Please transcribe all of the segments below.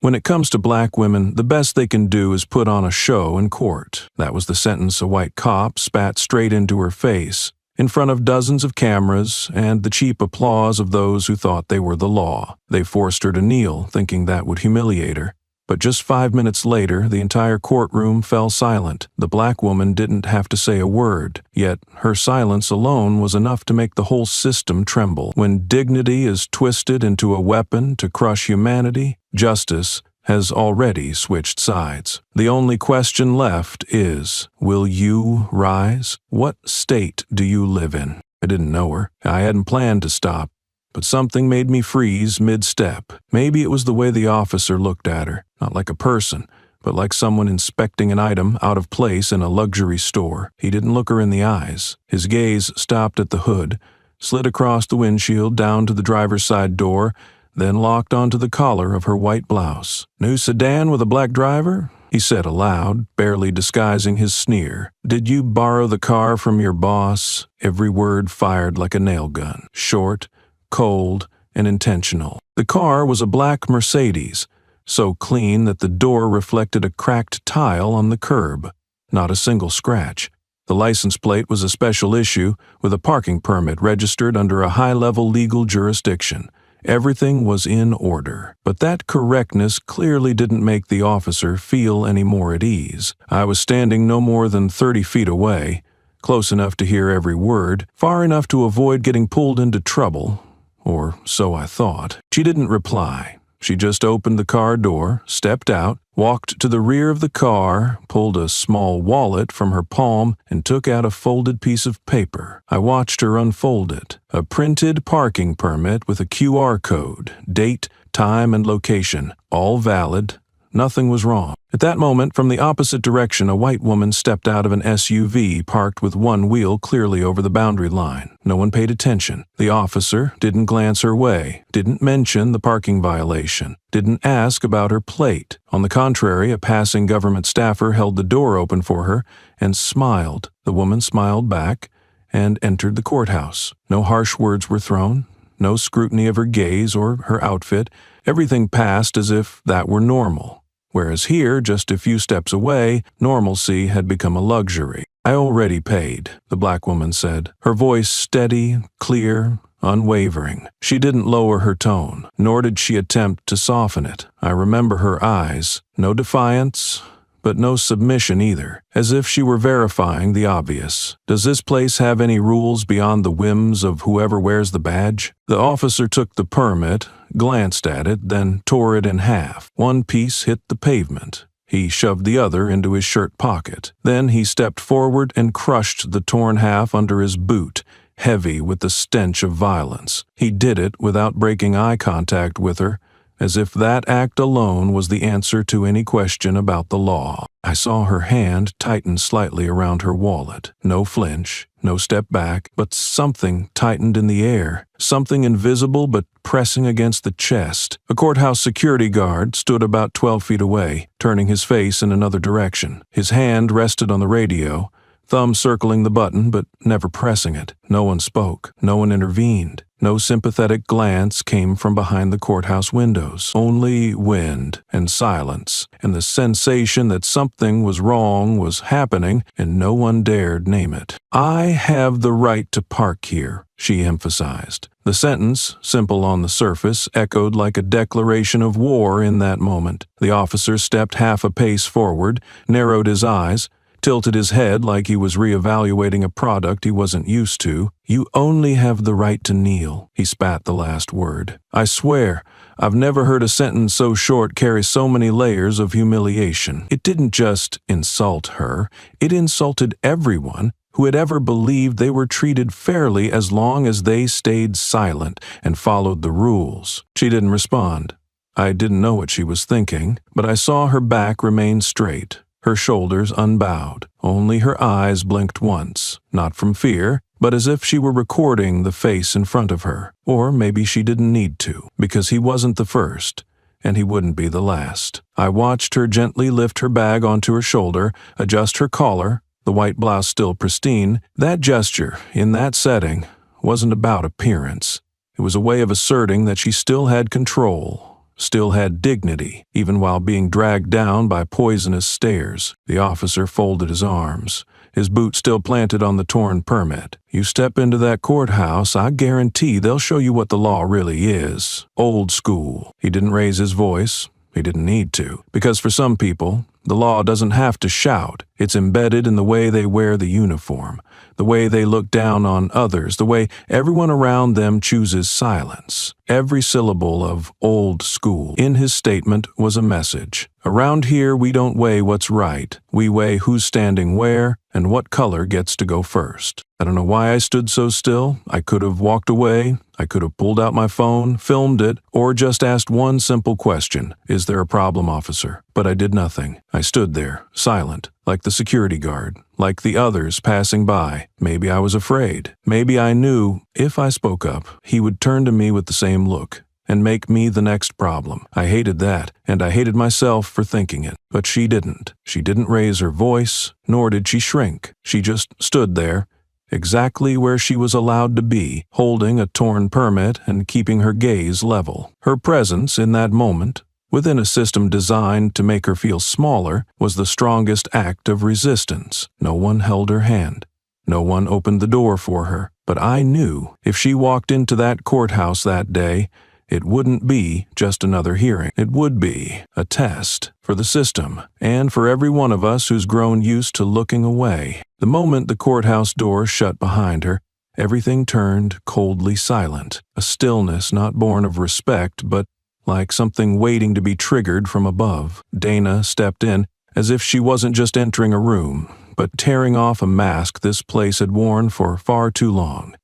When it comes to black women, the best they can do is put on a show in court. That was the sentence a white cop spat straight into her face, in front of dozens of cameras and the cheap applause of those who thought they were the law. They forced her to kneel, thinking that would humiliate her. But just 5 minutes later, the entire courtroom fell silent. The black woman didn't have to say a word, yet her silence alone was enough to make the whole system tremble. When dignity is twisted into a weapon to crush humanity, justice has already switched sides. The only question left is, will you rise? What state do you live in? I didn't know her. I hadn't planned to stop. But something made me freeze mid-step. Maybe it was the way the officer looked at her, not like a person, but like someone inspecting an item out of place in a luxury store. He didn't look her in the eyes. His gaze stopped at the hood, slid across the windshield down to the driver's side door, then locked onto the collar of her white blouse. "New sedan with a black driver?" he said aloud, barely disguising his sneer. "Did you borrow the car from your boss?" Every word fired like a nail gun. Short, cold, and intentional. The car was a black Mercedes, so clean that the door reflected a cracked tile on the curb. Not a single scratch. The license plate was a special issue, with a parking permit registered under a high-level legal jurisdiction. Everything was in order. But that correctness clearly didn't make the officer feel any more at ease. I was standing no more than 30 feet away, close enough to hear every word, far enough to avoid getting pulled into trouble. Or so I thought. She didn't reply. She just opened the car door, stepped out, walked to the rear of the car, pulled a small wallet from her palm, and took out a folded piece of paper. I watched her unfold it. A printed parking permit with a QR code, date, time, and location, all valid. Nothing was wrong. At that moment, from the opposite direction, a white woman stepped out of an SUV parked with one wheel clearly over the boundary line. No one paid attention. The officer didn't glance her way, didn't mention the parking violation, didn't ask about her plate. On the contrary, a passing government staffer held the door open for her and smiled. The woman smiled back and entered the courthouse. No harsh words were thrown, no scrutiny of her gaze or her outfit. Everything passed as if that were normal. Whereas here, just a few steps away, normalcy had become a luxury. "I already paid," the black woman said, her voice steady, clear, unwavering. She didn't lower her tone, nor did she attempt to soften it. I remember her eyes. No defiance, but no submission either, as if she were verifying the obvious. "Does this place have any rules beyond the whims of whoever wears the badge?" The officer took the permit, glanced at it, then tore it in half. One piece hit the pavement. He shoved the other into his shirt pocket. Then he stepped forward and crushed the torn half under his boot, heavy with the stench of violence. He did it without breaking eye contact with her, as if that act alone was the answer to any question about the law. I saw her hand tighten slightly around her wallet. No flinch, no step back, but something tightened in the air, something invisible but pressing against the chest. A courthouse security guard stood about 12 feet away, turning his face in another direction. His hand rested on the radio, thumb circling the button but never pressing it. No one spoke. No one intervened. No sympathetic glance came from behind the courthouse windows. Only wind and silence, and the sensation that something was wrong was happening, and no one dared name it. "I have the right to park here," she emphasized. The sentence, simple on the surface, echoed like a declaration of war in that moment. The officer stepped half a pace forward, narrowed his eyes, tilted his head like he was reevaluating a product he wasn't used to. "You only have the right to kneel," he spat the last word. "I swear, I've never heard a sentence so short carry so many layers of humiliation." It didn't just insult her, it insulted everyone who had ever believed they were treated fairly as long as they stayed silent and followed the rules. She didn't respond. I didn't know what she was thinking, but I saw her back remain straight, her shoulders unbowed. Only her eyes blinked once, not from fear, but as if she were recording the face in front of her. Or maybe she didn't need to, because he wasn't the first, and he wouldn't be the last. I watched her gently lift her bag onto her shoulder, adjust her collar, the white blouse still pristine. That gesture, in that setting, wasn't about appearance. It was a way of asserting that she still had control. still had dignity, even while being dragged down by poisonous stares. The officer folded his arms, his boot still planted on the torn permit. You step into that courthouse, I guarantee they'll show you what the law really is. Old school. He didn't raise his voice. He didn't need to, because for some people, the law doesn't have to shout. It's embedded in the way they wear the uniform, the way they look down on others, the way everyone around them chooses silence. Every syllable of old school in his statement was a message. Around here, we don't weigh what's right. We weigh who's standing where and what color gets to go first. I don't know why I stood so still. I could have walked away. I could have pulled out my phone, filmed it, or just asked one simple question. Is there a problem, officer? But I did nothing. I stood there, silent, like the security guard, like the others passing by. Maybe I was afraid. Maybe I knew if I spoke up, he would turn to me with the same look and make me the next problem. I hated that, and I hated myself for thinking it. But she didn't. She didn't raise her voice, nor did she shrink. She just stood there, exactly where she was allowed to be, holding a torn permit and keeping her gaze level. Her presence in that moment, within a system designed to make her feel smaller, was the strongest act of resistance. No one held her hand. No one opened the door for her. But I knew if she walked into that courthouse that day, it wouldn't be just another hearing. It would be a test for the system and for every one of us who's grown used to looking away. The moment the courthouse door shut behind her, everything turned coldly silent, a stillness not born of respect, but like something waiting to be triggered from above. Dana stepped in as if she wasn't just entering a room, but tearing off a mask this place had worn for far too long.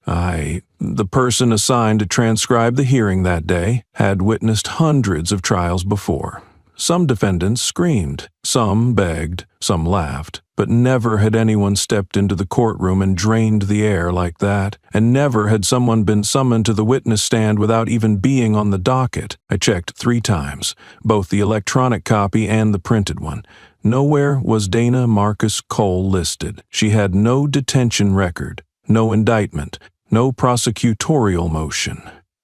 The person assigned to transcribe the hearing that day, had witnessed hundreds of trials before. Some defendants screamed, some begged, some laughed, but never had anyone stepped into the courtroom and drained the air like that, and never had someone been summoned to the witness stand without even being on the docket. I checked 3 times, both the electronic copy and the printed one. Nowhere was Dana Marcus Cole listed. She had no detention record, no indictment, no prosecutorial motion.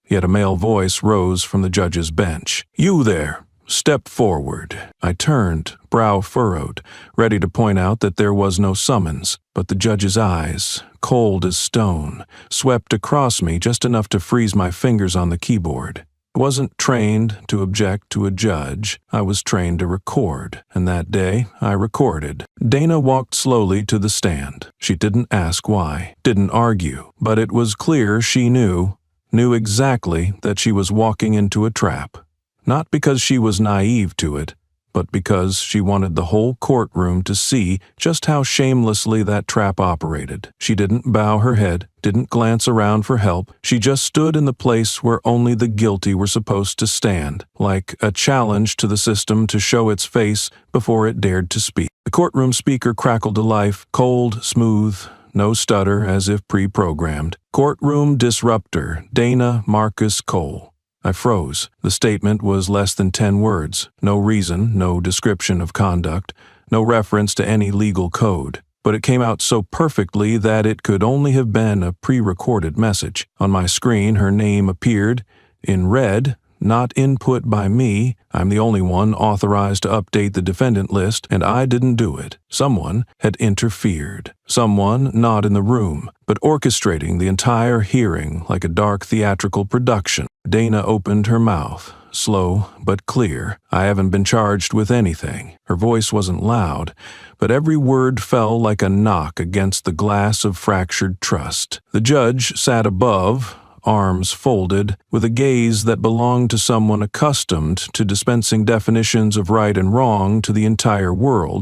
Yet a male voice rose from the judge's bench. "You there! Step forward." I turned, brow furrowed, ready to point out that there was no summons, but the judge's eyes, cold as stone, swept across me just enough to freeze my fingers on the keyboard. I wasn't trained to object to a judge. I was trained to record, and that day I recorded. Dana walked slowly to the stand. She didn't ask why, didn't argue, but it was clear she knew exactly that she was walking into a trap. Not because she was naive to it, but because she wanted the whole courtroom to see just how shamelessly that trap operated. She didn't bow her head, didn't glance around for help. She just stood in the place where only the guilty were supposed to stand, like a challenge to the system to show its face before it dared to speak. The courtroom speaker crackled to life, cold, smooth, no stutter, as if pre-programmed. Courtroom disruptor, Dana Marcus Cole. I froze. The statement was less than 10 words. No reason, no description of conduct, no reference to any legal code. But it came out so perfectly that it could only have been a pre-recorded message. On my screen, her name appeared in red, not input by me. I'm the only one authorized to update the defendant list, and I didn't do it. Someone had interfered. Someone not in the room, but orchestrating the entire hearing like a dark theatrical production. Dana opened her mouth, slow but clear. I haven't been charged with anything. Her voice wasn't loud, but every word fell like a knock against the glass of fractured trust. The judge sat above, arms folded, with a gaze that belonged to someone accustomed to dispensing definitions of right and wrong to the entire world,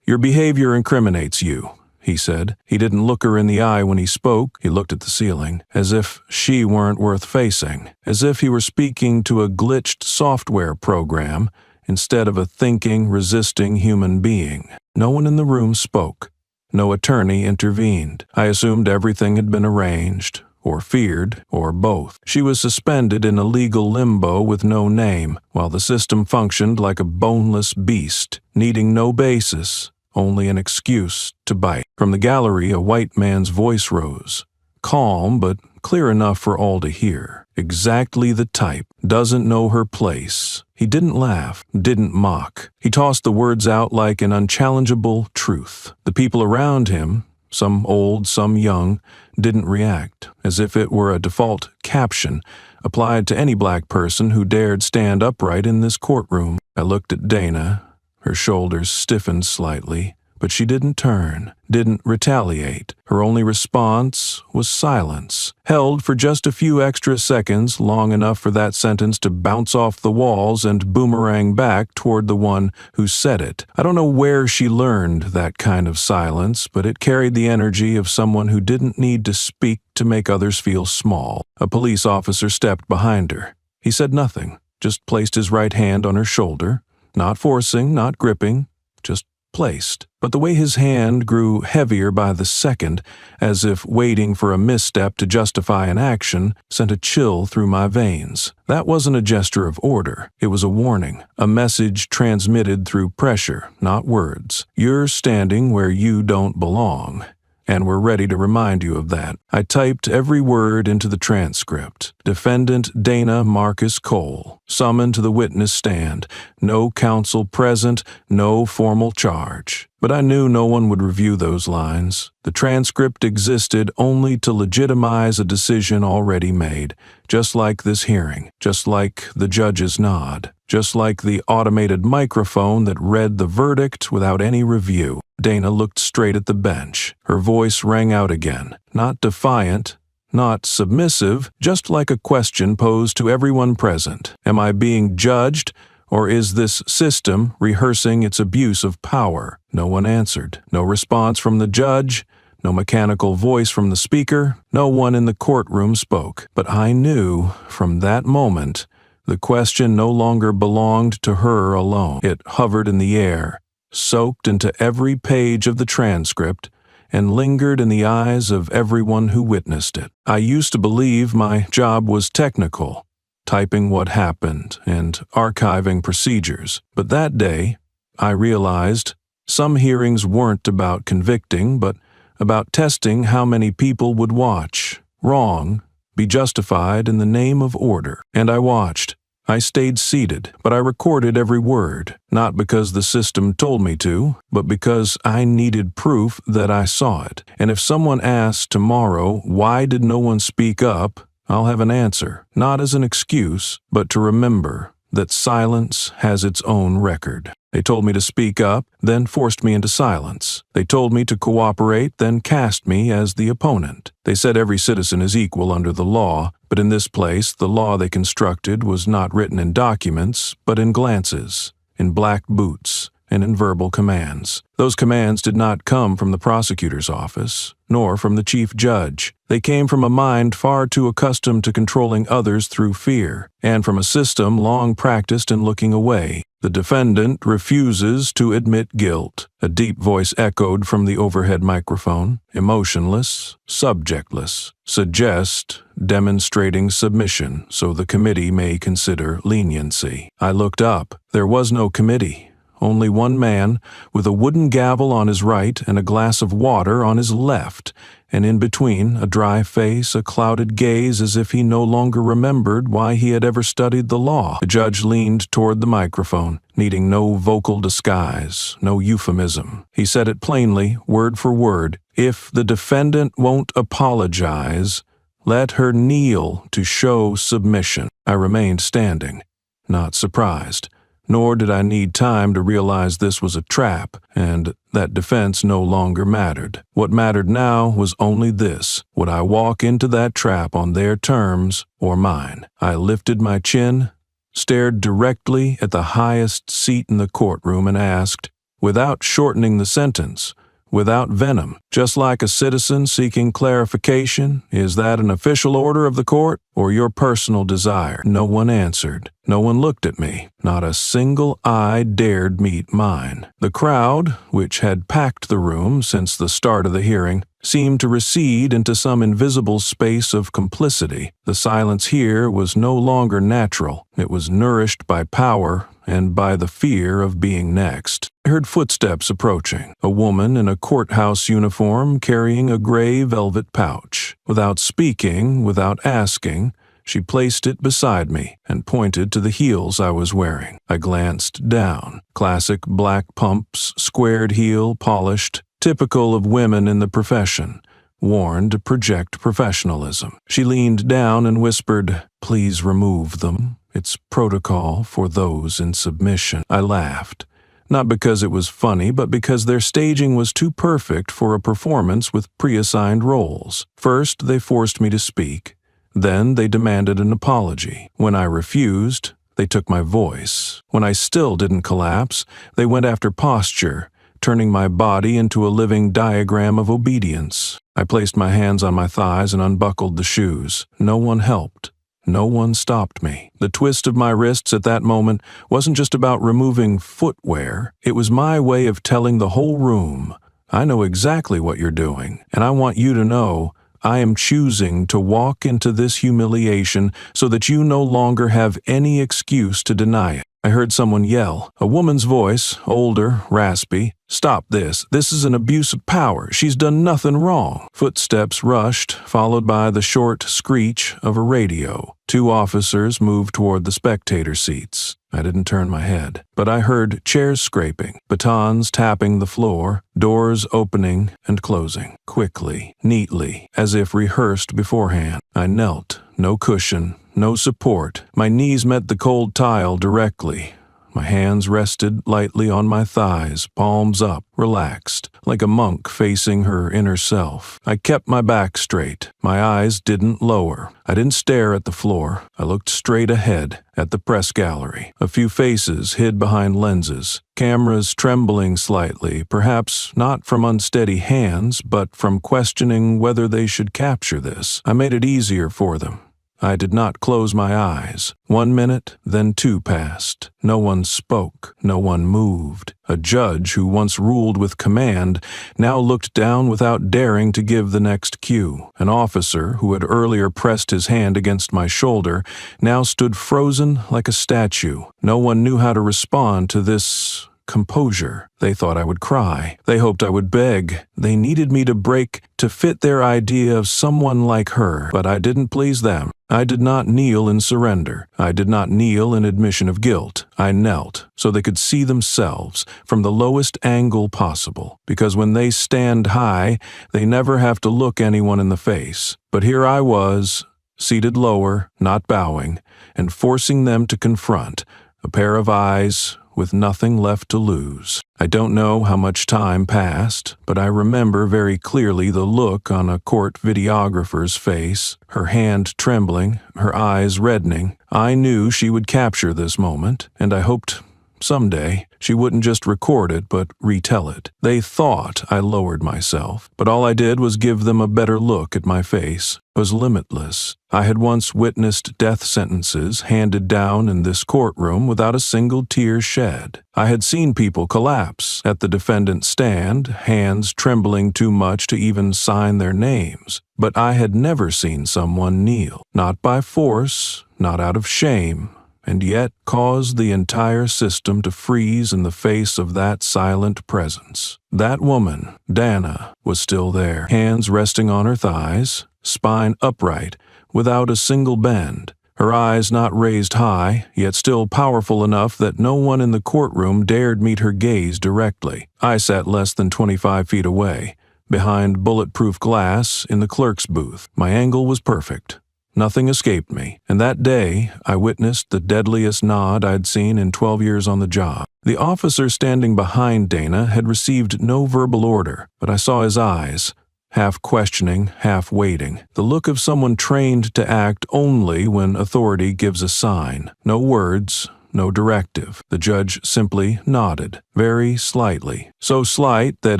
"Your behavior incriminates you," he said. He didn't look her in the eye when he spoke. He looked at the ceiling, as if she weren't worth facing, as if he were speaking to a glitched software program instead of a thinking, resisting human being. No one in the room spoke. No attorney intervened. I assumed everything had been arranged, or feared, or both. She was suspended in a legal limbo with no name, while the system functioned like a boneless beast, needing no basis, only an excuse to bite. From the gallery, a white man's voice rose, calm but clear enough for all to hear. Exactly the type. Doesn't know her place. He didn't laugh, didn't mock. He tossed the words out like an unchallengeable truth. The people around him, some old, some young, didn't react, as if it were a default caption applied to any black person who dared stand upright in this courtroom. I looked at Dana. Her shoulders stiffened slightly, but she didn't turn, didn't retaliate. Her only response was silence, held for just a few extra seconds, long enough for that sentence to bounce off the walls and boomerang back toward the one who said it. I don't know where she learned that kind of silence, but it carried the energy of someone who didn't need to speak to make others feel small. A police officer stepped behind her. He said nothing, just placed his right hand on her shoulder, not forcing, not gripping, just placed. But the way his hand grew heavier by the second, as if waiting for a misstep to justify an action, sent a chill through my veins. That wasn't a gesture of order. It was a warning, a message transmitted through pressure, not words. You're standing where you don't belong. And we're ready to remind you of that. I typed every word into the transcript. Defendant Dana Marcus Cole, summoned to the witness stand. No counsel present, no formal charge. But I knew no one would review those lines. The transcript existed only to legitimize a decision already made, just like this hearing, just like the judge's nod, just like the automated microphone that read the verdict without any review. Dana looked straight at the bench. Her voice rang out again, not defiant, not submissive, just like a question posed to everyone present. Am I being judged? Or is this system rehearsing its abuse of power? No one answered. No response from the judge, no mechanical voice from the speaker, no one in the courtroom spoke. But I knew, from that moment, the question no longer belonged to her alone. It hovered in the air, soaked into every page of the transcript, and lingered in the eyes of everyone who witnessed it. I used to believe my job was technical, typing what happened and archiving procedures. But that day, I realized some hearings weren't about convicting, but about testing how many people would watch. Wrong, be justified in the name of order. And I watched. I stayed seated, but I recorded every word, not because the system told me to, but because I needed proof that I saw it. And if someone asks tomorrow, why did no one speak up, I'll have an answer, not as an excuse, but to remember that silence has its own record. They told me to speak up, then forced me into silence. They told me to cooperate, then cast me as the opponent. They said every citizen is equal under the law, but in this place, the law they constructed was not written in documents, but in glances, in black boots, and in verbal commands. Those commands did not come from the prosecutor's office, nor from the chief judge. They came from a mind far too accustomed to controlling others through fear, and from a system long practiced in looking away. The defendant refuses to admit guilt. A deep voice echoed from the overhead microphone, emotionless, subjectless. Suggest demonstrating submission so the committee may consider leniency. I looked up. There was no committee. Only one man, with a wooden gavel on his right and a glass of water on his left, and in between a dry face, a clouded gaze as if he no longer remembered why he had ever studied the law. The judge leaned toward the microphone, needing no vocal disguise, no euphemism. He said it plainly, word for word. If the defendant won't apologize, let her kneel to show submission. I remained standing, not surprised. Nor did I need time to realize this was a trap, and that defense no longer mattered. What mattered now was only this: would I walk into that trap on their terms or mine? I lifted my chin, stared directly at the highest seat in the courtroom, and asked, without shortening the sentence, without venom, just like a citizen seeking clarification, is that an official order of the court or your personal desire? No one answered. No one looked at me. Not a single eye dared meet mine. The crowd, which had packed the room since the start of the hearing, seemed to recede into some invisible space of complicity. The silence here was no longer natural. It was nourished by power and by the fear of being next. I heard footsteps approaching, a woman in a courthouse uniform carrying a gray velvet pouch. Without speaking, without asking, She placed it beside me and pointed to the heels I was wearing. I glanced down. Classic black pumps, squared heel, polished, typical of women in the profession, worn to project professionalism. She leaned down and whispered, "Please remove them. It's protocol for those in submission." I laughed. Not because it was funny, but because their staging was too perfect for a performance with pre-assigned roles. First, they forced me to speak. Then they demanded an apology. When I refused, they took my voice. When I still didn't collapse, they went after posture, turning my body into a living diagram of obedience. I placed my hands on my thighs and unbuckled the shoes. No one helped. No one stopped me. The twist of my wrists at that moment wasn't just about removing footwear. It was my way of telling the whole room, "I know exactly what you're doing, and I want you to know I am choosing to walk into this humiliation so that you no longer have any excuse to deny it." I heard someone yell, a woman's voice, older, raspy, "Stop this. This is an abuse of power. She's done nothing wrong." Footsteps rushed, followed by the short screech of a radio. 2 officers moved toward the spectator seats. I didn't turn my head, but I heard chairs scraping, batons tapping the floor, doors opening and closing, quickly, neatly, as if rehearsed beforehand. I knelt, no cushion, no support. My knees met the cold tile directly. My hands rested lightly on my thighs, palms up, relaxed, like a monk facing her inner self. I kept my back straight. My eyes didn't lower. I didn't stare at the floor. I looked straight ahead, at the press gallery. A few faces hid behind lenses, cameras trembling slightly, perhaps not from unsteady hands, but from questioning whether they should capture this. I made it easier for them. I did not close my eyes. 1 minute, then 2 passed. No one spoke. No one moved. A judge who once ruled with command now looked down without daring to give the next cue. An officer who had earlier pressed his hand against my shoulder now stood frozen like a statue. No one knew how to respond to this composure. They thought I would cry. They hoped I would beg. They needed me to break to fit their idea of someone like her, but I didn't please them. I did not kneel in surrender. I did not kneel in admission of guilt. I knelt so they could see themselves from the lowest angle possible, because when they stand high, they never have to look anyone in the face. But here I was, seated lower, not bowing, and forcing them to confront, a pair of eyes with nothing left to lose. I don't know how much time passed, but I remember very clearly the look on a court videographer's face, her hand trembling, her eyes reddening. I knew she would capture this moment, and I hoped someday she wouldn't just record it but retell it. They thought I lowered myself, but all I did was give them a better look at my face. It was limitless. I had once witnessed death sentences handed down in this courtroom without a single tear shed. I had seen people collapse at the defendant's stand, hands trembling too much to even sign their names. But I had never seen someone kneel, not by force, not out of shame, and yet caused the entire system to freeze in the face of that silent presence. That woman, Dana, was still there, hands resting on her thighs, spine upright, without a single bend, her eyes not raised high, yet still powerful enough that no one in the courtroom dared meet her gaze directly. I sat less than 25 feet away, behind bulletproof glass in the clerk's booth. My angle was perfect. Nothing escaped me, and that day I witnessed the deadliest nod I'd seen in 12 years on the job. The officer standing behind Dana had received no verbal order, but I saw his eyes, half questioning, half waiting. The look of someone trained to act only when authority gives a sign. No words, no directive. The judge simply nodded, very slightly. So slight that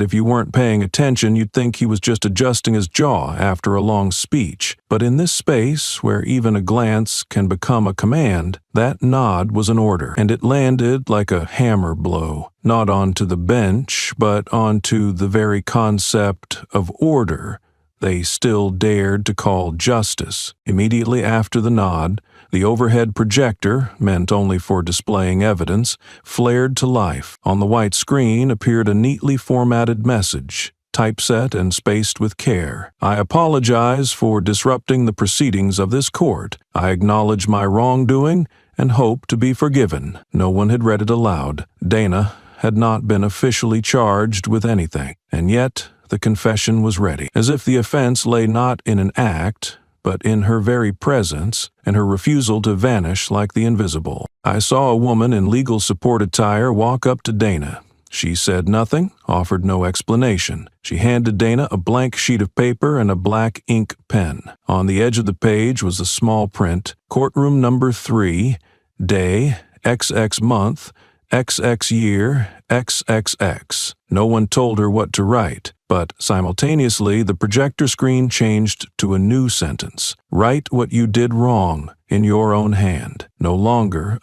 if you weren't paying attention, you'd think he was just adjusting his jaw after a long speech. But in this space, where even a glance can become a command, that nod was an order, and it landed like a hammer blow, not onto the bench, but onto the very concept of order they still dared to call justice. Immediately after the nod, the overhead projector, meant only for displaying evidence, flared to life. On the white screen appeared a neatly formatted message. typeset and spaced with care. "I apologize for disrupting the proceedings of this court. I acknowledge my wrongdoing and hope to be forgiven." No one had read it aloud. Dana had not been officially charged with anything, and yet the confession was ready, as if the offense lay not in an act, but in her very presence and her refusal to vanish like the invisible. I saw a woman in legal support attire walk up to Dana. She said nothing, offered no explanation. She handed Dana a blank sheet of paper and a black ink pen. On the edge of the page was a small print, "Courtroom number 3, day, XX month, XX year, XXX. No one told her what to write, but simultaneously the projector screen changed to a new sentence. "Write what you did wrong in your own hand." No longer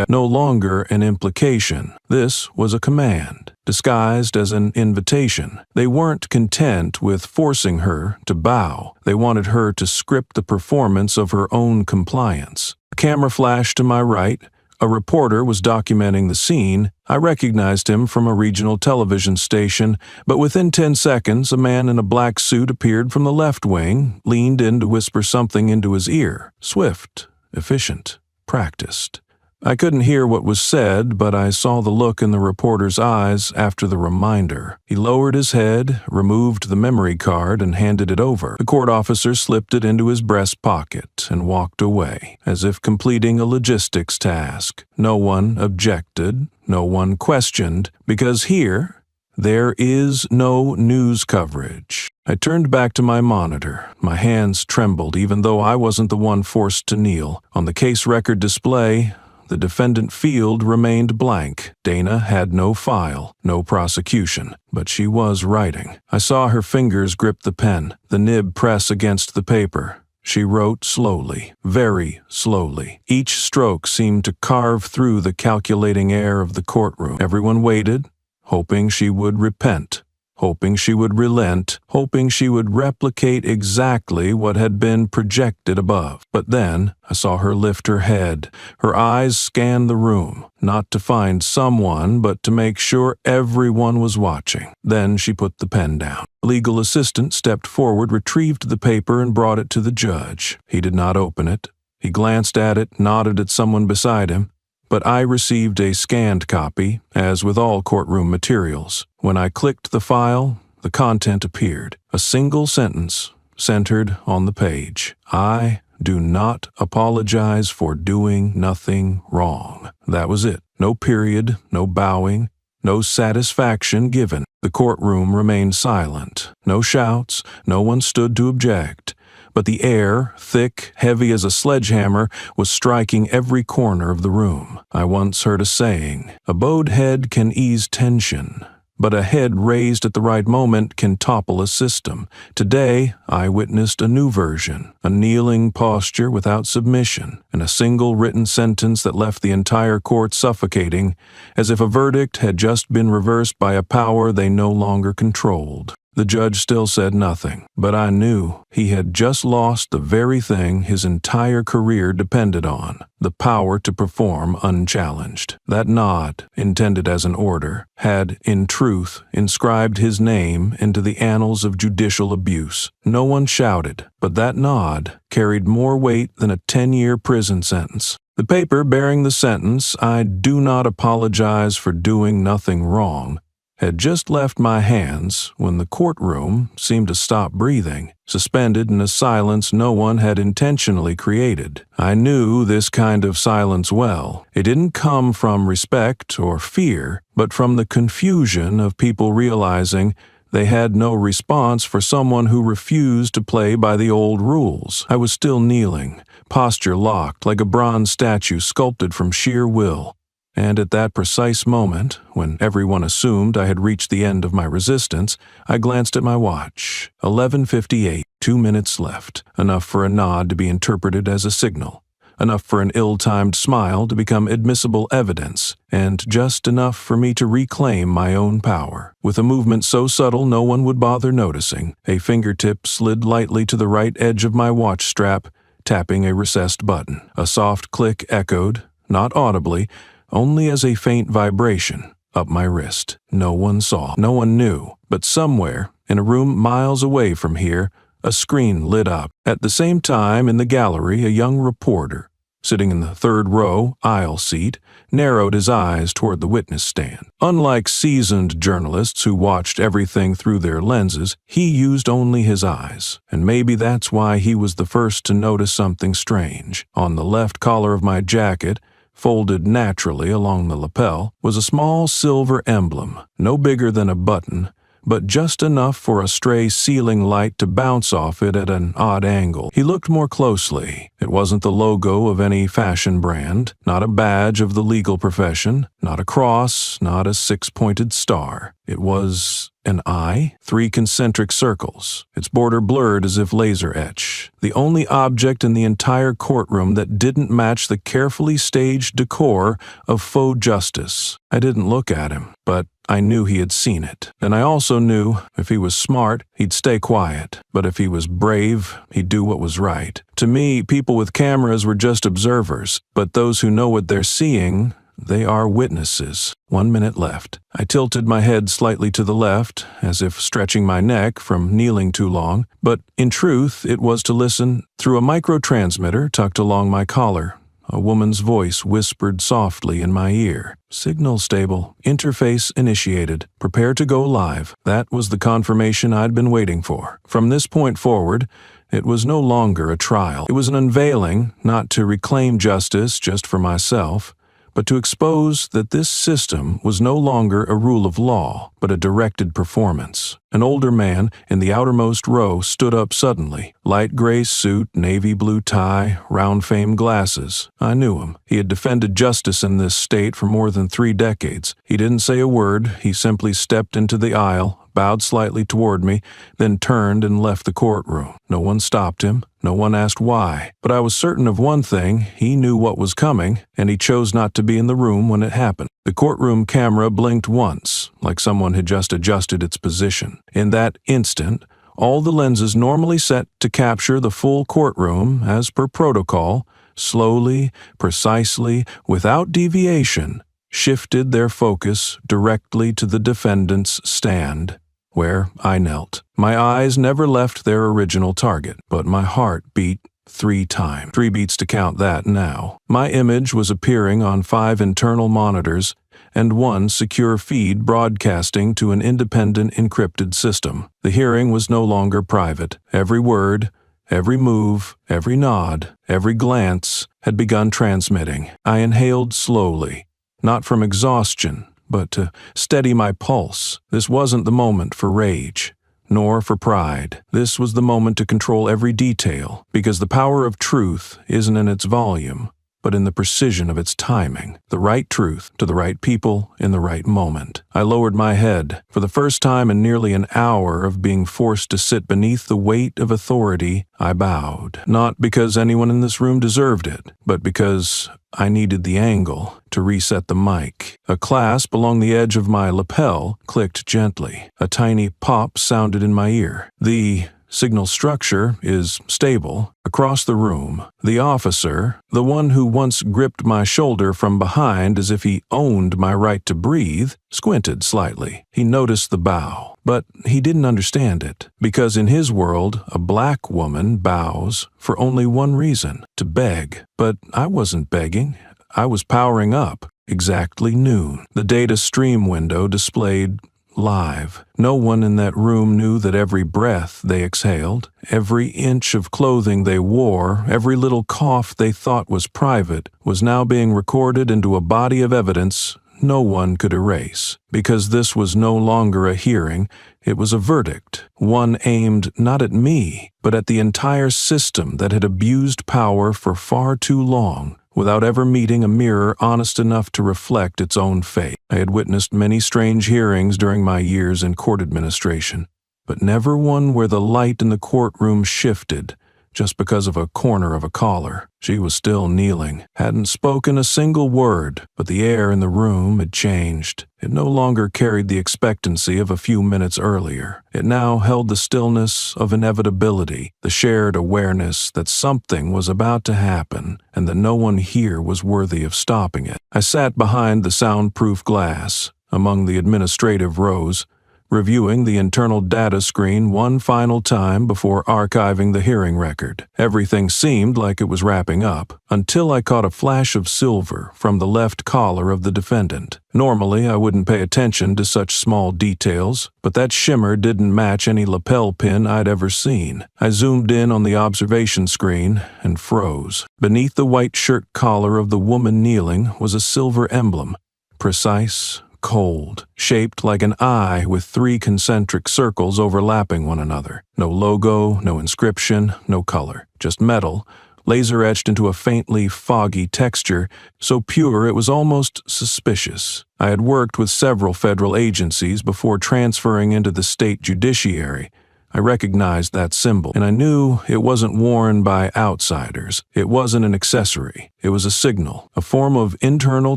no longer an implication. This was a command, disguised as an invitation. They weren't content with forcing her to bow. They wanted her to script the performance of her own compliance. A camera flashed to my right. A reporter was documenting the scene. I recognized him from a regional television station, but within 10 seconds, a man in a black suit appeared from the left wing, leaned in to whisper something into his ear. Swift, efficient, practiced. I couldn't hear what was said, but I saw the look in the reporter's eyes after the reminder. He lowered his head, removed the memory card, and handed it over. The court officer slipped it into his breast pocket and walked away, as if completing a logistics task. No one objected, no one questioned, because here, there is no news coverage. I turned back to my monitor. My hands trembled, even though I wasn't the one forced to kneel. On the case record display, the defendant field remained blank. Dana had no file, no prosecution, but she was writing. I saw her fingers grip the pen, the nib press against the paper. She wrote slowly, very slowly. Each stroke seemed to carve through the calculating air of the courtroom. Everyone waited, hoping she would repent, hoping she would relent, hoping she would replicate exactly what had been projected above. But then I saw her lift her head. Her eyes scanned the room, not to find someone, but to make sure everyone was watching. Then she put the pen down. A legal assistant stepped forward, retrieved the paper, and brought it to the judge. He did not open it. He glanced at it, nodded at someone beside him. But I received a scanned copy, as with all courtroom materials. When I clicked the file, the content appeared. A single sentence centered on the page. "I do not apologize for doing nothing wrong." That was it. No period, no bowing, no satisfaction given. The courtroom remained silent. No shouts, no one stood to object. But the air, thick, heavy as a sledgehammer, was striking every corner of the room. I once heard a saying, "A bowed head can ease tension, but a head raised at the right moment can topple a system." Today, I witnessed a new version, a kneeling posture without submission, and a single written sentence that left the entire court suffocating, as if a verdict had just been reversed by a power they no longer controlled. The judge still said nothing, but I knew he had just lost the very thing his entire career depended on, the power to perform unchallenged. That nod, intended as an order, had, in truth, inscribed his name into the annals of judicial abuse. No one shouted, but that nod carried more weight than a 10-year prison sentence. The paper bearing the sentence, "I do not apologize for doing nothing wrong," had just left my hands when the courtroom seemed to stop breathing, suspended in a silence no one had intentionally created. I knew this kind of silence well. It didn't come from respect or fear, but from the confusion of people realizing they had no response for someone who refused to play by the old rules. I was still kneeling, posture locked like a bronze statue sculpted from sheer will. And at that precise moment, when everyone assumed I had reached the end of my resistance, I glanced at my watch. 11:58, 2 minutes left, enough for a nod to be interpreted as a signal, enough for an ill-timed smile to become admissible evidence, and just enough for me to reclaim my own power. With a movement so subtle no one would bother noticing, a fingertip slid lightly to the right edge of my watch strap, tapping a recessed button. A soft click echoed, not audibly, only as a faint vibration, up my wrist. No one saw, no one knew, but somewhere, In a room miles away from here, a screen lit up. At the same time, in the gallery, a young reporter, sitting in the third row, aisle seat, narrowed his eyes toward the witness stand. Unlike seasoned journalists who watched everything through their lenses, he used only his eyes. And maybe that's why he was the first to notice something strange. On the left collar of my jacket, folded naturally along the lapel, was a small silver emblem, no bigger than a button, but just enough for a stray ceiling light to bounce off it at an odd angle. He looked more closely. It wasn't the logo of any fashion brand, not a badge of the legal profession, not a cross, not a six-pointed star. It was an eye, 3 concentric circles, its border blurred as if laser etch. The only object in the entire courtroom that didn't match the carefully staged decor of faux justice. I didn't look at him, but I knew he had seen it. And I also knew, if he was smart, he'd stay quiet. But if he was brave, he'd do what was right. To me, people with cameras were just observers, but those who know what they're seeing, they are witnesses. 1 minute left. I tilted my head slightly to the left, as if stretching my neck from kneeling too long, but in truth, it was to listen through a microtransmitter tucked along my collar. A woman's voice whispered softly in my ear. Signal stable. Interface initiated. Prepare to go live. That was the confirmation I'd been waiting for. From this point forward, it was no longer a trial. It was an unveiling, not to reclaim justice just for myself, but to expose that this system was no longer a rule of law, but a directed performance. An older man in the outermost row stood up suddenly. Light gray suit, navy blue tie, round-framed glasses. I knew him. He had defended justice in this state for more than 3 decades. He didn't say a word. He simply stepped into the aisle, bowed slightly toward me, then turned and left the courtroom. No one stopped him. No one asked why. But I was certain of one thing: he knew what was coming, and he chose not to be in the room when it happened. The courtroom camera blinked once, like someone had just adjusted its position. In that instant, all the lenses normally set to capture the full courtroom, as per protocol, slowly, precisely, without deviation, shifted their focus directly to the defendant's stand, where I knelt. My eyes never left their original target, but my heart beat 3 times. 3 beats to count that now. My image was appearing on 5 internal monitors and 1 secure feed broadcasting to an independent encrypted system. The hearing was no longer private. Every word, every move, every nod, every glance had begun transmitting. I inhaled slowly, not from exhaustion, but to steady my pulse. This wasn't the moment for rage, nor for pride. This was the moment to control every detail, because the power of truth isn't in its volume, but in the precision of its timing. The right truth to the right people in the right moment. I lowered my head. For the first time in nearly an hour of being forced to sit beneath the weight of authority, I bowed. Not because anyone in this room deserved it, but because I needed the angle to reset the mic. A clasp along the edge of my lapel clicked gently. A tiny pop sounded in my ear. The signal structure is stable. Across the room, the officer, the one who once gripped my shoulder from behind as if he owned my right to breathe, squinted slightly. He noticed the bow, but he didn't understand it, because in his world, a black woman bows for only one reason: to beg. But I wasn't begging. I was powering up. Exactly noon. The data stream window displayed live. No one in that room knew that every breath they exhaled, every inch of clothing they wore, every little cough they thought was private, was now being recorded into a body of evidence no one could erase. Because this was no longer a hearing, it was a verdict, one aimed not at me, but at the entire system that had abused power for far too long, without ever meeting a mirror honest enough to reflect its own fate. I had witnessed many strange hearings during my years in court administration, but never one where the light in the courtroom shifted just because of a corner of a collar. She was still kneeling, hadn't spoken a single word, but the air in the room had changed. It no longer carried the expectancy of a few minutes earlier. It now held the stillness of inevitability, the shared awareness that something was about to happen and that no one here was worthy of stopping it. I sat behind the soundproof glass, among the administrative rows, reviewing the internal data screen one final time before archiving the hearing record. Everything seemed like it was wrapping up, until I caught a flash of silver from the left collar of the defendant. Normally, I wouldn't pay attention to such small details, but that shimmer didn't match any lapel pin I'd ever seen. I zoomed in on the observation screen and froze. Beneath the white shirt collar of the woman kneeling was a silver emblem, precise, cold, shaped like an eye with 3 concentric circles overlapping one another. No logo, no inscription, no color, just metal, laser-etched into a faintly foggy texture, so pure it was almost suspicious. I had worked with several federal agencies before transferring into the state judiciary. I recognized that symbol, and I knew it wasn't worn by outsiders. It wasn't an accessory. It was a signal, a form of internal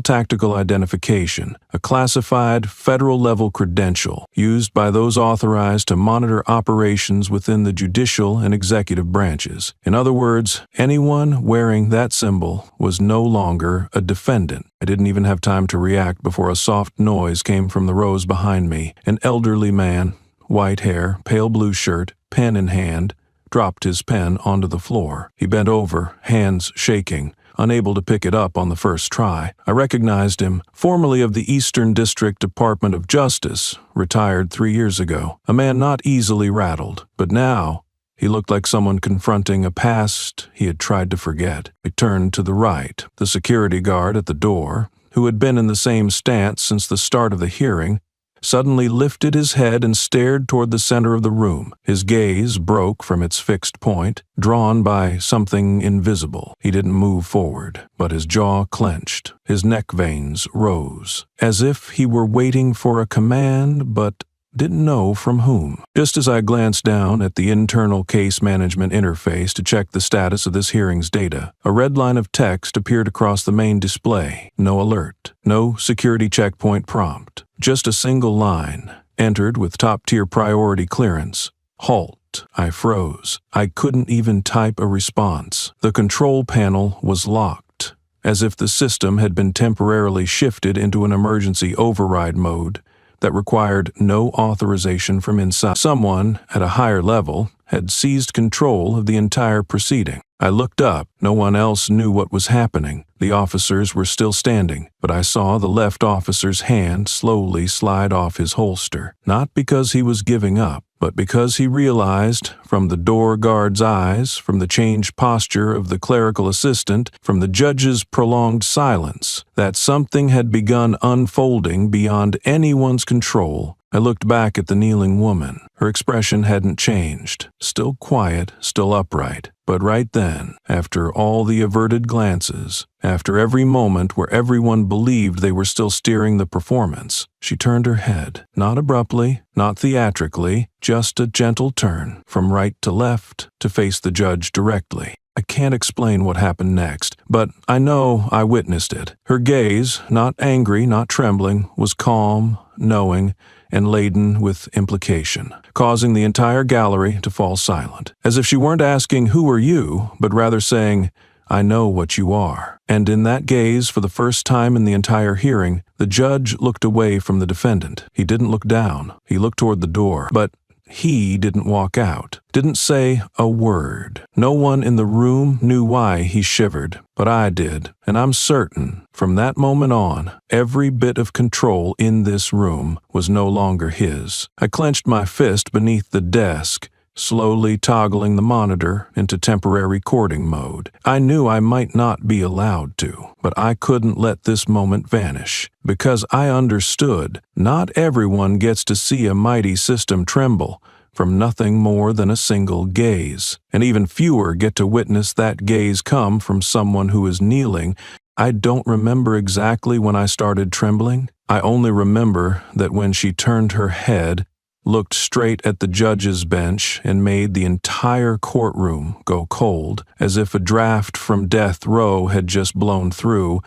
tactical identification, a classified federal-level credential used by those authorized to monitor operations within the judicial and executive branches. In other words, anyone wearing that symbol was no longer a defendant. I didn't even have time to react before a soft noise came from the rows behind me. An elderly man, white hair, pale blue shirt, pen in hand, dropped his pen onto the floor. He bent over, hands shaking, unable to pick it up on the first try. I recognized him, formerly of the Eastern District Department of Justice, retired 3 years ago. A man not easily rattled, but now he looked like someone confronting a past he had tried to forget. I turned to the right. The security guard at the door, who had been in the same stance since the start of the hearing, suddenly lifted his head and stared toward the center of the room. His gaze broke from its fixed point, drawn by something invisible. He didn't move forward, but his jaw clenched. His neck veins rose, as if he were waiting for a command, but didn't know from whom. Just as I glanced down at the internal case management interface to check the status of this hearing's data, a red line of text appeared across the main display. No alert, no security checkpoint prompt. Just a single line, entered with top-tier priority clearance. Halt. I froze. I couldn't even type a response. The control panel was locked, as if the system had been temporarily shifted into an emergency override mode that required no authorization from inside. Someone, at a higher level, had seized control of the entire proceeding. I looked up. No one else knew what was happening. The officers were still standing, but I saw the left officer's hand slowly slide off his holster, not because he was giving up, but because he realized, from the door guard's eyes, from the changed posture of the clerical assistant, from the judge's prolonged silence, that something had begun unfolding beyond anyone's control. I looked back at the kneeling woman. Her expression hadn't changed, still quiet, still upright. But right then, after all the averted glances, after every moment where everyone believed they were still steering the performance, she turned her head, not abruptly, not theatrically, just a gentle turn, from right to left, to face the judge directly. I can't explain what happened next, but I know I witnessed it. Her gaze, not angry, not trembling, was calm, knowing, and laden with implication, causing the entire gallery to fall silent, as if she weren't asking, "Who are you?" but rather saying, "I know what you are." And in that gaze, for the first time in the entire hearing, the judge looked away from the defendant. He didn't look down. He looked toward the door, but he didn't walk out, didn't say a word. No one in the room knew why he shivered, but I did, and I'm certain, from that moment on, every bit of control in this room was no longer his. I clenched my fist beneath the desk, slowly toggling the monitor into temporary recording mode. I knew I might not be allowed to, but I couldn't let this moment vanish, because I understood not everyone gets to see a mighty system tremble from nothing more than a single gaze, and even fewer get to witness that gaze come from someone who is kneeling. I don't remember exactly when I started trembling. I only remember that when she turned her head, looked straight at the judge's bench, and made the entire courtroom go cold, as if a draft from death row had just blown through,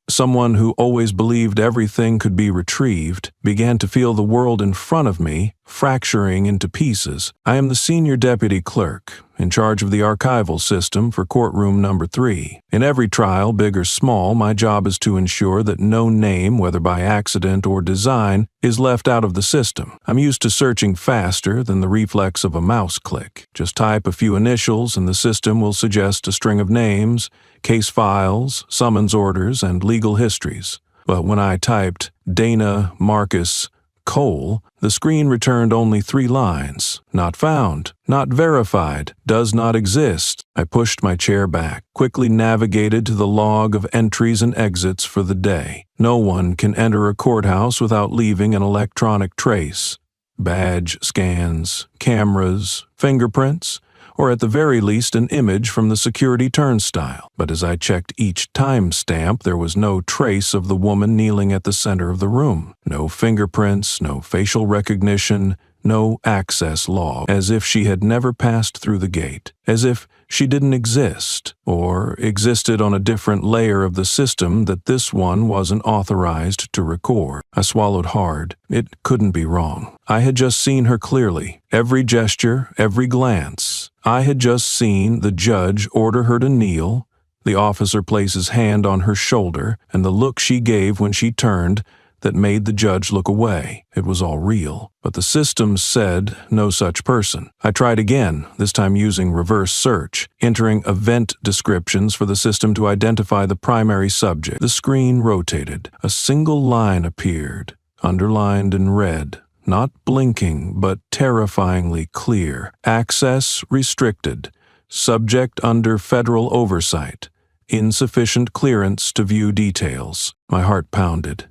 someone who always believed everything could be retrieved, began to feel the world in front of me fracturing into pieces. I am the senior deputy clerk, in charge of the archival system for courtroom number 3. In every trial, big or small, my job is to ensure that no name, whether by accident or design, is left out of the system. I'm used to searching faster than the reflex of a mouse click. Just type a few initials and the system will suggest a string of names, case files, summons orders, and legal histories. But when I typed Dana Marcus Cole, the screen returned only 3 lines. Not found, not verified, does not exist. I pushed my chair back, quickly navigated to the log of entries and exits for the day. No one can enter a courthouse without leaving an electronic trace. Badge scans, cameras, fingerprints, or at the very least an image from the security turnstile. But as I checked each timestamp, there was no trace of the woman kneeling at the center of the room. No fingerprints, no facial recognition, no access log, as if she had never passed through the gate, as if she didn't exist, or existed on a different layer of the system that this one wasn't authorized to record. I swallowed hard. It couldn't be wrong. I had just seen her clearly, every gesture, every glance. I had just seen the judge order her to kneel, the officer place his hand on her shoulder, and the look she gave when she turned that made the judge look away. It was all real, but the system said no such person. I tried again, this time using reverse search, entering event descriptions for the system to identify the primary subject. The screen rotated. A single line appeared, underlined in red. Not blinking, but terrifyingly clear. Access restricted. Subject under federal oversight. Insufficient clearance to view details. My heart pounded.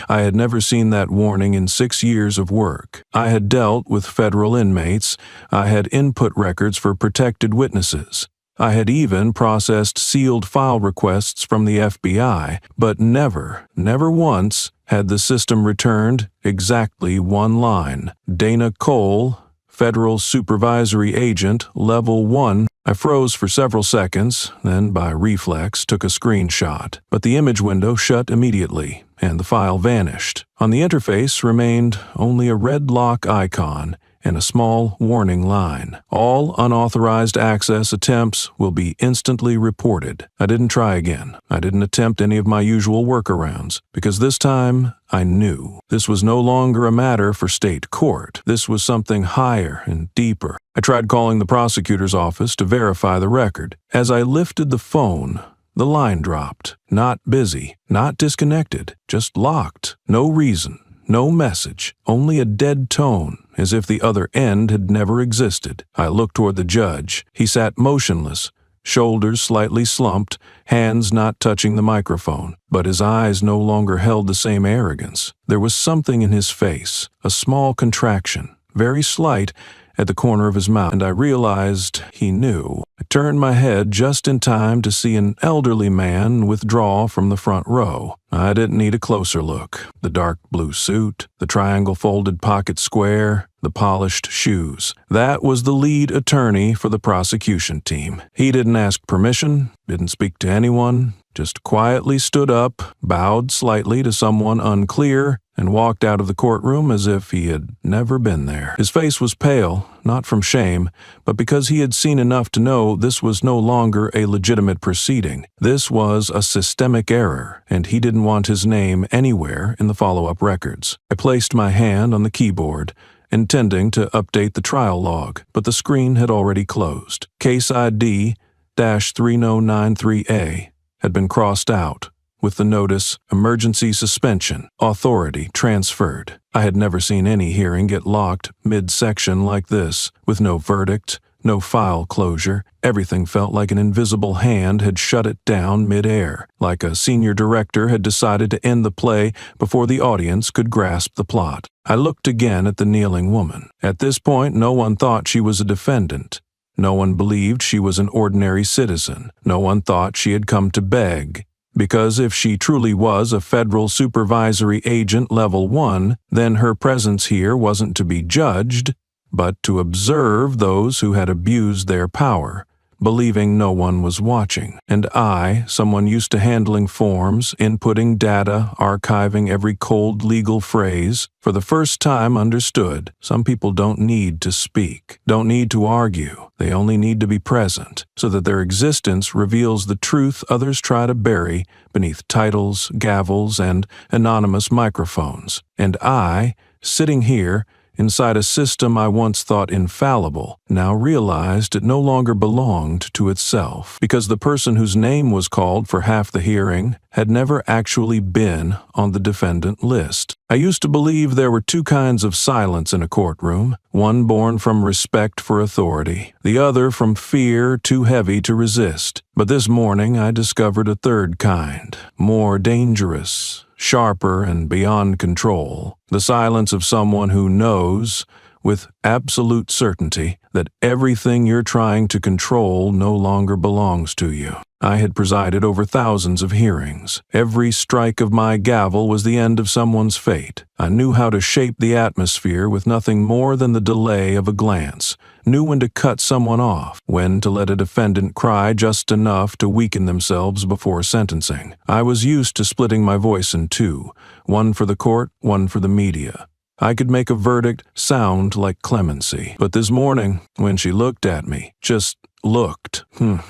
I had never seen that warning in 6 years of work. I had dealt with federal inmates. I had input records for protected witnesses. I had even processed sealed file requests from the FBI, but never once had the system returned exactly 1 line. Dana Cole, Federal Supervisory Agent, Level 1. I froze for several seconds, then by reflex took a screenshot. But the image window shut immediately, and the file vanished. On the interface remained only a red lock icon and a small warning line. All unauthorized access attempts will be instantly reported. I didn't try again. I didn't attempt any of my usual workarounds, because this time I knew. This was no longer a matter for state court. This was something higher and deeper. I tried calling the prosecutor's office to verify the record. As I lifted the phone, the line dropped. Not busy, not disconnected, just locked. No reason. No message, only a dead tone, as if the other end had never existed. I looked toward the judge. He sat motionless, shoulders slightly slumped, hands not touching the microphone. But his eyes no longer held the same arrogance. There was something in his face, a small contraction, very slight, at the corner of his mouth, and I realized he knew. I turned my head just in time to see an elderly man withdraw from the front row. I didn't need a closer look. The dark blue suit, the triangle-folded pocket square, the polished shoes. That was the lead attorney for the prosecution team. He didn't ask permission, didn't speak to anyone, just quietly stood up, bowed slightly to someone unclear, and walked out of the courtroom as if he had never been there. His face was pale, not from shame, but because he had seen enough to know this was no longer a legitimate proceeding. This was a systemic error, and he didn't want his name anywhere in the follow-up records. I placed my hand on the keyboard, intending to update the trial log, but the screen had already closed. Case ID -3093A had been crossed out, with the notice, Emergency Suspension, Authority Transferred. I had never seen any hearing get locked mid-section like this, with no verdict, no file closure. Everything felt like an invisible hand had shut it down mid-air, like a senior director had decided to end the play before the audience could grasp the plot. I looked again at the kneeling woman. At this point, no one thought she was a defendant. No one believed she was an ordinary citizen. No one thought she had come to beg. Because if she truly was a Federal Supervisory Agent Level 1, then her presence here wasn't to be judged, but to observe those who had abused their power, believing no one was watching. And I, someone used to handling forms, inputting data, archiving every cold legal phrase, for the first time understood some people don't need to speak, don't need to argue. They only need to be present, so that their existence reveals the truth others try to bury beneath titles, gavels, and anonymous microphones. And I, sitting here, inside a system I once thought infallible, now realized it no longer belonged to itself, because the person whose name was called for half the hearing had never actually been on the defendant list. I used to believe there were two kinds of silence in a courtroom, one born from respect for authority, the other from fear too heavy to resist. But this morning I discovered a third kind, more dangerous, sharper and beyond control, the silence of someone who knows, with absolute certainty, that everything you're trying to control no longer belongs to you. I had presided over thousands of hearings. Every strike of my gavel was the end of someone's fate. I knew how to shape the atmosphere with nothing more than the delay of a glance, knew when to cut someone off, when to let a defendant cry just enough to weaken themselves before sentencing. I was used to splitting my voice in two, one for the court, one for the media. I could make a verdict sound like clemency. But this morning, when she looked at me, just looked,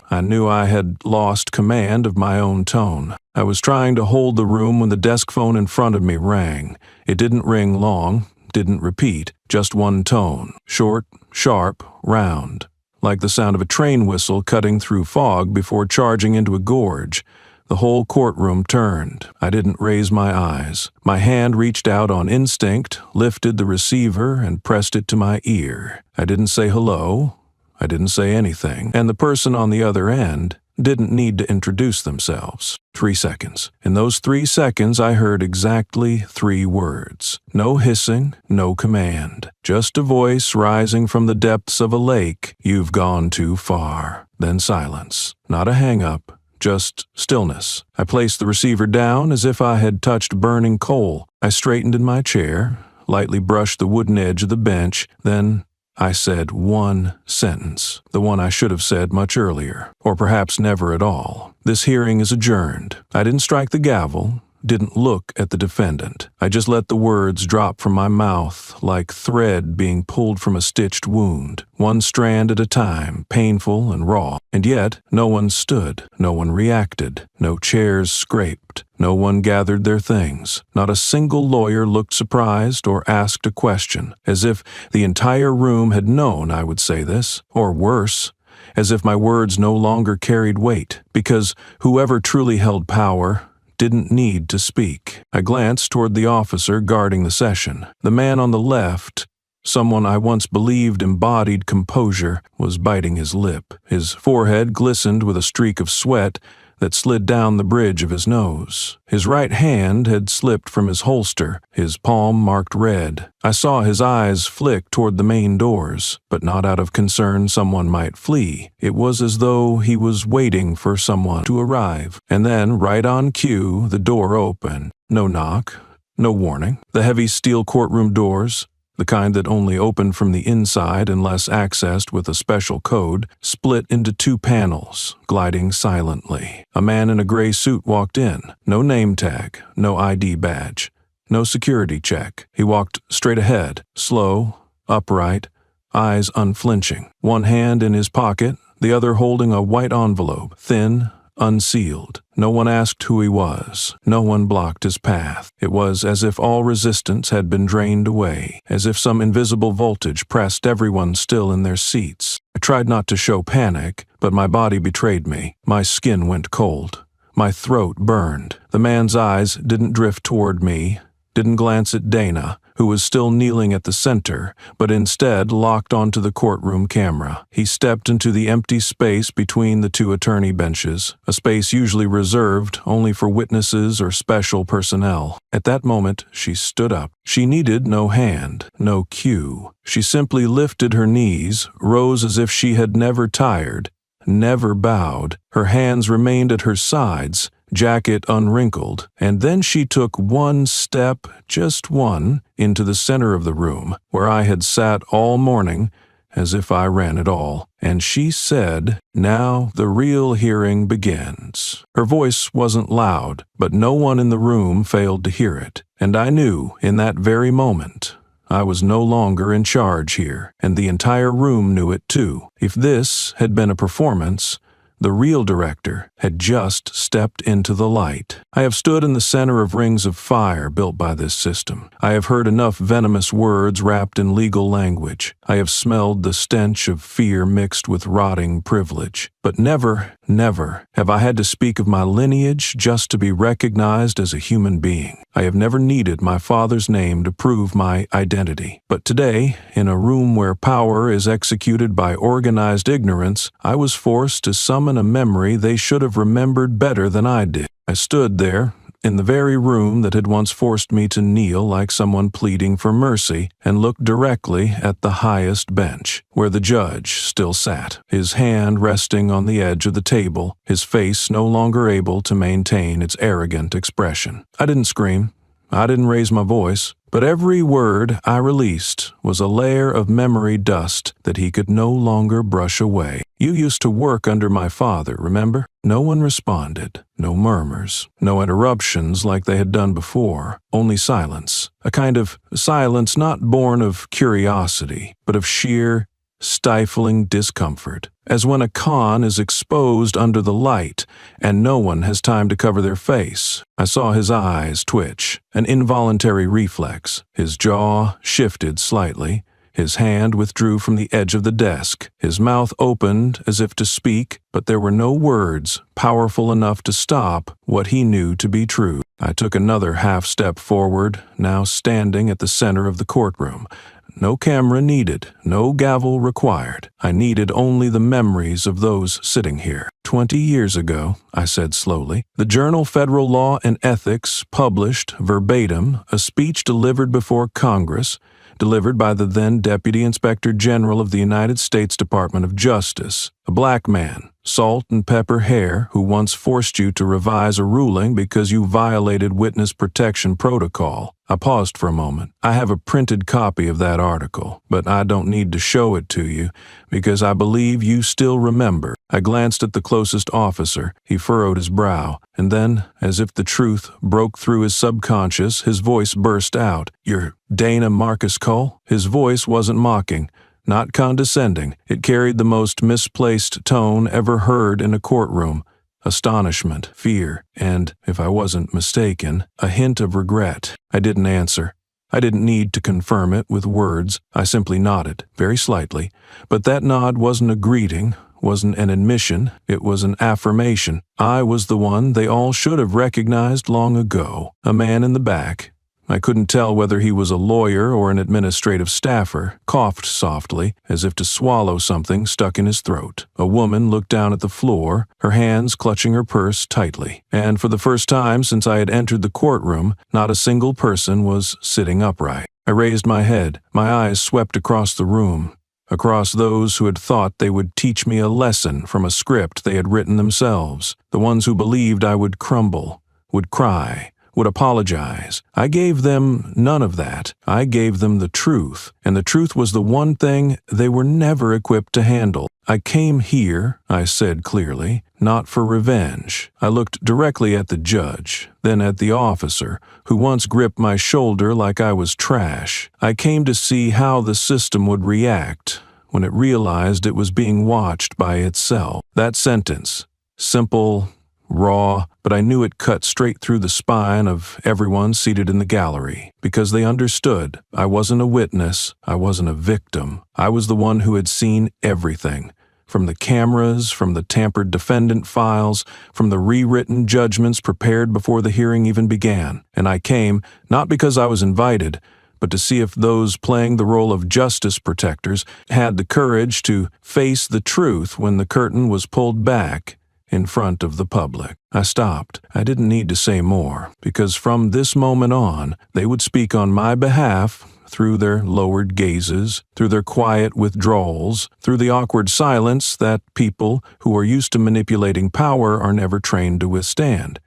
I knew I had lost command of my own tone. I was trying to hold the room when the desk phone in front of me rang. It didn't ring long, didn't repeat, just one tone, short, sharp, round, like the sound of a train whistle cutting through fog before charging into a gorge. The whole courtroom turned. I didn't raise my eyes. My hand reached out on instinct, lifted the receiver, and pressed it to my ear. I didn't say hello. I didn't say anything. And the person on the other end didn't need to introduce themselves. 3 seconds. In those 3 seconds, I heard exactly 3 words. No hissing, no command. Just a voice rising from the depths of a lake. You've gone too far. Then silence. Not a hang-up. Just stillness. I placed the receiver down as if I had touched burning coal. I straightened in my chair, lightly brushed the wooden edge of the bench, then I said one sentence, the one I should have said much earlier, or perhaps never at all. This hearing is adjourned. I didn't strike the gavel, didn't look at the defendant. I just let the words drop from my mouth like thread being pulled from a stitched wound, one strand at a time, painful and raw. And yet, no one stood, no one reacted, no chairs scraped, no one gathered their things. Not a single lawyer looked surprised or asked a question, as if the entire room had known I would say this, or worse, as if my words no longer carried weight, because whoever truly held power didn't need to speak. I glanced toward the officer guarding the session. The man on the left, someone I once believed embodied composure, was biting his lip. His forehead glistened with a streak of sweat that slid down the bridge of his nose. His right hand had slipped from his holster, his palm marked red. I saw his eyes flick toward the main doors, but not out of concern someone might flee. It was as though he was waiting for someone to arrive. And then, right on cue, the door opened. No knock, no warning. The heavy steel courtroom doors, the kind that only opened from the inside unless accessed with a special code, split into 2 panels, gliding silently. A man in a gray suit walked in. No name tag, no ID badge, no security check. He walked straight ahead, slow, upright, eyes unflinching. One hand in his pocket, the other holding a white envelope, thin, unsealed. No one asked who he was. No one blocked his path. It was as if all resistance had been drained away, as if some invisible voltage pressed everyone still in their seats. I tried not to show panic, but my body betrayed me. My skin went cold. My throat burned. The man's eyes didn't drift toward me, didn't glance at Dana, who was still kneeling at the center, but instead locked onto the courtroom camera. He stepped into the empty space between the 2 attorney benches, a space usually reserved only for witnesses or special personnel. At that moment, she stood up. She needed no hand, no cue. She simply lifted her knees, rose as if she had never tired, never bowed. Her hands remained at her sides, jacket unwrinkled, and then she took one step, just one, into the center of the room, where I had sat all morning, as if I ran it all, and she said, "Now the real hearing begins." Her voice wasn't loud, but no one in the room failed to hear it, and I knew in that very moment I was no longer in charge here, and the entire room knew it too. If this had been a performance, the real director had just stepped into the light. I have stood in the center of rings of fire built by this system. I have heard enough venomous words wrapped in legal language. I have smelled the stench of fear mixed with rotting privilege. But never, never have I had to speak of my lineage just to be recognized as a human being. I have never needed my father's name to prove my identity. But today, in a room where power is executed by organized ignorance, I was forced to summon a memory they should have remembered better than I did. I stood there, in the very room that had once forced me to kneel like someone pleading for mercy, and looked directly at the highest bench, where the judge still sat, his hand resting on the edge of the table, his face no longer able to maintain its arrogant expression. I didn't scream. I didn't raise my voice, but every word I released was a layer of memory dust that he could no longer brush away. "You used to work under my father, remember?" No one responded. No murmurs. No interruptions like they had done before. Only silence. A kind of silence not born of curiosity, but of sheer, stifling discomfort, as when a con is exposed under the light and no one has time to cover their face. I saw his eyes twitch, an involuntary reflex. His jaw shifted slightly. His hand withdrew from the edge of the desk. His mouth opened as if to speak, but there were no words powerful enough to stop what he knew to be true. I took another half step forward, now standing at the center of the courtroom. No camera needed, no gavel required. I needed only the memories of those sitting here. 20 years ago, I said slowly, the journal Federal Law and Ethics published verbatim a speech delivered before Congress, delivered by the then Deputy Inspector General of the United States Department of Justice, a black man, salt and pepper hair, who once forced you to revise a ruling because you violated witness protection protocol. I paused for a moment. I have a printed copy of that article, but I don't need to show it to you because I believe you still remember. I glanced at the closest officer. He furrowed his brow, and then, as if the truth broke through his subconscious, his voice burst out. "You're Dana Marcus Cole?" His voice wasn't mocking, not condescending. It carried the most misplaced tone ever heard in a courtroom. Astonishment, fear, and, if I wasn't mistaken, a hint of regret. I didn't answer. I didn't need to confirm it with words. I simply nodded, very slightly. But that nod wasn't a greeting, wasn't an admission, it was an affirmation. I was the one they all should have recognized long ago. A man in the back, I couldn't tell whether he was a lawyer or an administrative staffer, coughed softly, as if to swallow something stuck in his throat. A woman looked down at the floor, her hands clutching her purse tightly. And for the first time since I had entered the courtroom, not a single person was sitting upright. I raised my head. My eyes swept across the room, across those who had thought they would teach me a lesson from a script they had written themselves, the ones who believed I would crumble, would cry, would apologize. I gave them none of that. I gave them the truth, and the truth was the one thing they were never equipped to handle. I came here, I said clearly, not for revenge. I looked directly at the judge, then at the officer, who once gripped my shoulder like I was trash. I came to see how the system would react when it realized it was being watched by itself. That sentence, simple, raw, but I knew it cut straight through the spine of everyone seated in the gallery, because they understood. I wasn't a witness, I wasn't a victim. I was the one who had seen everything, from the cameras, from the tampered defendant files, from the rewritten judgments prepared before the hearing even began. And I came, not because I was invited, but to see if those playing the role of justice protectors had the courage to face the truth when the curtain was pulled back in front of the public. I stopped. I didn't need to say more, because from this moment on, they would speak on my behalf through their lowered gazes, through their quiet withdrawals, through the awkward silence that people who are used to manipulating power are never trained to withstand.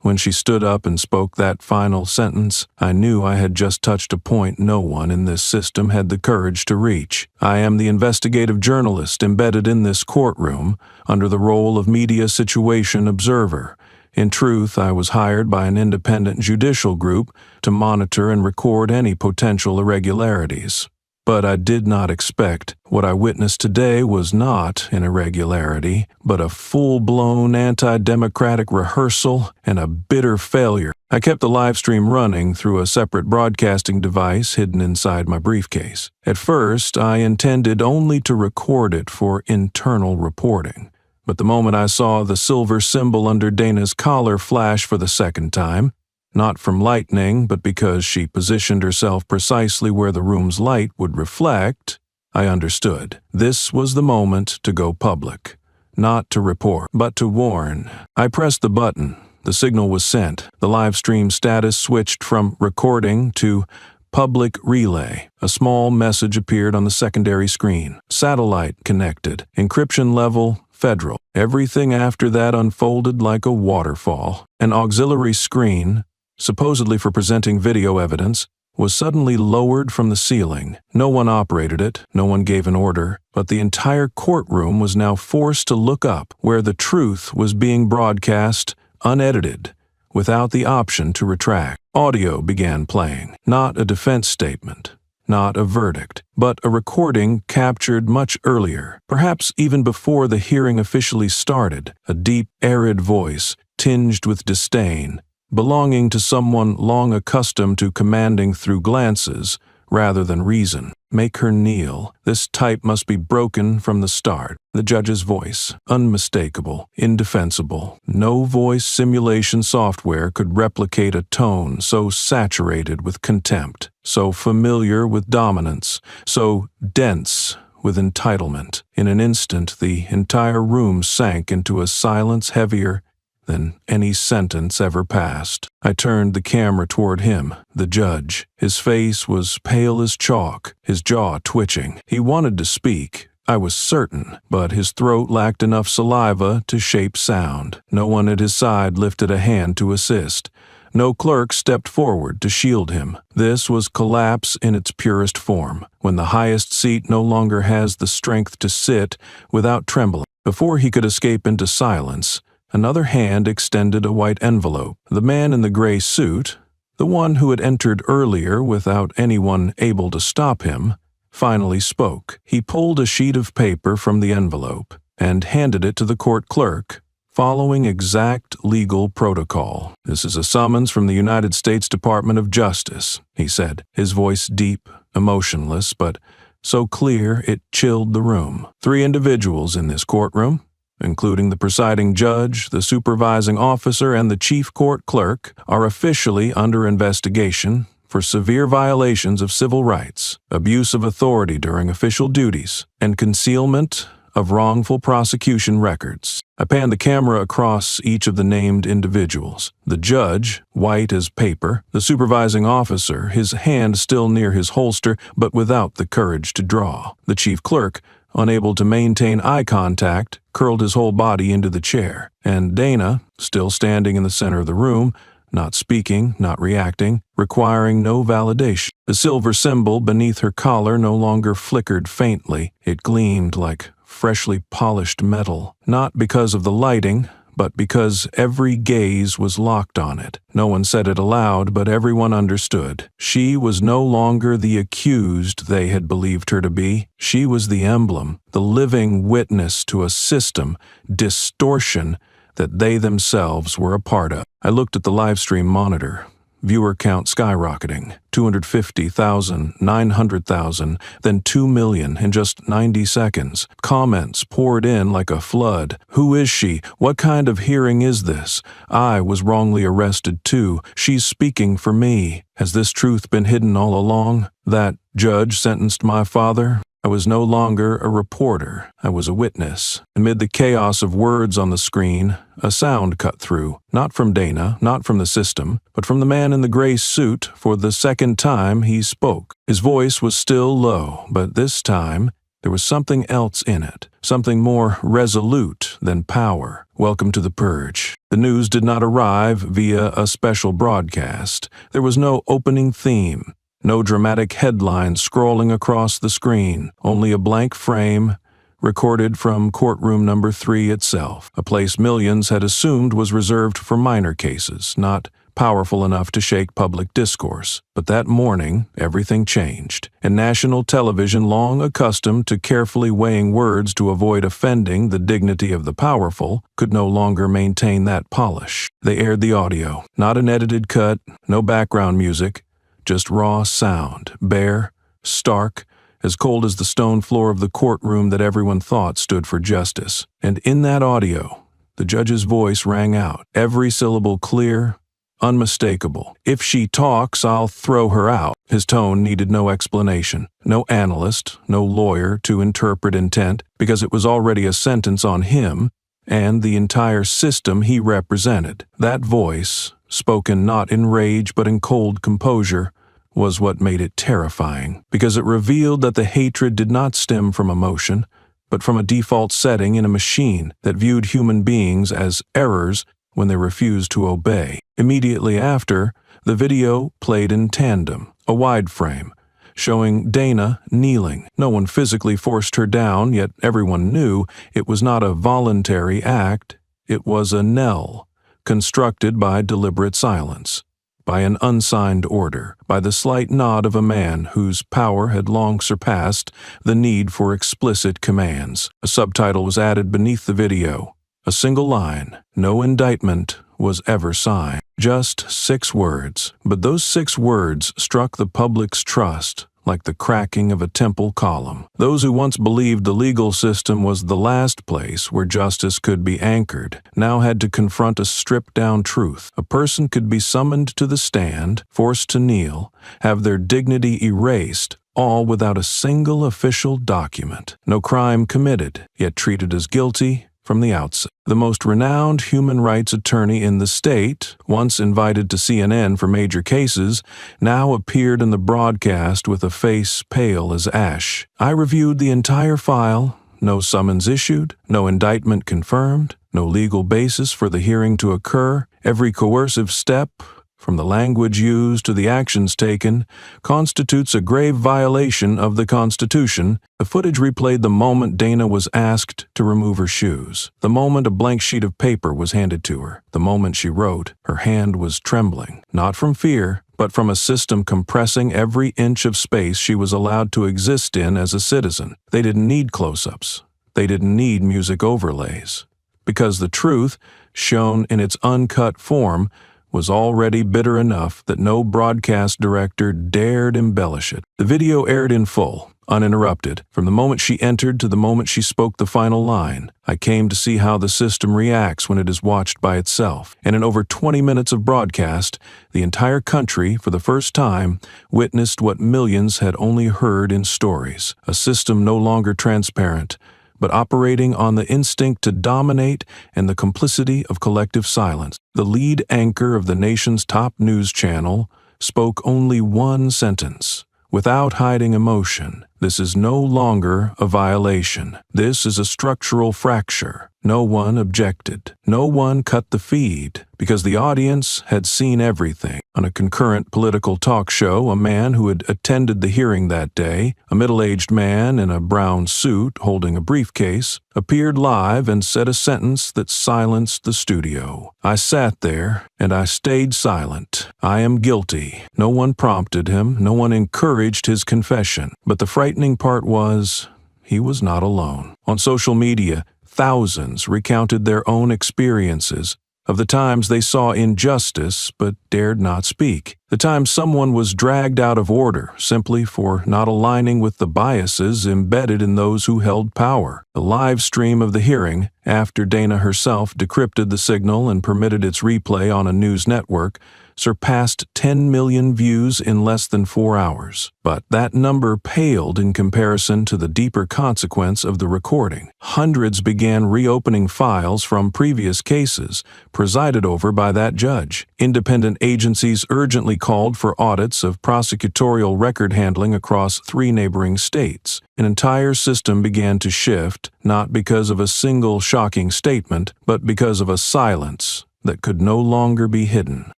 When she stood up and spoke that final sentence, I knew I had just touched a point no one in this system had the courage to reach. I am the investigative journalist embedded in this courtroom under the role of media situation observer. In truth, I was hired by an independent judicial group to monitor and record any potential irregularities. But I did not expect what I witnessed today was not an irregularity, but a full-blown anti-democratic rehearsal and a bitter failure. I kept the live stream running through a separate broadcasting device hidden inside my briefcase. At first, I intended only to record it for internal reporting. But the moment I saw the silver symbol under Dana's collar flash for the second time, not from lightning, but because she positioned herself precisely where the room's light would reflect, I understood. This was the moment to go public. Not to report, but to warn. I pressed the button. The signal was sent. The live stream status switched from recording to public relay. A small message appeared on the secondary screen. Satellite connected. Encryption level federal. Everything after that unfolded like a waterfall. An auxiliary screen, supposedly for presenting video evidence, was suddenly lowered from the ceiling. No one operated it, no one gave an order, but the entire courtroom was now forced to look up where the truth was being broadcast, unedited, without the option to retract. Audio began playing, not a defense statement, not a verdict, but a recording captured much earlier, perhaps even before the hearing officially started, a deep, arid voice, tinged with disdain, belonging to someone long accustomed to commanding through glances rather than reason. Make her kneel. This type must be broken from the start. The judge's voice, unmistakable, indefensible. No voice simulation software could replicate a tone so saturated with contempt, so familiar with dominance, so dense with entitlement. In an instant, the entire room sank into a silence heavier than any sentence ever passed. I turned the camera toward him, the judge. His face was pale as chalk, his jaw twitching. He wanted to speak, I was certain, but his throat lacked enough saliva to shape sound. No one at his side lifted a hand to assist. No clerk stepped forward to shield him. This was collapse in its purest form, when the highest seat no longer has the strength to sit without trembling. Before he could escape into silence, another hand extended a white envelope. The man in the gray suit, the one who had entered earlier without anyone able to stop him, finally spoke. He pulled a sheet of paper from the envelope and handed it to the court clerk, following exact legal protocol. "This is a summons from the United States Department of Justice," he said, his voice deep, emotionless, but so clear it chilled the room. "3 individuals in this courtroom, including the presiding judge, the supervising officer, and the chief court clerk, are officially under investigation for severe violations of civil rights, abuse of authority during official duties, and concealment of wrongful prosecution records." I panned the camera across each of the named individuals. The judge, white as paper, the supervising officer, his hand still near his holster but without the courage to draw. The chief clerk, unable to maintain eye contact, curled his whole body into the chair, and Dana, still standing in the center of the room, not speaking, not reacting, requiring no validation. The silver symbol beneath her collar no longer flickered faintly. It gleamed like freshly polished metal, not because of the lighting, but because every gaze was locked on it. No one said it aloud, but everyone understood. She was no longer the accused they had believed her to be. She was the emblem, the living witness to a system, distortion, that they themselves were a part of. I looked at the live stream monitor. Viewer count skyrocketing, 250,000, 900,000, then 2 million in just 90 seconds. Comments poured in like a flood. "Who is she? What kind of hearing is this? I was wrongly arrested too. She's speaking for me. Has this truth been hidden all along? That judge sentenced my father? I was no longer a reporter. I was a witness." Amid the chaos of words on the screen, a sound cut through, not from Dana, not from the system, but from the man in the gray suit. For the second time he spoke. His voice was still low, but this time There was something else in it, something more resolute than power. Welcome to the purge. The news did not arrive via a special broadcast. There was no opening theme, no dramatic headlines scrolling across the screen, only a blank frame recorded from courtroom number 3 itself, a place millions had assumed was reserved for minor cases, not powerful enough to shake public discourse. But that morning, everything changed, and national television, long accustomed to carefully weighing words to avoid offending the dignity of the powerful, could no longer maintain that polish. They aired the audio, not an edited cut, no background music, just raw sound, bare, stark, as cold as the stone floor of the courtroom that everyone thought stood for justice. And in that audio, the judge's voice rang out, every syllable clear, unmistakable. "If she talks, I'll throw her out." His tone needed no explanation, no analyst, no lawyer to interpret intent, because it was already a sentence on him and the entire system he represented. That voice, spoken not in rage but in cold composure, was what made it terrifying, because it revealed that the hatred did not stem from emotion, but from a default setting in a machine that viewed human beings as errors when they refused to obey. Immediately after, the video played in tandem, a wide frame, showing Dana kneeling. No one physically forced her down, yet everyone knew it was not a voluntary act, it was a knell, constructed by deliberate silence, by an unsigned order, by the slight nod of a man whose power had long surpassed the need for explicit commands. A subtitle was added beneath the video. A single line, no indictment was ever signed. Just 6 words, but those 6 words struck the public's trust like the cracking of a temple column. Those who once believed the legal system was the last place where justice could be anchored now had to confront a stripped-down truth. A person could be summoned to the stand, forced to kneel, have their dignity erased, all without a single official document. No crime committed, yet treated as guilty from the outset. The most renowned human rights attorney in the state, once invited to CNN for major cases, now appeared in the broadcast with a face pale as ash. "I reviewed the entire file, no summons issued, no indictment confirmed, no legal basis for the hearing to occur. Every coercive step, from the language used to the actions taken, constitutes a grave violation of the Constitution." The footage replayed the moment Dana was asked to remove her shoes, the moment a blank sheet of paper was handed to her, the moment she wrote. Her hand was trembling, not from fear, but from a system compressing every inch of space she was allowed to exist in as a citizen. They didn't need close-ups. They didn't need music overlays. Because the truth, shown in its uncut form, was already bitter enough that no broadcast director dared embellish it. The video aired in full, uninterrupted, from the moment she entered to the moment she spoke the final line. I came to see how the system reacts when it is watched by itself. And in over 20 minutes of broadcast, the entire country, for the first time, witnessed what millions had only heard in stories. A system no longer transparent, but operating on the instinct to dominate and the complicity of collective silence. The lead anchor of the nation's top news channel spoke only one sentence, without hiding emotion. "This is no longer a violation. This is a structural fracture." No one objected. No one cut the feed, because the audience had seen everything. On a concurrent political talk show, a man who had attended the hearing that day, a middle-aged man in a brown suit holding a briefcase, appeared live and said a sentence that silenced the studio. "I sat there, and I stayed silent. I am guilty." No one prompted him, no one encouraged his confession. But the frightening part was, he was not alone. On social media, thousands recounted their own experiences of the times they saw injustice but dared not speak. The time someone was dragged out of order simply for not aligning with the biases embedded in those who held power. The live stream of the hearing, after Dana herself decrypted the signal and permitted its replay on a news network, surpassed 10 million views in less than 4 hours. But that number paled in comparison to the deeper consequence of the recording. Hundreds began reopening files from previous cases, presided over by that judge. Independent agencies urgently called for audits of prosecutorial record handling across 3 neighboring states. An entire system began to shift, not because of a single shocking statement, but because of a silence that could no longer be hidden.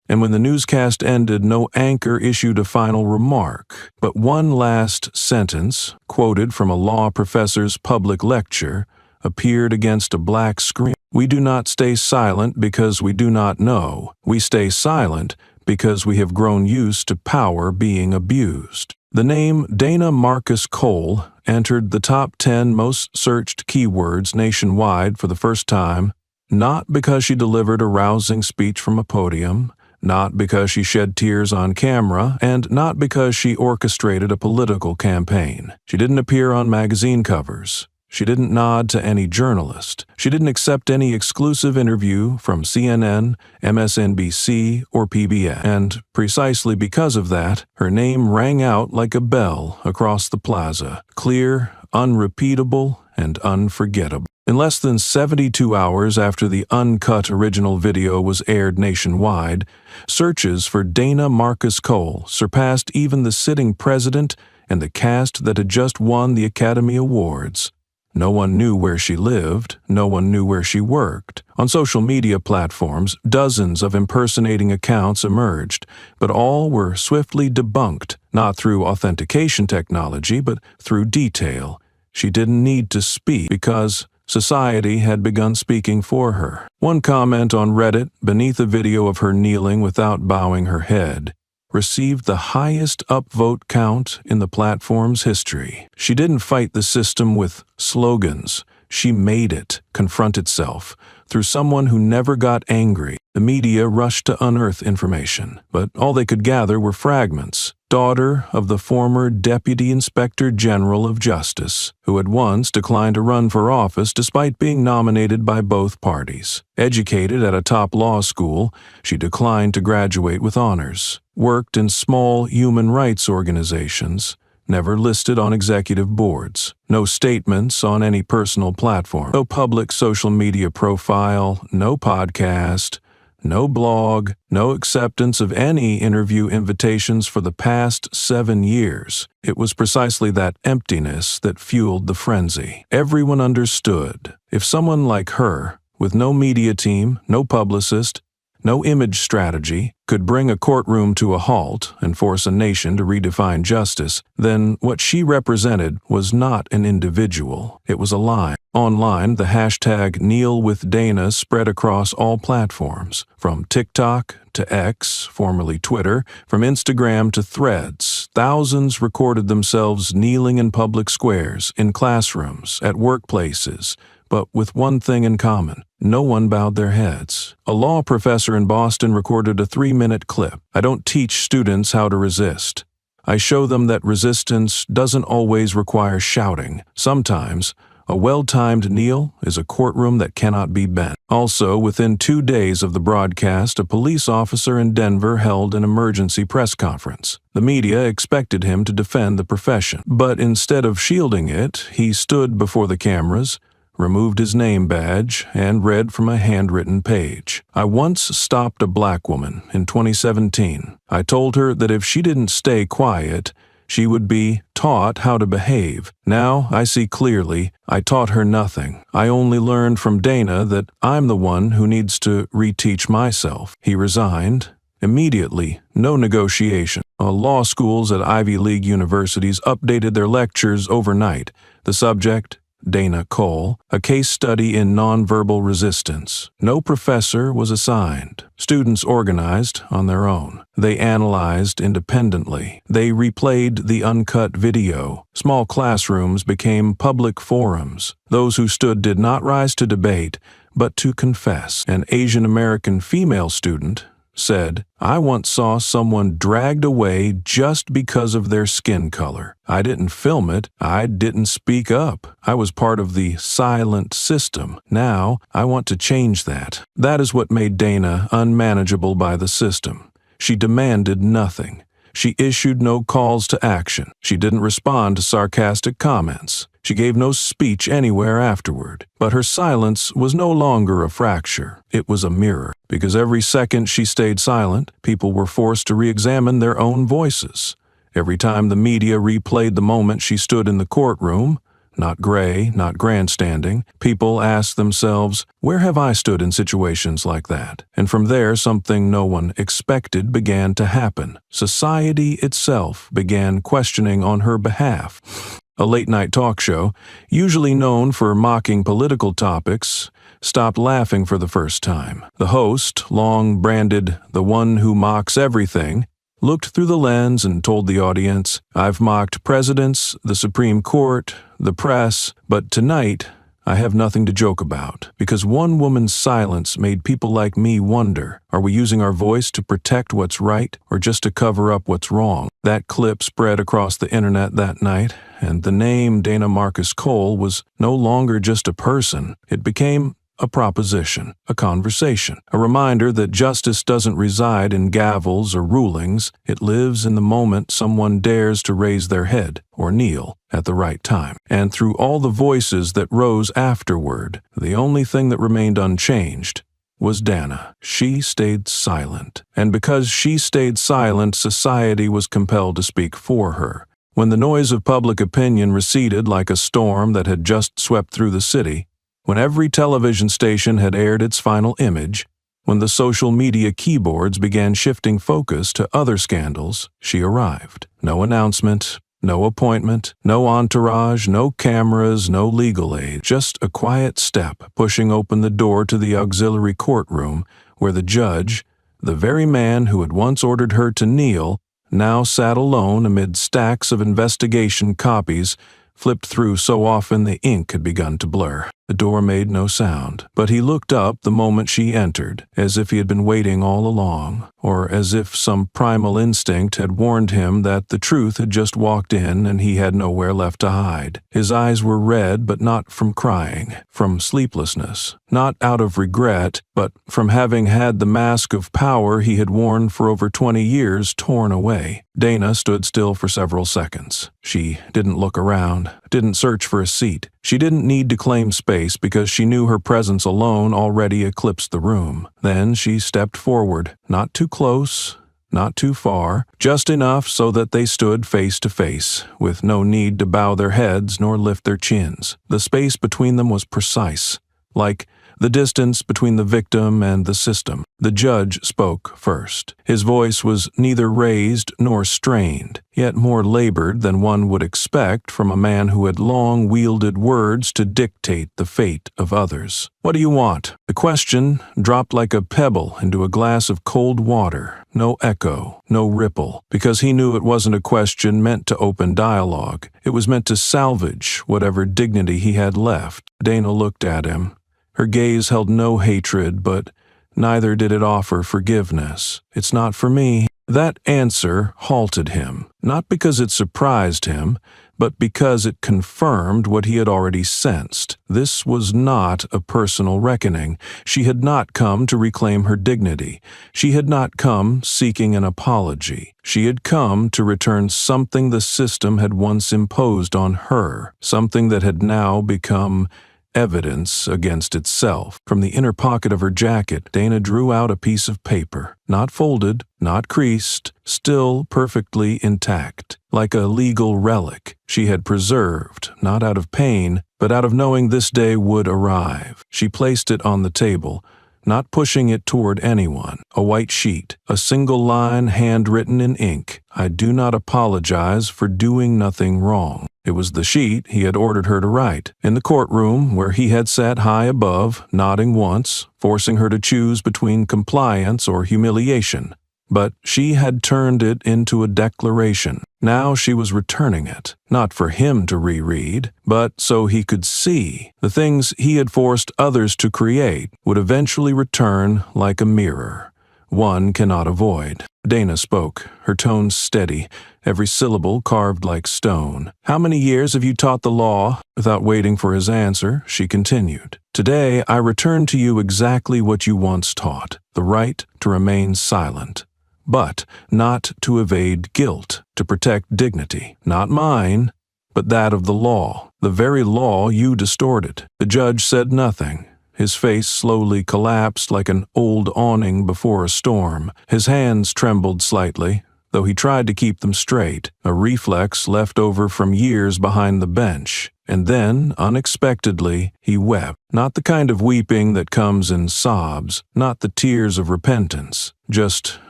And when the newscast ended, no anchor issued a final remark, but one last sentence, quoted from a law professor's public lecture, appeared against a black screen. "We do not stay silent because we do not know. We stay silent because we have grown used to power being abused." The name Dana Marcus Cole entered the top 10 most searched keywords nationwide for the first time, not because she delivered a rousing speech from a podium, not because she shed tears on camera, and not because she orchestrated a political campaign. She didn't appear on magazine covers. She didn't nod to any journalist. She didn't accept any exclusive interview from CNN, MSNBC, or PBS. And precisely because of that, her name rang out like a bell across the plaza, clear, unrepeatable, and unforgettable. In less than 72 hours after the uncut original video was aired nationwide, searches for Dana Marcus Cole surpassed even the sitting president and the cast that had just won the Academy Awards. No one knew where she lived, no one knew where she worked. On social media platforms, dozens of impersonating accounts emerged, but all were swiftly debunked, not through authentication technology, but through detail. She didn't need to speak because society had begun speaking for her. One comment on Reddit, beneath a video of her kneeling without bowing her head, received the highest upvote count in the platform's history. She didn't fight the system with slogans. She made it confront itself through someone who never got angry. The media rushed to unearth information, but all they could gather were fragments. Daughter of the former Deputy Inspector General of Justice, who had once declined to run for office despite being nominated by both parties. Educated at a top law school, she declined to graduate with honors. Worked in small human rights organizations, never listed on executive boards. No statements on any personal platform. No public social media profile, no podcast, no blog, no acceptance of any interview invitations for the past 7 years. It was precisely that emptiness that fueled the frenzy. Everyone understood. If someone like her, with no media team, no publicist, no image strategy, could bring a courtroom to a halt and force a nation to redefine justice, then what she represented was not an individual. It was a line. Online, the hashtag #KneelWithDana spread across all platforms, from TikTok to X, formerly Twitter, from Instagram to Threads. Thousands recorded themselves kneeling in public squares, in classrooms, at workplaces, but with one thing in common: no one bowed their heads. A law professor in Boston recorded a 3-minute clip. "I don't teach students how to resist. I show them that resistance doesn't always require shouting. Sometimes, a well-timed kneel is a courtroom that cannot be bent." Also, within 2 days of the broadcast, a police officer in Denver held an emergency press conference. The media expected him to defend the profession, but instead of shielding it, he stood before the cameras, removed his name badge, and read from a handwritten page. "I once stopped a black woman in 2017. I told her that if she didn't stay quiet, she would be taught how to behave. Now I see clearly I taught her nothing. I only learned from Dana that I'm the one who needs to reteach myself." He resigned. Immediately, no negotiation. Law schools at Ivy League universities updated their lectures overnight. The subject: Dana Cole, a case study in nonverbal resistance. No professor was assigned. Students organized on their own. They analyzed independently. They replayed the uncut video. Small classrooms became public forums. Those who stood did not rise to debate, but to confess. An Asian American female student said, "I once saw someone dragged away just because of their skin color. I didn't film it. I didn't speak up. I was part of the silent system. Now I want to change that." That is what made Dana unmanageable by the system. She demanded nothing. She issued no calls to action. She didn't respond to sarcastic comments. She gave no speech anywhere afterward. But her silence was no longer a fracture. It was a mirror. Because every second she stayed silent, people were forced to re-examine their own voices. Every time the media replayed the moment she stood in the courtroom, not gray, not grandstanding, people asked themselves, where have I stood in situations like that? And from there, something no one expected began to happen. Society itself began questioning on her behalf. A late-night talk show, usually known for mocking political topics, stopped laughing for the first time. The host, long branded the one who mocks everything, looked through the lens and told the audience, I've mocked presidents, the Supreme Court, the press, but tonight I have nothing to joke about, because one woman's silence made people like me wonder, are we using our voice to protect what's right or just to cover up what's wrong? That clip spread across the internet that night, and the name Dana Marcus Cole was no longer just a person. It became a proposition, a conversation, a reminder that justice doesn't reside in gavels or rulings. It lives in the moment someone dares to raise their head or kneel at the right time. And through all the voices that rose afterward, the only thing that remained unchanged was Dana. She stayed silent. And because she stayed silent, society was compelled to speak for her. When the noise of public opinion receded like a storm that had just swept through the city, when every television station had aired its final image, when the social media keyboards began shifting focus to other scandals, she arrived. No announcement, no appointment, no entourage, no cameras, no legal aid, just a quiet step pushing open the door to the auxiliary courtroom where the judge, the very man who had once ordered her to kneel, now sat alone amid stacks of investigation copies flipped through so often the ink had begun to blur. The door made no sound, but he looked up the moment she entered, as if he had been waiting all along, or as if some primal instinct had warned him that the truth had just walked in and he had nowhere left to hide. His eyes were red, but not from crying, from sleeplessness, not out of regret, but from having had the mask of power he had worn for over 20 years torn away. Dana stood still for several seconds. She didn't look around, didn't search for a seat. She didn't need to claim space because she knew her presence alone already eclipsed the room. Then she stepped forward, not too close, not too far, just enough so that they stood face to face, with no need to bow their heads nor lift their chins. The space between them was precise, like the distance between the victim and the system. The judge spoke first. His voice was neither raised nor strained, yet more labored than one would expect from a man who had long wielded words to dictate the fate of others. What do you want? The question dropped like a pebble into a glass of cold water. No echo, no ripple, because he knew it wasn't a question meant to open dialogue. It was meant to salvage whatever dignity he had left. Dana looked at him. Her gaze held no hatred, but neither did it offer forgiveness. It's not for me. That answer halted him, not because it surprised him, but because it confirmed what he had already sensed. This was not a personal reckoning. She had not come to reclaim her dignity. She had not come seeking an apology. She had come to return something the system had once imposed on her, something that had now become evidence against itself. From the inner pocket of her jacket, Dana drew out a piece of paper, not folded, not creased, still perfectly intact, like a legal relic she had preserved, not out of pain, but out of knowing this day would arrive. She placed it on the table, not pushing it toward anyone. A white sheet, a single line handwritten in ink. I do not apologize for doing nothing wrong. It was the sheet he had ordered her to write, in the courtroom where he had sat high above, nodding once, forcing her to choose between compliance or humiliation. But she had turned it into a declaration. Now she was returning it, not for him to reread, but so he could see. The things he had forced others to create would eventually return like a mirror. One cannot avoid. Dana spoke, her tone steady, every syllable carved like stone. How many years have you taught the law? Without waiting for his answer, she continued. Today I return to you exactly what you once taught, the right to remain silent. but not to evade guilt, to protect dignity, not mine, but that of the law, the very law you distorted. The judge said nothing. His face slowly collapsed like an old awning before a storm. His hands trembled slightly, though he tried to keep them straight, a reflex left over from years behind the bench. And then, unexpectedly, he wept. Not the kind of weeping that comes in sobs, not the tears of repentance, just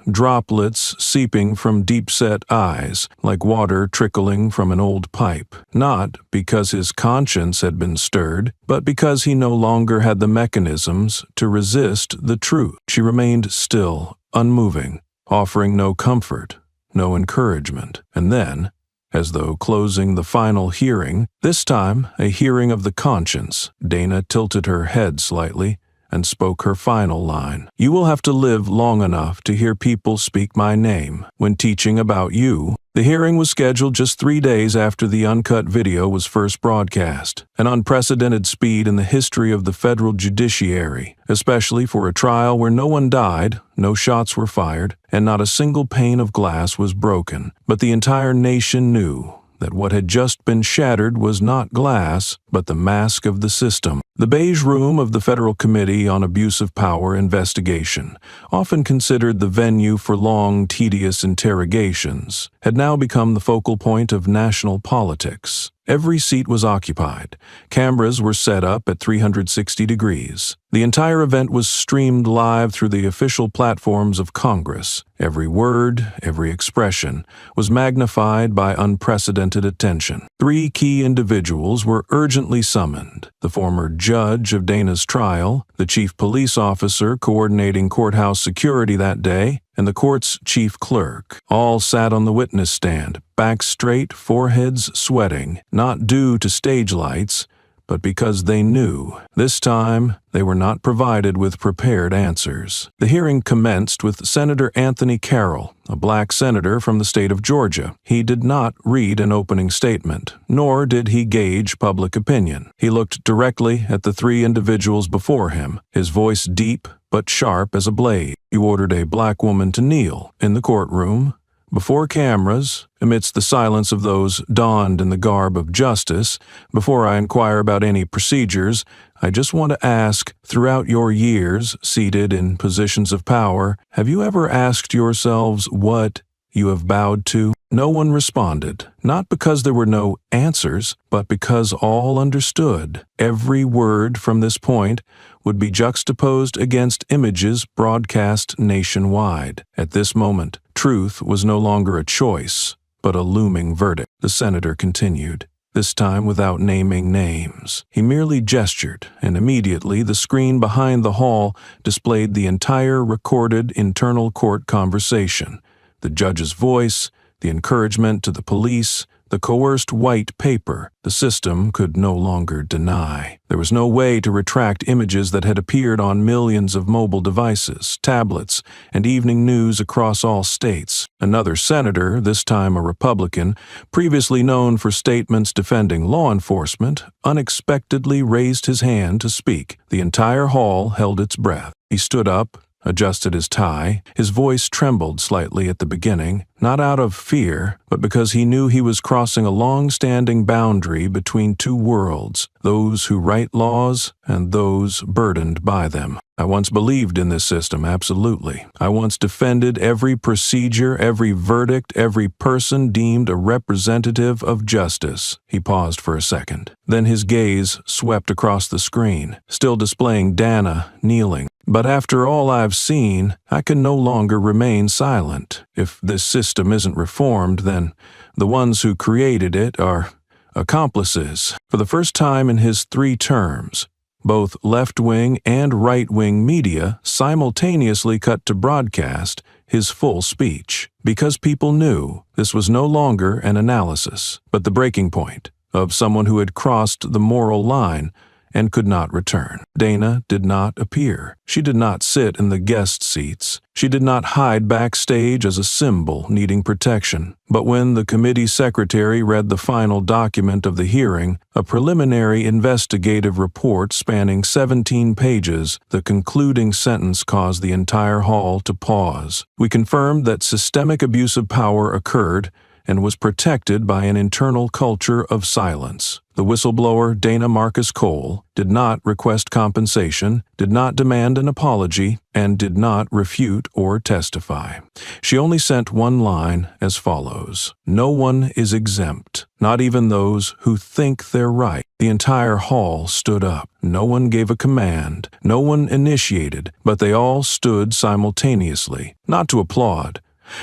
droplets seeping from deep-set eyes, like water trickling from an old pipe. Not because his conscience had been stirred, but because he no longer had the mechanisms to resist the truth. She remained still, unmoving, offering no comfort, no encouragement. And then, as though closing the final hearing, this time a hearing of the conscience, Dana tilted her head slightly and spoke her final line. You will have to live long enough to hear people speak my name when teaching about you. The hearing was scheduled just 3 days after the uncut video was first broadcast, an unprecedented speed in the history of the federal judiciary, especially for a trial where no one died, no shots were fired, and not a single pane of glass was broken. But the entire nation knew that what had just been shattered was not glass, but the mask of the system. The beige room of the Federal Committee on Abuse of Power investigation, often considered the venue for long, tedious interrogations, had now become the focal point of national politics. Every seat was occupied. Cameras were set up at 360 degrees. The entire event was streamed live through the official platforms of Congress. Every word, every expression was magnified by unprecedented attention. 3 key individuals were urgently summoned: the former judge of Dana's trial, the chief police officer coordinating courthouse security that day, and the court's chief clerk. All sat on the witness stand, backs straight, foreheads sweating, not due to stage lights, but because they knew. This time, they were not provided with prepared answers. The hearing commenced with Senator Anthony Carroll, a black senator from the state of Georgia. He did not read an opening statement, nor did he gauge public opinion. He looked directly at the 3 individuals before him, his voice deep but sharp as a blade. He ordered a black woman to kneel in the courtroom, before cameras, amidst the silence of those donned in the garb of justice. Before I inquire about any procedures, I just want to ask, throughout your years seated in positions of power, have you ever asked yourselves what you have bowed to? No one responded, not because there were no answers, but because all understood. Every word from this point would be juxtaposed against images broadcast nationwide. At this moment, truth was no longer a choice, but a looming verdict. The senator continued, this time without naming names. He merely gestured, and immediately the screen behind the hall displayed the entire recorded internal court conversation. The judge's voice, the encouragement to the police, the coerced white paper the system could no longer deny. There was no way to retract images that had appeared on millions of mobile devices, tablets, and evening news across all states. Another senator, this time a Republican, previously known for statements defending law enforcement, unexpectedly raised his hand to speak. The entire hall held its breath. He stood up, adjusted his tie. His voice trembled slightly at the beginning, not out of fear, but because he knew he was crossing a long-standing boundary between 2 worlds, those who write laws and those burdened by them. I once believed in this system, absolutely. I once defended every procedure, every verdict, every person deemed a representative of justice. He paused for a second. Then his gaze swept across the screen, still displaying Dana kneeling. But after all I've seen, I can no longer remain silent. If this system isn't reformed, then the ones who created it are accomplices. For the first time in his 3 terms, both left-wing and right-wing media simultaneously cut to broadcast his full speech, because people knew this was no longer an analysis, but the breaking point of someone who had crossed the moral line and could not return. Dana did not appear. She did not sit in the guest seats. She did not hide backstage as a symbol needing protection. But when the committee secretary read the final document of the hearing, a preliminary investigative report spanning 17 pages, the concluding sentence caused the entire hall to pause. We confirmed that systemic abuse of power occurred and was protected by an internal culture of silence. The whistleblower, Dana Marcus Cole, did not request compensation, did not demand an apology, and did not refute or testify. She only sent one line as follows: "No one is exempt, not even those who think they're right." The entire hall stood up. No one gave a command, no one initiated, but they all stood simultaneously, not to applaud,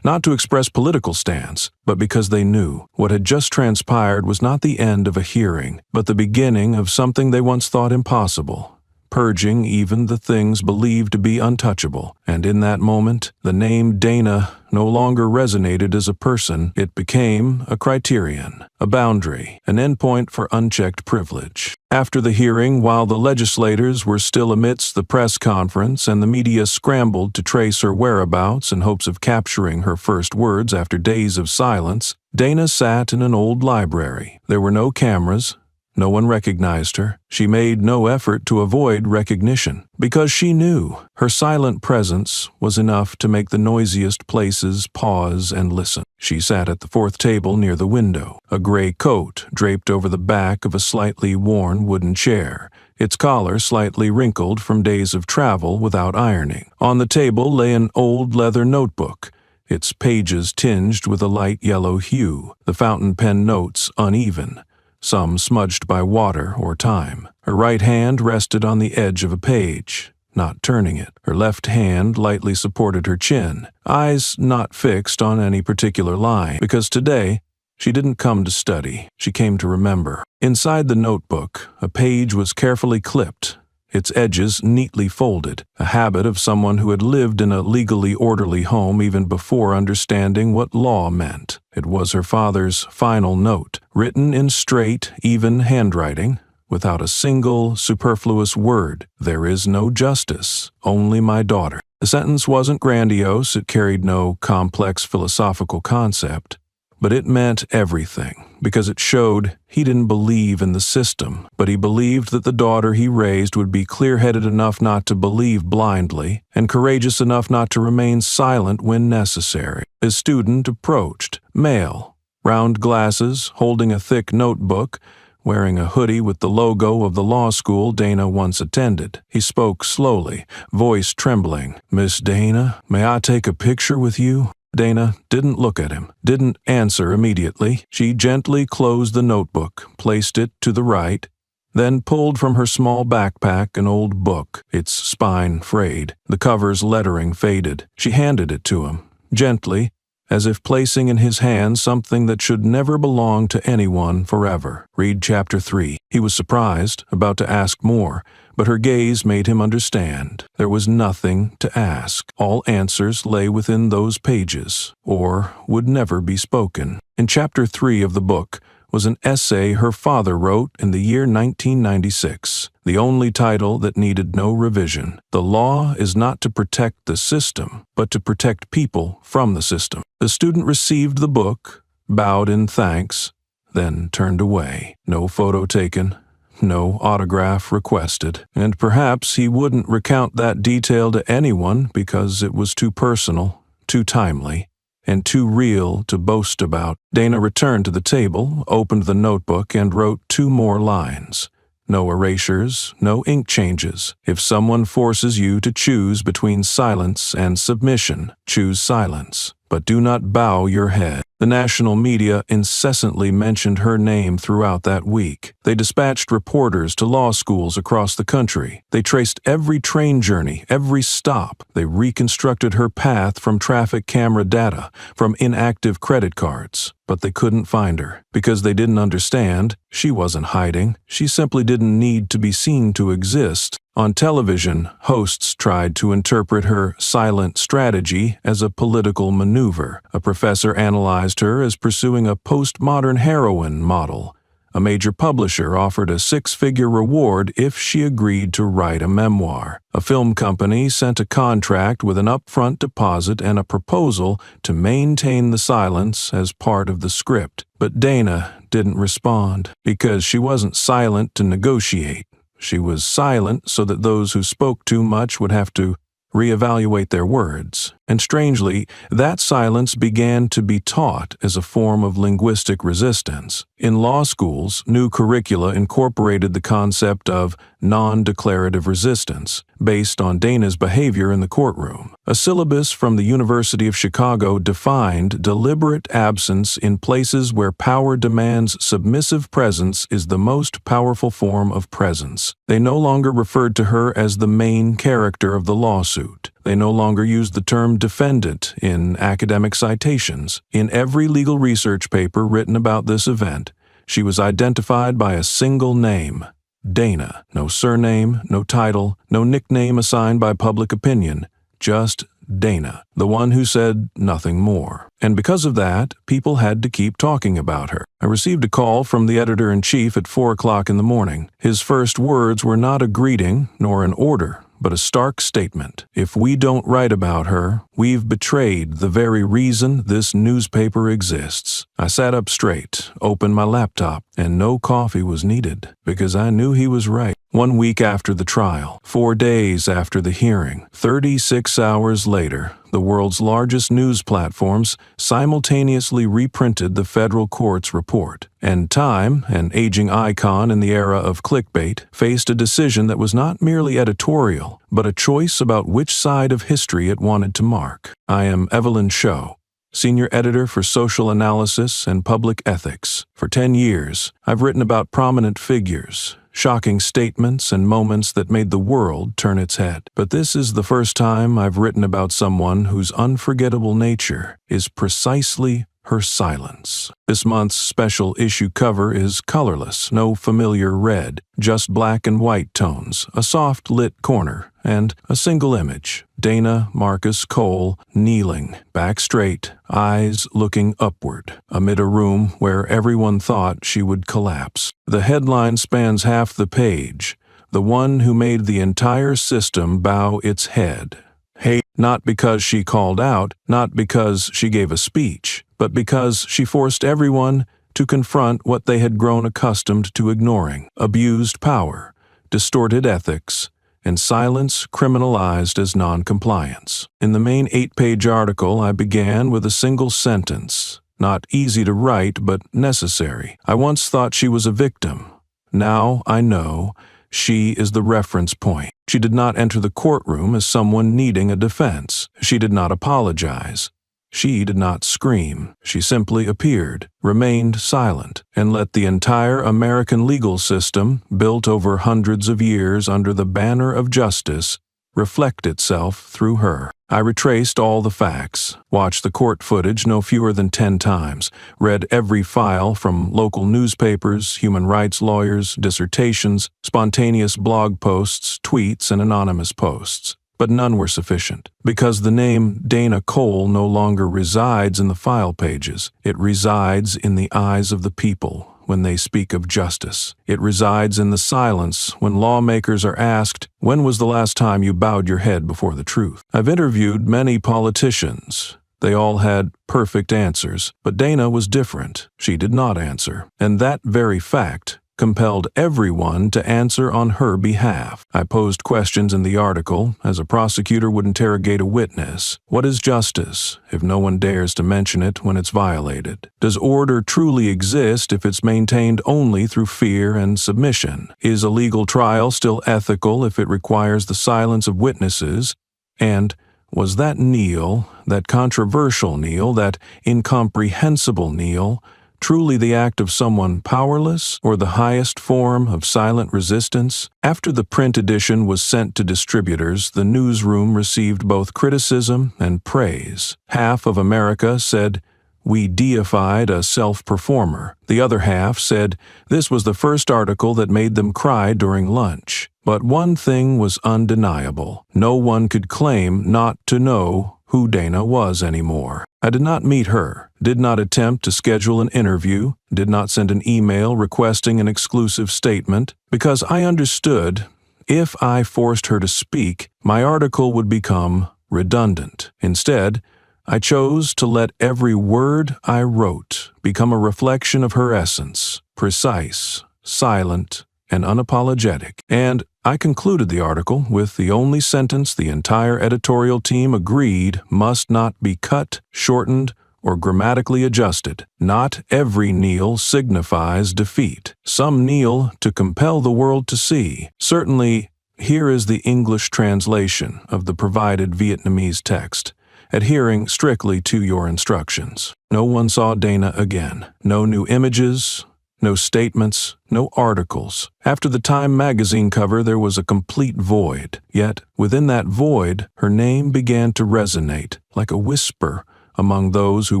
not to express political stance, but because they knew what had just transpired was not the end of a hearing, but the beginning of something they once thought impossible, purging even the things believed to be untouchable. And in that moment, the name Dana no longer resonated as a person. It became a criterion, a boundary, an endpoint for unchecked privilege. After the hearing, while the legislators were still amidst the press conference and the media scrambled to trace her whereabouts in hopes of capturing her first words after days of silence, Dana sat in an old library. There were no cameras. No one recognized her. She made no effort to avoid recognition, because she knew her silent presence was enough to make the noisiest places pause and listen. She sat at the fourth table near the window, a gray coat draped over the back of a slightly worn wooden chair, its collar slightly wrinkled from days of travel without ironing. On the table lay an old leather notebook, its pages tinged with a light yellow hue, the fountain pen notes uneven, some smudged by water or time. Her right hand rested on the edge of a page, not turning it. Her left hand lightly supported her chin, eyes not fixed on any particular line, because today she didn't come to study, she came to remember. Inside the notebook, a page was carefully clipped, its edges neatly folded, a habit of someone who had lived in a legally orderly home even before understanding what law meant. It was her father's final note, written in straight, even handwriting, without a single superfluous word. "There is no justice, only my daughter." The sentence wasn't grandiose, it carried no complex philosophical concept, but it meant everything, because it showed he didn't believe in the system, but he believed that the daughter he raised would be clear-headed enough not to believe blindly, and courageous enough not to remain silent when necessary. His student approached, male, round glasses, holding a thick notebook, wearing a hoodie with the logo of the law school Dana once attended. He spoke slowly, voice trembling. "Miss Dana, may I take a picture with you?" Dana didn't look at him, didn't answer immediately. She gently closed the notebook, placed it to the right, then pulled from her small backpack an old book, its spine frayed, the cover's lettering faded. She handed it to him, gently, as if placing in his hands something that should never belong to anyone forever. "Read chapter 3. He was surprised, about to ask more, but her gaze made him understand. There was nothing to ask. All answers lay within those pages, or would never be spoken. In chapter 3 of the book was an essay her father wrote in the year 1996, the only title that needed no revision. The law is not to protect the system, but to protect people from the system. The student received the book, bowed in thanks, then turned away. No photo taken, no autograph requested, and perhaps he wouldn't recount that detail to anyone because it was too personal, too timely, and too real to boast about. Dana returned to the table, opened the notebook, and wrote 2 more lines. No erasures, no ink changes. If someone forces you to choose between silence and submission, choose silence, but do not bow your head. The national media incessantly mentioned her name throughout that week. They dispatched reporters to law schools across the country. They traced every train journey, every stop. They reconstructed her path from traffic camera data, from inactive credit cards. But they couldn't find her, because they didn't understand. She wasn't hiding. She simply didn't need to be seen to exist. On television, hosts tried to interpret her silent strategy as a political maneuver. A professor analyzed her as pursuing a postmodern heroine model, A major publisher offered a six-figure reward if she agreed to write a memoir. A film company sent a contract with an upfront deposit and a proposal to maintain the silence as part of the script. But Dana didn't respond because she wasn't silent to negotiate. She was silent so that those who spoke too much would have to reevaluate their words. And strangely, that silence began to be taught as a form of linguistic resistance. In law schools, new curricula incorporated the concept of non-declarative resistance, based on Dana's behavior in the courtroom. A syllabus from the University of Chicago defined deliberate absence in places where power demands submissive presence is the most powerful form of presence. They no longer referred to her as the main character of the lawsuit. They no longer used the term defendant in academic citations. In every legal research paper written about this event, she was identified by a single name, Dana. No surname, no title, no nickname assigned by public opinion, just Dana, the one who said nothing more. And because of that, people had to keep talking about her. I received a call from the editor-in-chief at 4 o'clock in the morning. His first words were not a greeting nor an order, but a stark statement. If we don't write about her, we've betrayed the very reason this newspaper exists. I sat up straight, opened my laptop, and no coffee was needed, because I knew he was right. 1 week after the trial, 4 days after the hearing, 36 hours later, the world's largest news platforms simultaneously reprinted the federal court's report. And Time, an aging icon in the era of clickbait, faced a decision that was not merely editorial, but a choice about which side of history it wanted to mark. I am Evelyn Show, Senior Editor for Social Analysis and Public Ethics. For 10 years, I've written about prominent figures, shocking statements and moments that made the world turn its head. But this is the first time I've written about someone whose unforgettable nature is precisely her silence. This month's special issue cover is colorless, no familiar red, just black and white tones, a soft lit corner, and a single image. Dana Marcus Cole kneeling, back straight, eyes looking upward, amid a room where everyone thought she would collapse. The headline spans half the page, "The one who made the entire system bow its head." Hate not because she called out, not because she gave a speech, but because she forced everyone to confront what they had grown accustomed to ignoring: abused power, distorted ethics, and silence criminalized as noncompliance. In the main 8-page article, I began with a single sentence, not easy to write but necessary. I once thought she was a victim. Now I know she is the reference point. She did not enter the courtroom as someone needing a defense. She did not apologize. She did not scream. She simply appeared, remained silent, and let the entire American legal system, built over hundreds of years under the banner of justice, reflect itself through her. I retraced all the facts, watched the court footage no fewer than 10 times, read every file from local newspapers, human rights lawyers, dissertations, spontaneous blog posts, tweets, and anonymous posts. But none were sufficient, because the name Dana Cole no longer resides in the file pages. It resides in the eyes of the people when they speak of justice. It resides in the silence when lawmakers are asked, "When was the last time you bowed your head before the truth?" I've interviewed many politicians. They all had perfect answers, but Dana was different. She did not answer, and that very fact compelled everyone to answer on her behalf. I posed questions in the article, as a prosecutor would interrogate a witness. What is justice if no one dares to mention it when it's violated? Does order truly exist if it's maintained only through fear and submission? Is a legal trial still ethical if it requires the silence of witnesses? And was that kneel, that controversial kneel, that incomprehensible kneel, truly the act of someone powerless, or the highest form of silent resistance? After the print edition was sent to distributors, the newsroom received both criticism and praise. Half of America said, "We deified a self-performer." The other half said, "This was the first article that made them cry during lunch." But one thing was undeniable. No one could claim not to know who Dana was anymore. I did not meet her, did not attempt to schedule an interview, did not send an email requesting an exclusive statement, because I understood if I forced her to speak, my article would become redundant. Instead, I chose to let every word I wrote become a reflection of her essence, precise, silent, and unapologetic. And I concluded the article with the only sentence the entire editorial team agreed must not be cut, shortened, or grammatically adjusted. Not every kneel signifies defeat. Some kneel to compel the world to see. Certainly, here is the English translation of the provided Vietnamese text, adhering strictly to your instructions. No one saw Dana again. No new images, no statements, no articles. After the Time magazine cover, there was a complete void. Yet, within that void, her name began to resonate like a whisper among those who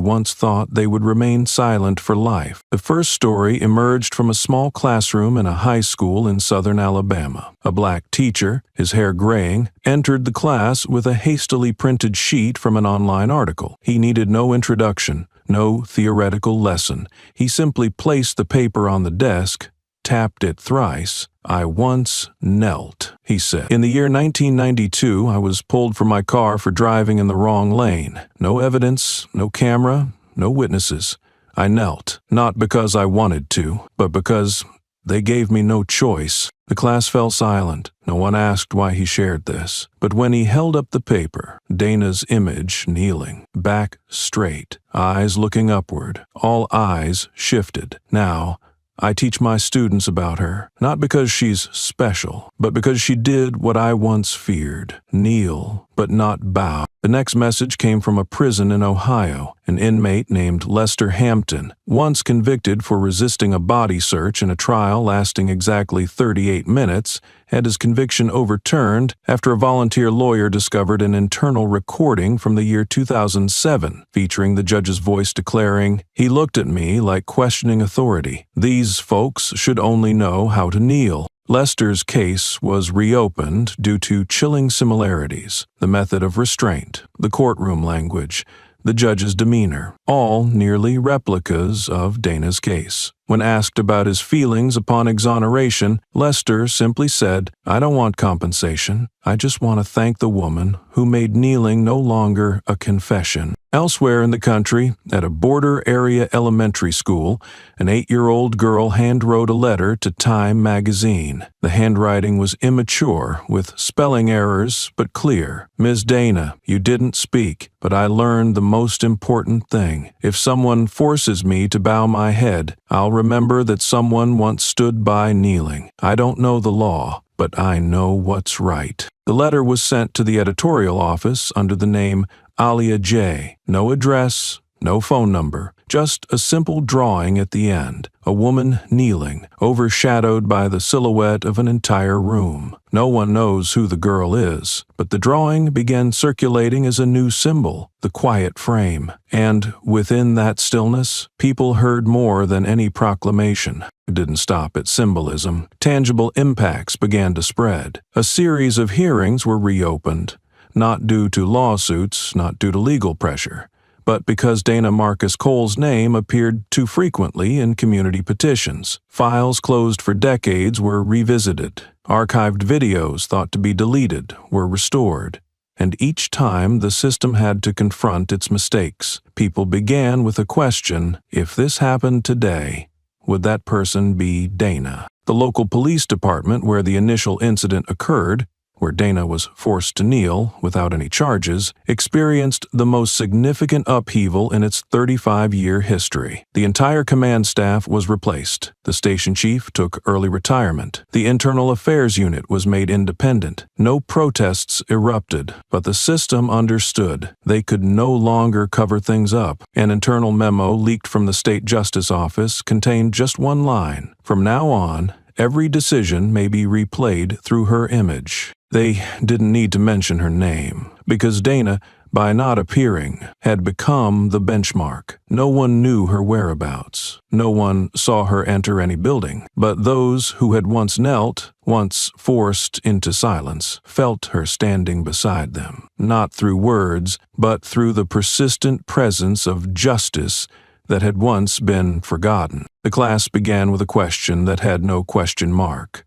once thought they would remain silent for life. The first story emerged from a small classroom in a high school in southern Alabama. A black teacher, his hair graying, entered the class with a hastily printed sheet from an online article. He needed no introduction, no theoretical lesson. He simply placed the paper on the desk, tapped it thrice. "I once knelt," he said. "In the year 1992, I was pulled from my car for driving in the wrong lane. No evidence, no camera, no witnesses. I knelt, not because I wanted to, but because they gave me no choice." The class fell silent. No one asked why he shared this. But when he held up the paper, Dana's image kneeling, back straight, eyes looking upward, all eyes shifted. Now, I teach my students about her, not because she's special, but because she did what I once feared: kneel, but not bow. The next message came from a prison in Ohio. An inmate named Lester Hampton, once convicted for resisting a body search in a trial lasting exactly 38 minutes, had his conviction overturned after a volunteer lawyer discovered an internal recording from the year 2007, featuring the judge's voice declaring, "He looked at me like questioning authority. These folks should only know how to kneel." Lester's case was reopened due to chilling similarities: the method of restraint, the courtroom language, the judge's demeanor, all nearly replicas of Dana's case. When asked about his feelings upon exoneration, Lester simply said, "I don't want compensation. I just want to thank the woman who made kneeling no longer a confession." Elsewhere in the country, at a border area elementary school, an 8-year-old girl hand-wrote a letter to Time magazine. The handwriting was immature, with spelling errors, but clear. "Ms. Dana, you didn't speak, but I learned the most important thing. If someone forces me to bow my head, I'll remember that someone once stood by kneeling. I don't know the law, but I know what's right." The letter was sent to the editorial office under the name Alia J. No address, no phone number, just a simple drawing at the end, a woman kneeling, overshadowed by the silhouette of an entire room. No one knows who the girl is, but the drawing began circulating as a new symbol, the quiet frame. And within that stillness, people heard more than any proclamation. It didn't stop at symbolism. Tangible impacts began to spread. A series of hearings were reopened, not due to lawsuits, not due to legal pressure, but because Dana Marcus Cole's name appeared too frequently in community petitions. Files closed for decades were revisited. Archived videos thought to be deleted were restored. And each time the system had to confront its mistakes. People began with a question: if this happened today, would that person be Dana? The local police department where the initial incident occurred, where Dana was forced to kneel without any charges, experienced the most significant upheaval in its 35-year history. The entire command staff was replaced. The station chief took early retirement. The internal affairs unit was made independent. No protests erupted, but the system understood they could no longer cover things up. An internal memo leaked from the state justice office contained just one line: "From now on, every decision may be replayed through her image." They didn't need to mention her name, because Dana by not appearing, had become the benchmark. No one knew her whereabouts. No one saw her enter any building. But those who had once knelt, once forced into silence, felt her standing beside them, not through words, but through the persistent presence of justice that had once been forgotten. The class began with a question that had no question mark.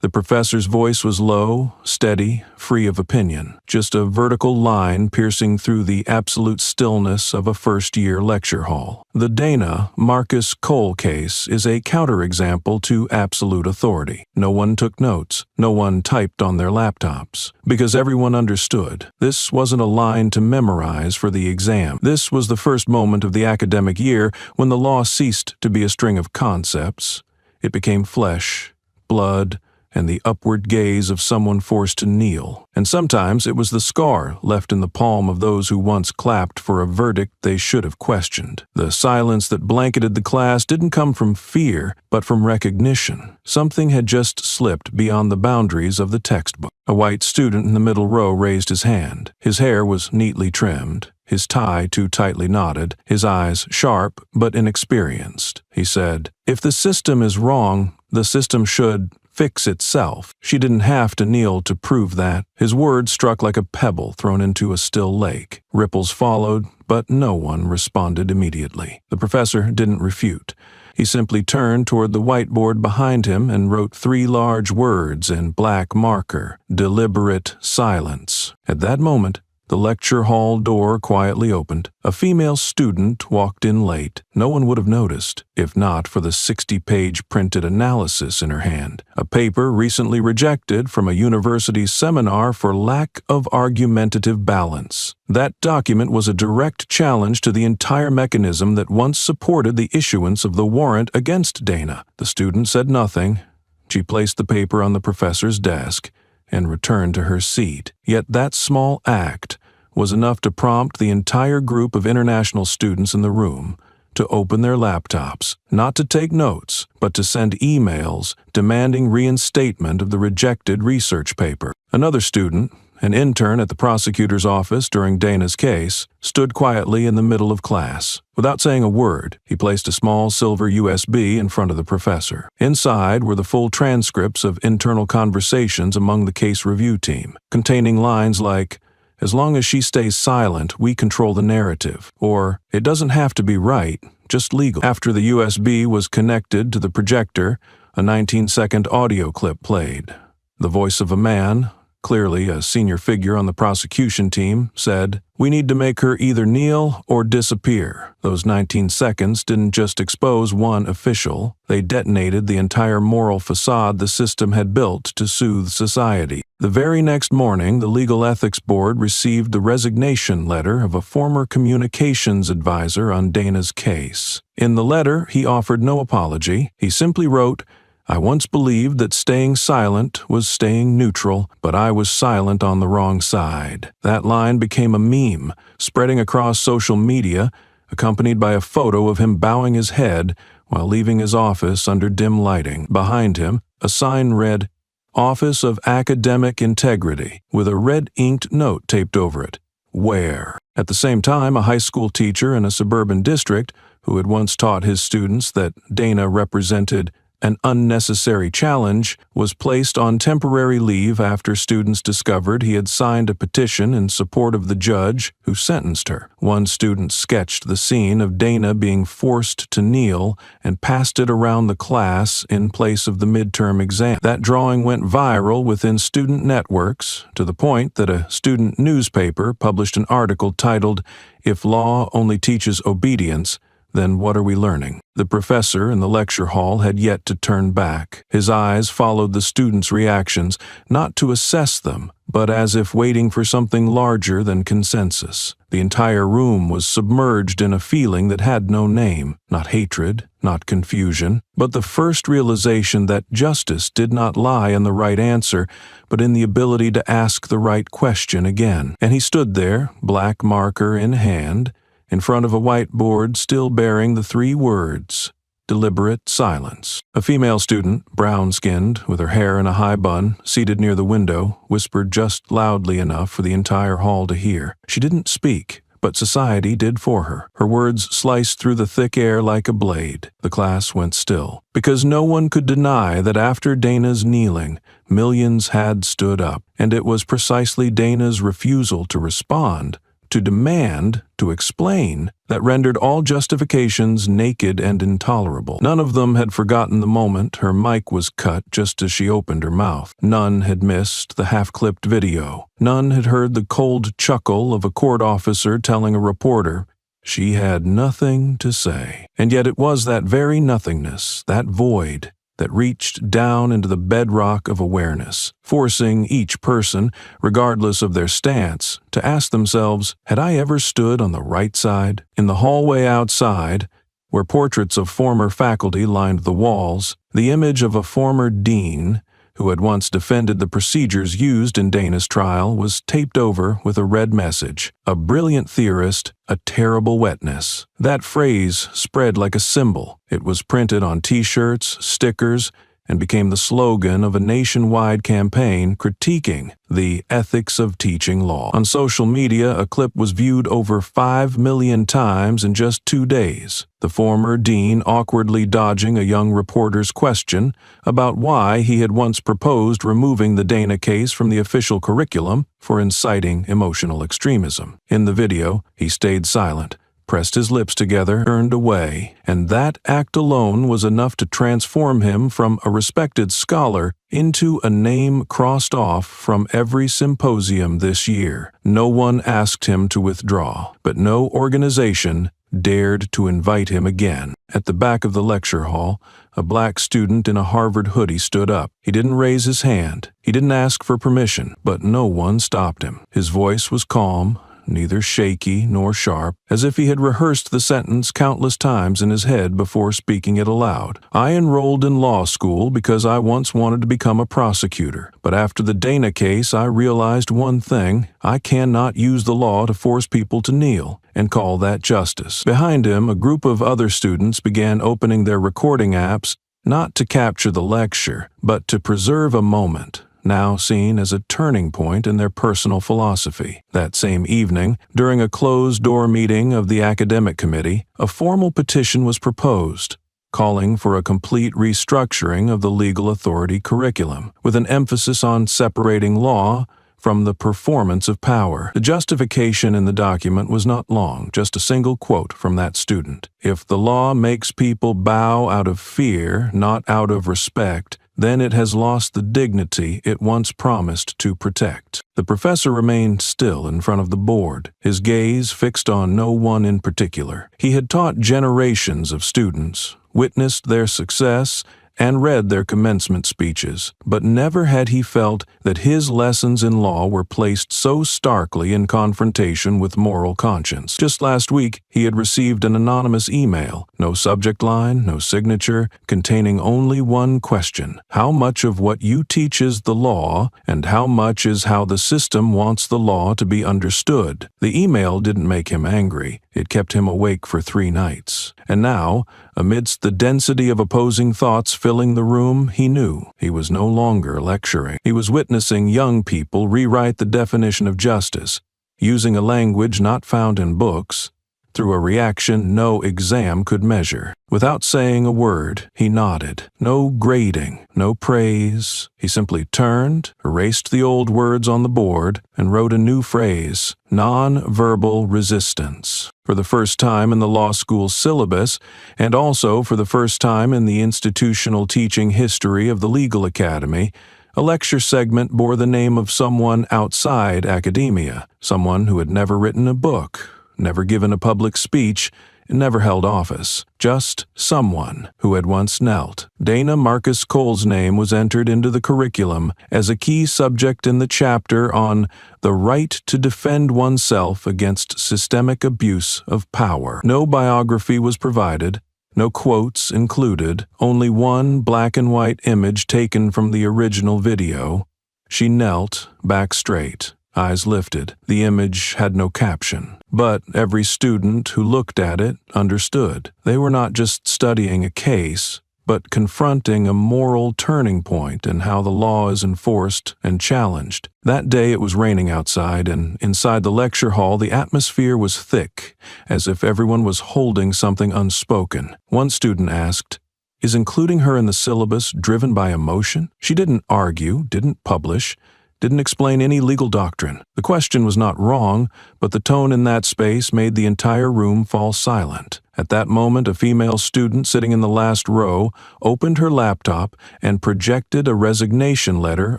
The professor's voice was low, steady, free of opinion, just a vertical line piercing through the absolute stillness of a first-year lecture hall. The Dana Marcus Cole case is a counterexample to absolute authority. No one took notes. No one typed on their laptops. Because everyone understood. This wasn't a line to memorize for the exam. This was the first moment of the academic year when the law ceased to be a string of concepts. It became flesh, blood, and the upward gaze of someone forced to kneel. And sometimes it was the scar left in the palm of those who once clapped for a verdict they should have questioned. The silence that blanketed the class didn't come from fear, but from recognition. Something had just slipped beyond the boundaries of the textbook. A white student in the middle row raised his hand. His hair was neatly trimmed, his tie too tightly knotted, his eyes sharp but inexperienced. He said, "If the system is wrong, the system should fix itself." She didn't have to kneel to prove that. His words struck like a pebble thrown into a still lake. Ripples followed, but no one responded immediately. The professor didn't refute. He simply turned toward the whiteboard behind him and wrote 3 large words in black marker: deliberate silence. At that moment, the lecture hall door quietly opened. A female student walked in late. No one would have noticed, if not for the 60-page printed analysis in her hand, a paper recently rejected from a university seminar for lack of argumentative balance. That document was a direct challenge to the entire mechanism that once supported the issuance of the warrant against Dana. The student said nothing. She placed the paper on the professor's desk and returned to her seat. Yet that small act was enough to prompt the entire group of international students in the room to open their laptops, not to take notes, but to send emails demanding reinstatement of the rejected research paper. Another student, an intern at the prosecutor's office during Dana's case, stood quietly in the middle of class. Without saying a word, he placed a small silver USB in front of the professor. Inside were the full transcripts of internal conversations among the case review team, containing lines like, "As long as she stays silent, we control the narrative," or "It doesn't have to be right, just legal." After the USB was connected to the projector, a 19-second audio clip played. The voice of a man, clearly a senior figure on the prosecution team, said, "We need to make her either kneel or disappear." Those 19 seconds didn't just expose one official, they detonated the entire moral facade the system had built to soothe society. The very next morning, the Legal Ethics Board received the resignation letter of a former communications advisor on Dana's case. In the letter, he offered no apology. He simply wrote, "I once believed that staying silent was staying neutral, but I was silent on the wrong side." That line became a meme, spreading across social media, accompanied by a photo of him bowing his head while leaving his office under dim lighting. Behind him, a sign read, "Office of Academic Integrity," with a red-inked note taped over it, "Where?" At the same time, a high school teacher in a suburban district, who had once taught his students that Dana represented an unnecessary challenge, was placed on temporary leave after students discovered he had signed a petition in support of the judge who sentenced her. One student sketched the scene of Dana being forced to kneel and passed it around the class in place of the midterm exam. That drawing went viral within student networks to the point that a student newspaper published an article titled, "If Law Only Teaches Obedience, Then What Are We Learning?" The professor in the lecture hall had yet to turn back. His eyes followed the students' reactions, not to assess them, but as if waiting for something larger than consensus. The entire room was submerged in a feeling that had no name, not hatred, not confusion, but the first realization that justice did not lie in the right answer, but in the ability to ask the right question again. And he stood there, black marker in hand, in front of a whiteboard still bearing the 3 words, deliberate silence. A female student, brown-skinned, with her hair in a high bun, seated near the window, whispered just loudly enough for the entire hall to hear. She didn't speak, but society did for her. Her words sliced through the thick air like a blade. The class went still, because no one could deny that after Dana's kneeling, millions had stood up, and it was precisely Dana's refusal to respond, to demand, to explain, that rendered all justifications naked and intolerable. None of them had forgotten the moment her mic was cut just as she opened her mouth. None had missed the half-clipped video. None had heard the cold chuckle of a court officer telling a reporter she had nothing to say. And yet it was that very nothingness, that void, that reached down into the bedrock of awareness, forcing each person, regardless of their stance, to ask themselves, had I ever stood on the right side? In the hallway outside, where portraits of former faculty lined the walls, the image of a former dean, who had once defended the procedures used in Dana's trial, was taped over with a red message: a brilliant theorist, a terrible wetness. That phrase spread like a symbol. It was printed on t-shirts, stickers, and became the slogan of a nationwide campaign critiquing the ethics of teaching law. On social media, a clip was viewed over 5 million times in just 2 days. The former dean awkwardly dodging a young reporter's question about why he had once proposed removing the Dana case from the official curriculum for inciting emotional extremism. In the video, he stayed silent, pressed his lips together, turned away, and that act alone was enough to transform him from a respected scholar into a name crossed off from every symposium this year. No one asked him to withdraw, but no organization dared to invite him again. At the back of the lecture hall, a black student in a Harvard hoodie stood up. He didn't raise his hand. He didn't ask for permission, but no one stopped him. His voice was calm, neither shaky nor sharp, as if he had rehearsed the sentence countless times in his head before speaking it aloud. I enrolled in law school because I once wanted to become a prosecutor, but after the Dana case I realized one thing: I cannot use the law to force people to kneel and call that justice. Behind him, a group of other students began opening their recording apps, not to capture the lecture, but to preserve a moment, now seen as a turning point in their personal philosophy. That same evening, during a closed-door meeting of the academic committee, a formal petition was proposed, calling for a complete restructuring of the legal authority curriculum, with an emphasis on separating law from the performance of power. The justification in the document was not long, just a single quote from that student. If the law makes people bow out of fear, not out of respect, then it has lost the dignity it once promised to protect. The professor remained still in front of the board, his gaze fixed on no one in particular. He had taught generations of students, witnessed their success, and read their commencement speeches, but never had he felt that his lessons in law were placed so starkly in confrontation with moral conscience. Just last week, he had received an anonymous email, no subject line, no signature, containing only one question: how much of what you teach is the law, and how much is how the system wants the law to be understood? The email didn't make him angry. It kept him awake for 3 nights. And now, amidst the density of opposing thoughts filling the room, he knew he was no longer lecturing. He was witnessing young people rewrite the definition of justice, using a language not found in books, through a reaction no exam could measure. Without saying a word, he nodded. No grading, no praise. He simply turned, erased the old words on the board, and wrote a new phrase: non-verbal resistance. For the first time in the law school syllabus, and also for the first time in the institutional teaching history of the Legal Academy, a lecture segment bore the name of someone outside academia, someone who had never written a book, never given a public speech, never held office, just someone who had once knelt. Dana Marcus Cole's name was entered into the curriculum as a key subject in the chapter on the right to defend oneself against systemic abuse of power. No biography was provided, no quotes included, only one black and white image taken from the original video. She knelt, back straight, Eyes lifted. The image had no caption. But every student who looked at it understood. They were not just studying a case, but confronting a moral turning point in how the law is enforced and challenged. That day it was raining outside, and inside the lecture hall the atmosphere was thick, as if everyone was holding something unspoken. One student asked, "Is including her in the syllabus driven by emotion?" She didn't argue, didn't publish, didn't explain any legal doctrine. The question was not wrong, but the tone in that space made the entire room fall silent. At that moment, a female student sitting in the last row opened her laptop and projected a resignation letter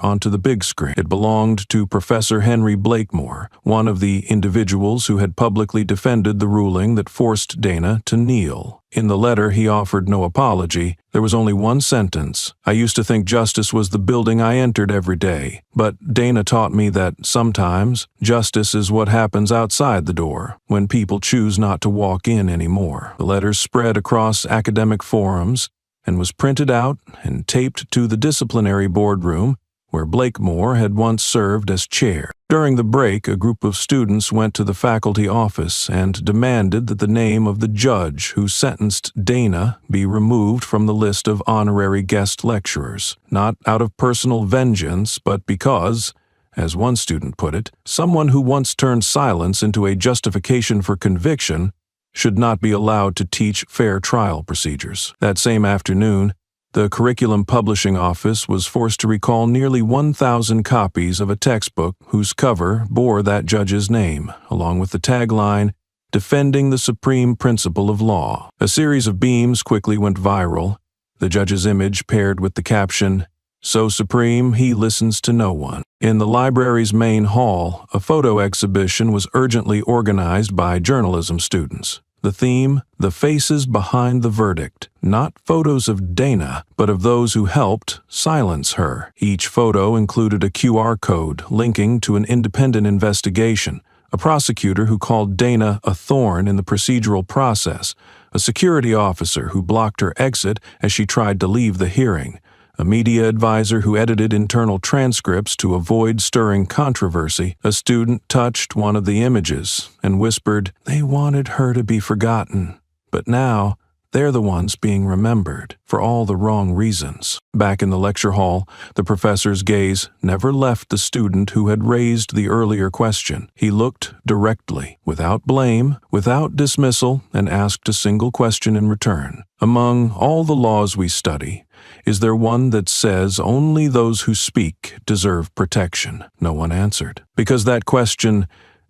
onto the big screen. It belonged to Professor Henry Blakemore, one of the individuals who had publicly defended the ruling that forced Dana to kneel. In the letter, he offered no apology. There was only one sentence. "I used to think justice was the building I entered every day, but Dana taught me that sometimes justice is what happens outside the door, when people choose not to walk in anymore." The letter spread across academic forums and was printed out and taped to the disciplinary boardroom where Blakemore had once served as chair. During the break, a group of students went to the faculty office and demanded that the name of the judge who sentenced Dana be removed from the list of honorary guest lecturers, not out of personal vengeance, but because, as one student put it, someone who once turned silence into a justification for conviction should not be allowed to teach fair trial procedures. That same afternoon, the Curriculum Publishing Office was forced to recall nearly 1,000 copies of a textbook whose cover bore that judge's name, along with the tagline, "Defending the Supreme Principle of Law." A series of memes quickly went viral, the judge's image paired with the caption, "So supreme, he listens to no one." In the library's main hall, a photo exhibition was urgently organized by journalism students. The theme, "The Faces Behind the Verdict," not photos of Dana, but of those who helped silence her. Each photo included a QR code linking to an independent investigation, a prosecutor who called Dana a thorn in the procedural process, a security officer who blocked her exit as she tried to leave the hearing, a media advisor who edited internal transcripts to avoid stirring controversy. A student touched one of the images and whispered, "They wanted her to be forgotten, but now they're the ones being remembered for all the wrong reasons." Back in the lecture hall, the professor's gaze never left the student who had raised the earlier question. He looked directly, without blame, without dismissal, and asked a single question in return. "Among all the laws we study, is there one that says only those who speak deserve protection?" No one answered. Because that question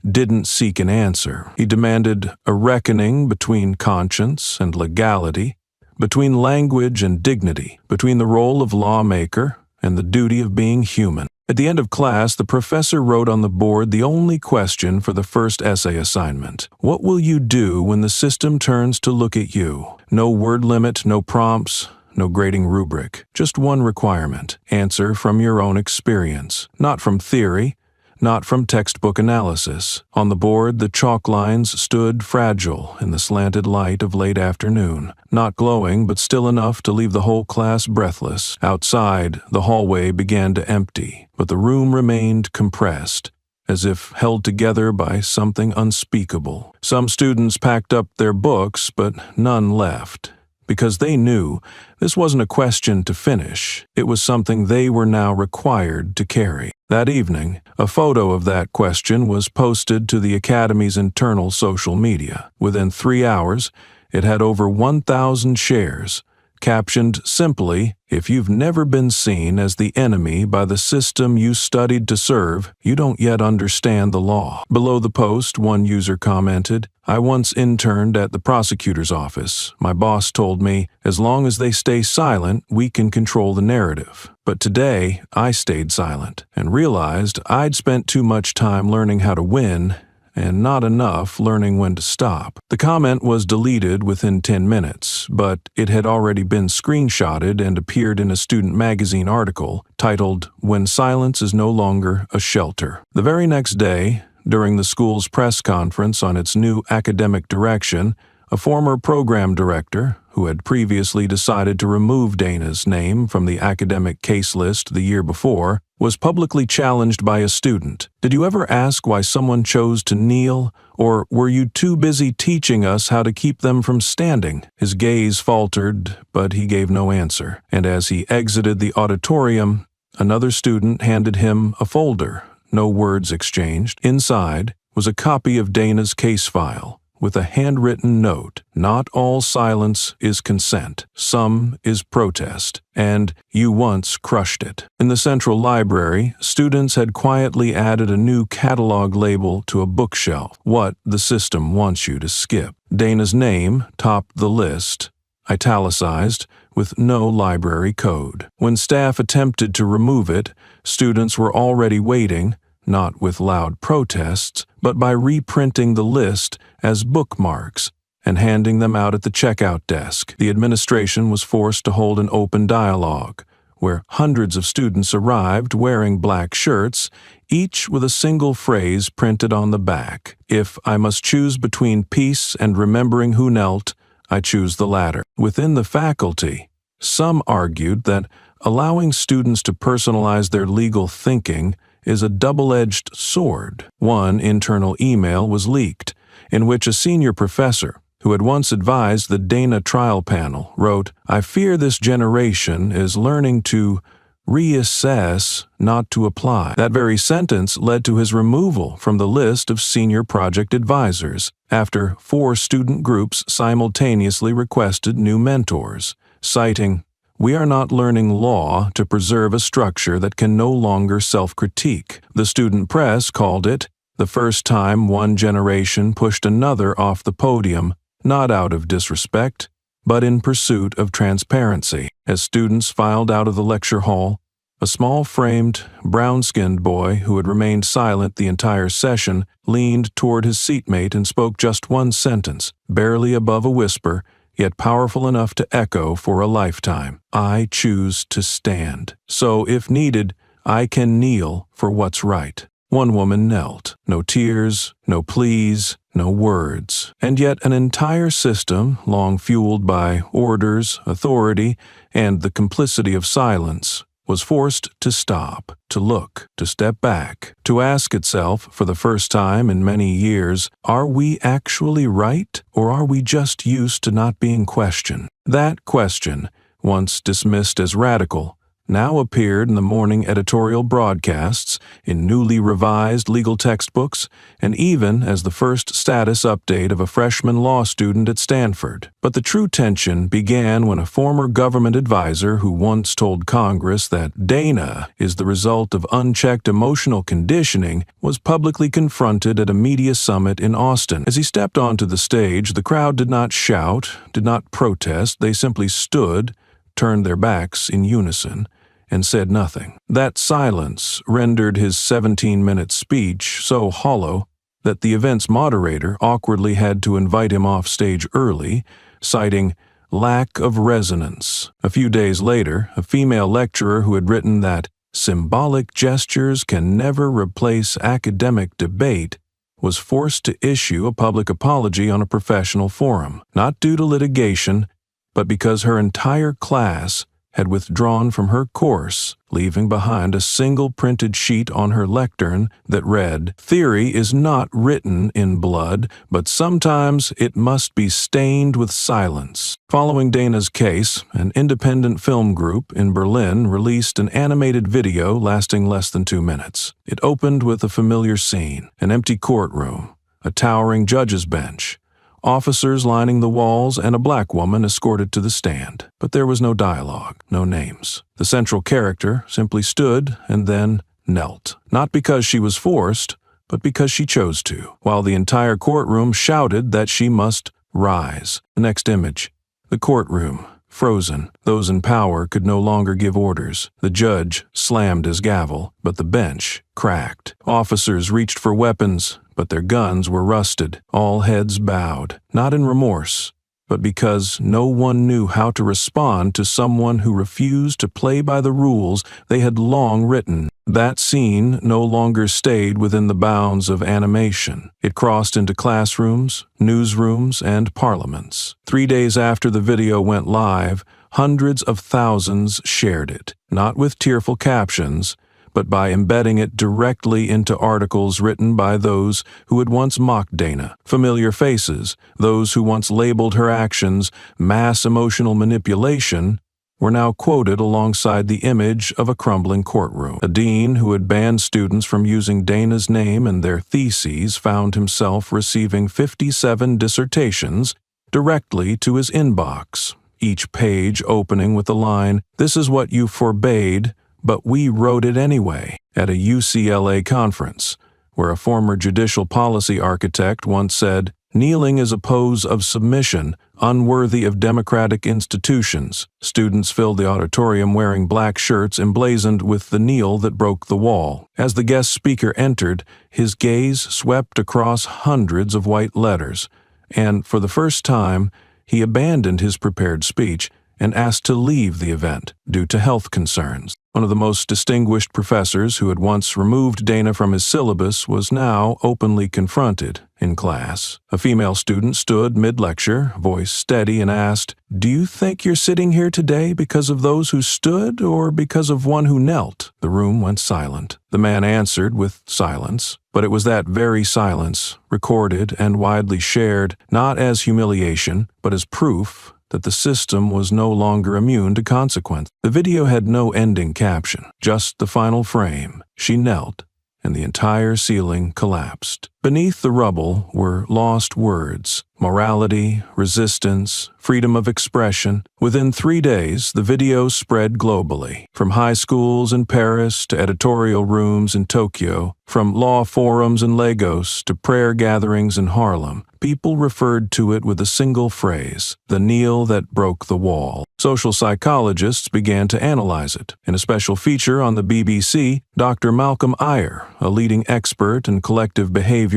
didn't seek an answer. He demanded a reckoning between conscience and legality, between language and dignity, between the role of lawmaker and the duty of being human. At the end of class, the professor wrote on the board the only question for the first essay assignment. "What will you do when the system turns to look at you?" No word limit, no prompts, no grading rubric. Just one requirement. Answer from your own experience. Not from theory, not from textbook analysis. On the board, the chalk lines stood fragile in the slanted light of late afternoon. Not glowing, but still enough to leave the whole class breathless. Outside, the hallway began to empty, but the room remained compressed, as if held together by something unspeakable. Some students packed up their books, but none left, because they knew this wasn't a question to finish. It was something they were now required to carry. That evening, a photo of that question was posted to the Academy's internal social media. Within 3 hours, it had over 1,000 shares, captioned simply, "If you've never been seen as the enemy by the system you studied to serve, you don't yet understand the law." Below the post, one user commented, "I once interned at the prosecutor's office. My boss told me, as long as they stay silent, we can control the narrative. But today, I stayed silent and realized I'd spent too much time learning how to win and not enough learning when to stop." The comment was deleted within 10 minutes, but it had already been screenshotted and appeared in a student magazine article titled, "When Silence is No Longer a Shelter." The very next day, during the school's press conference on its new academic direction, a former program director, who had previously decided to remove Dana's name from the academic case list the year before, was publicly challenged by a student. Did you ever ask why someone chose to kneel? Or were you too busy teaching us how to keep them from standing? His gaze faltered, but he gave no answer. And as he exited the auditorium, another student handed him a folder. No words exchanged. Inside was a copy of Dana's case file, with a handwritten note: "Not all silence is consent. Some is protest, and you once crushed it." In the central library, students had quietly added a new catalog label to a bookshelf: "What the system wants you to skip." Dana's name topped the list, italicized, with no library code. When staff attempted to remove it, students were already waiting, not with loud protests, but by reprinting the list as bookmarks and handing them out at the checkout desk. The administration was forced to hold an open dialogue, where hundreds of students arrived wearing black shirts, each with a single phrase printed on the back: "If I must choose between peace and remembering who knelt, I choose the latter." Within the faculty, some argued that allowing students to personalize their legal thinking is a double-edged sword. One internal email was leaked, in which a senior professor, who had once advised the Dana trial panel, wrote, "I fear this generation is learning to reassess, not to apply." That very sentence led to his removal from the list of senior project advisors, after 4 student groups simultaneously requested new mentors, citing, "We are not learning law to preserve a structure that can no longer self-critique." The student press called it the first time one generation pushed another off the podium, not out of disrespect, but in pursuit of transparency. As students filed out of the lecture hall, a small-framed, brown-skinned boy who had remained silent the entire session leaned toward his seatmate and spoke just one sentence, barely above a whisper, yet powerful enough to echo for a lifetime: "I choose to stand. So, if needed, I can kneel for what's right." One woman knelt. No tears, no pleas, no words. And yet an entire system, long fueled by orders, authority, and the complicity of silence, was forced to stop, to look, to step back, to ask itself, for the first time in many years, are we actually right, or are we just used to not being questioned? That question, once dismissed as radical, now appeared in the morning editorial broadcasts, in newly revised legal textbooks, and even as the first status update of a freshman law student at Stanford. But the true tension began when a former government advisor who once told Congress that Dana is the result of unchecked emotional conditioning was publicly confronted at a media summit in Austin. As he stepped onto the stage, the crowd did not shout, did not protest, they simply stood, turned their backs in unison, and said nothing. That silence rendered his 17-minute speech so hollow that the event's moderator awkwardly had to invite him off stage early, citing lack of resonance. A few days later, a female lecturer who had written that symbolic gestures can never replace academic debate was forced to issue a public apology on a professional forum, not due to litigation, but because her entire class had withdrawn from her course, leaving behind a single printed sheet on her lectern that read, "Theory is not written in blood, but sometimes it must be stained with silence." Following Dana's case, an independent film group in Berlin released an animated video lasting less than 2 minutes. It opened with a familiar scene: an empty courtroom, a towering judge's bench, officers lining the walls, and a black woman escorted to the stand. But there was no dialogue, no names. The central character simply stood and then knelt. Not because she was forced, but because she chose to, while the entire courtroom shouted that she must rise. The next image. The courtroom, frozen. Those in power could no longer give orders. The judge slammed his gavel, but the bench cracked. Officers reached for weapons, but their guns were rusted. All heads bowed, not in remorse, but because no one knew how to respond to someone who refused to play by the rules they had long written. That scene no longer stayed within the bounds of animation. It crossed into classrooms, newsrooms, and parliaments. 3 days after the video went live, hundreds of thousands shared it, not with tearful captions, but by embedding it directly into articles written by those who had once mocked Dana. Familiar faces, those who once labeled her actions mass emotional manipulation, were now quoted alongside the image of a crumbling courtroom. A dean who had banned students from using Dana's name and their theses found himself receiving 57 dissertations directly to his inbox, each page opening with the line, "This is what you forbade, but we wrote it anyway." At a UCLA conference, where a former judicial policy architect once said, "Kneeling is a pose of submission, unworthy of democratic institutions," students filled the auditorium wearing black shirts emblazoned with the kneel that broke the wall. As the guest speaker entered, his gaze swept across hundreds of white letters, and for the first time, he abandoned his prepared speech and asked to leave the event due to health concerns. One of the most distinguished professors who had once removed Dana from his syllabus was now openly confronted in class. A female student stood mid-lecture, voice steady, and asked, "Do you think you're sitting here today because of those who stood or because of one who knelt?" The room went silent. The man answered with silence, but it was that very silence, recorded and widely shared, not as humiliation, but as proof that the system was no longer immune to consequence. The video had no ending caption, just the final frame. She knelt, and the entire ceiling collapsed. Beneath the rubble were lost words, morality, resistance, freedom of expression. Within 3 days, the video spread globally, from high schools in Paris to editorial rooms in Tokyo, from law forums in Lagos to prayer gatherings in Harlem. People referred to it with a single phrase, "the kneel that broke the wall." Social psychologists began to analyze it. In a special feature on the BBC, Dr. Malcolm Iyer, a leading expert in collective behavior,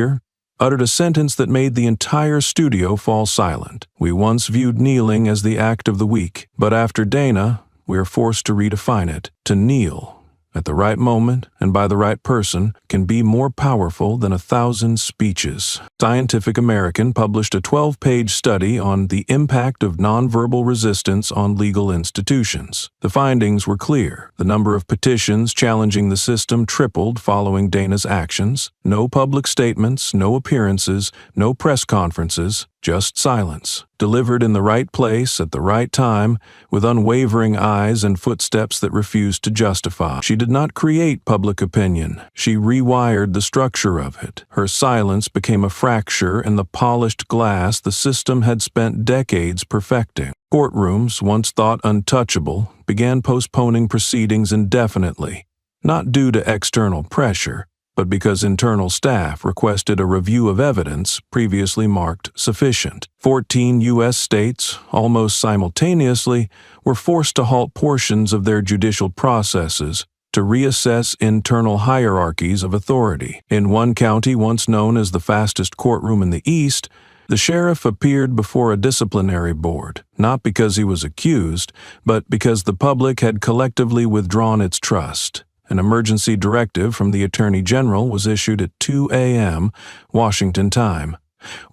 uttered a sentence that made the entire studio fall silent. "We once viewed kneeling as the act of the weak, but after Dana, we are forced to redefine it. To kneel at the right moment and by the right person can be more powerful than 1,000 speeches." Scientific American published a 12-page study on the impact of nonverbal resistance on legal institutions. The findings were clear. The number of petitions challenging the system tripled following Dana's actions. No public statements, no appearances, no press conferences, just silence, delivered in the right place at the right time, with unwavering eyes and footsteps that refused to justify. She did not create public opinion. She rewired the structure of it. Her silence became a fracture in the polished glass the system had spent decades perfecting. Courtrooms, once thought untouchable, began postponing proceedings indefinitely, not due to external pressure, but because internal staff requested a review of evidence previously marked sufficient. 14 U.S. states, almost simultaneously, were forced to halt portions of their judicial processes to reassess internal hierarchies of authority. In one county once known as the fastest courtroom in the East, the sheriff appeared before a disciplinary board, not because he was accused, but because the public had collectively withdrawn its trust. An emergency directive from the Attorney General was issued at 2 a.m. Washington time,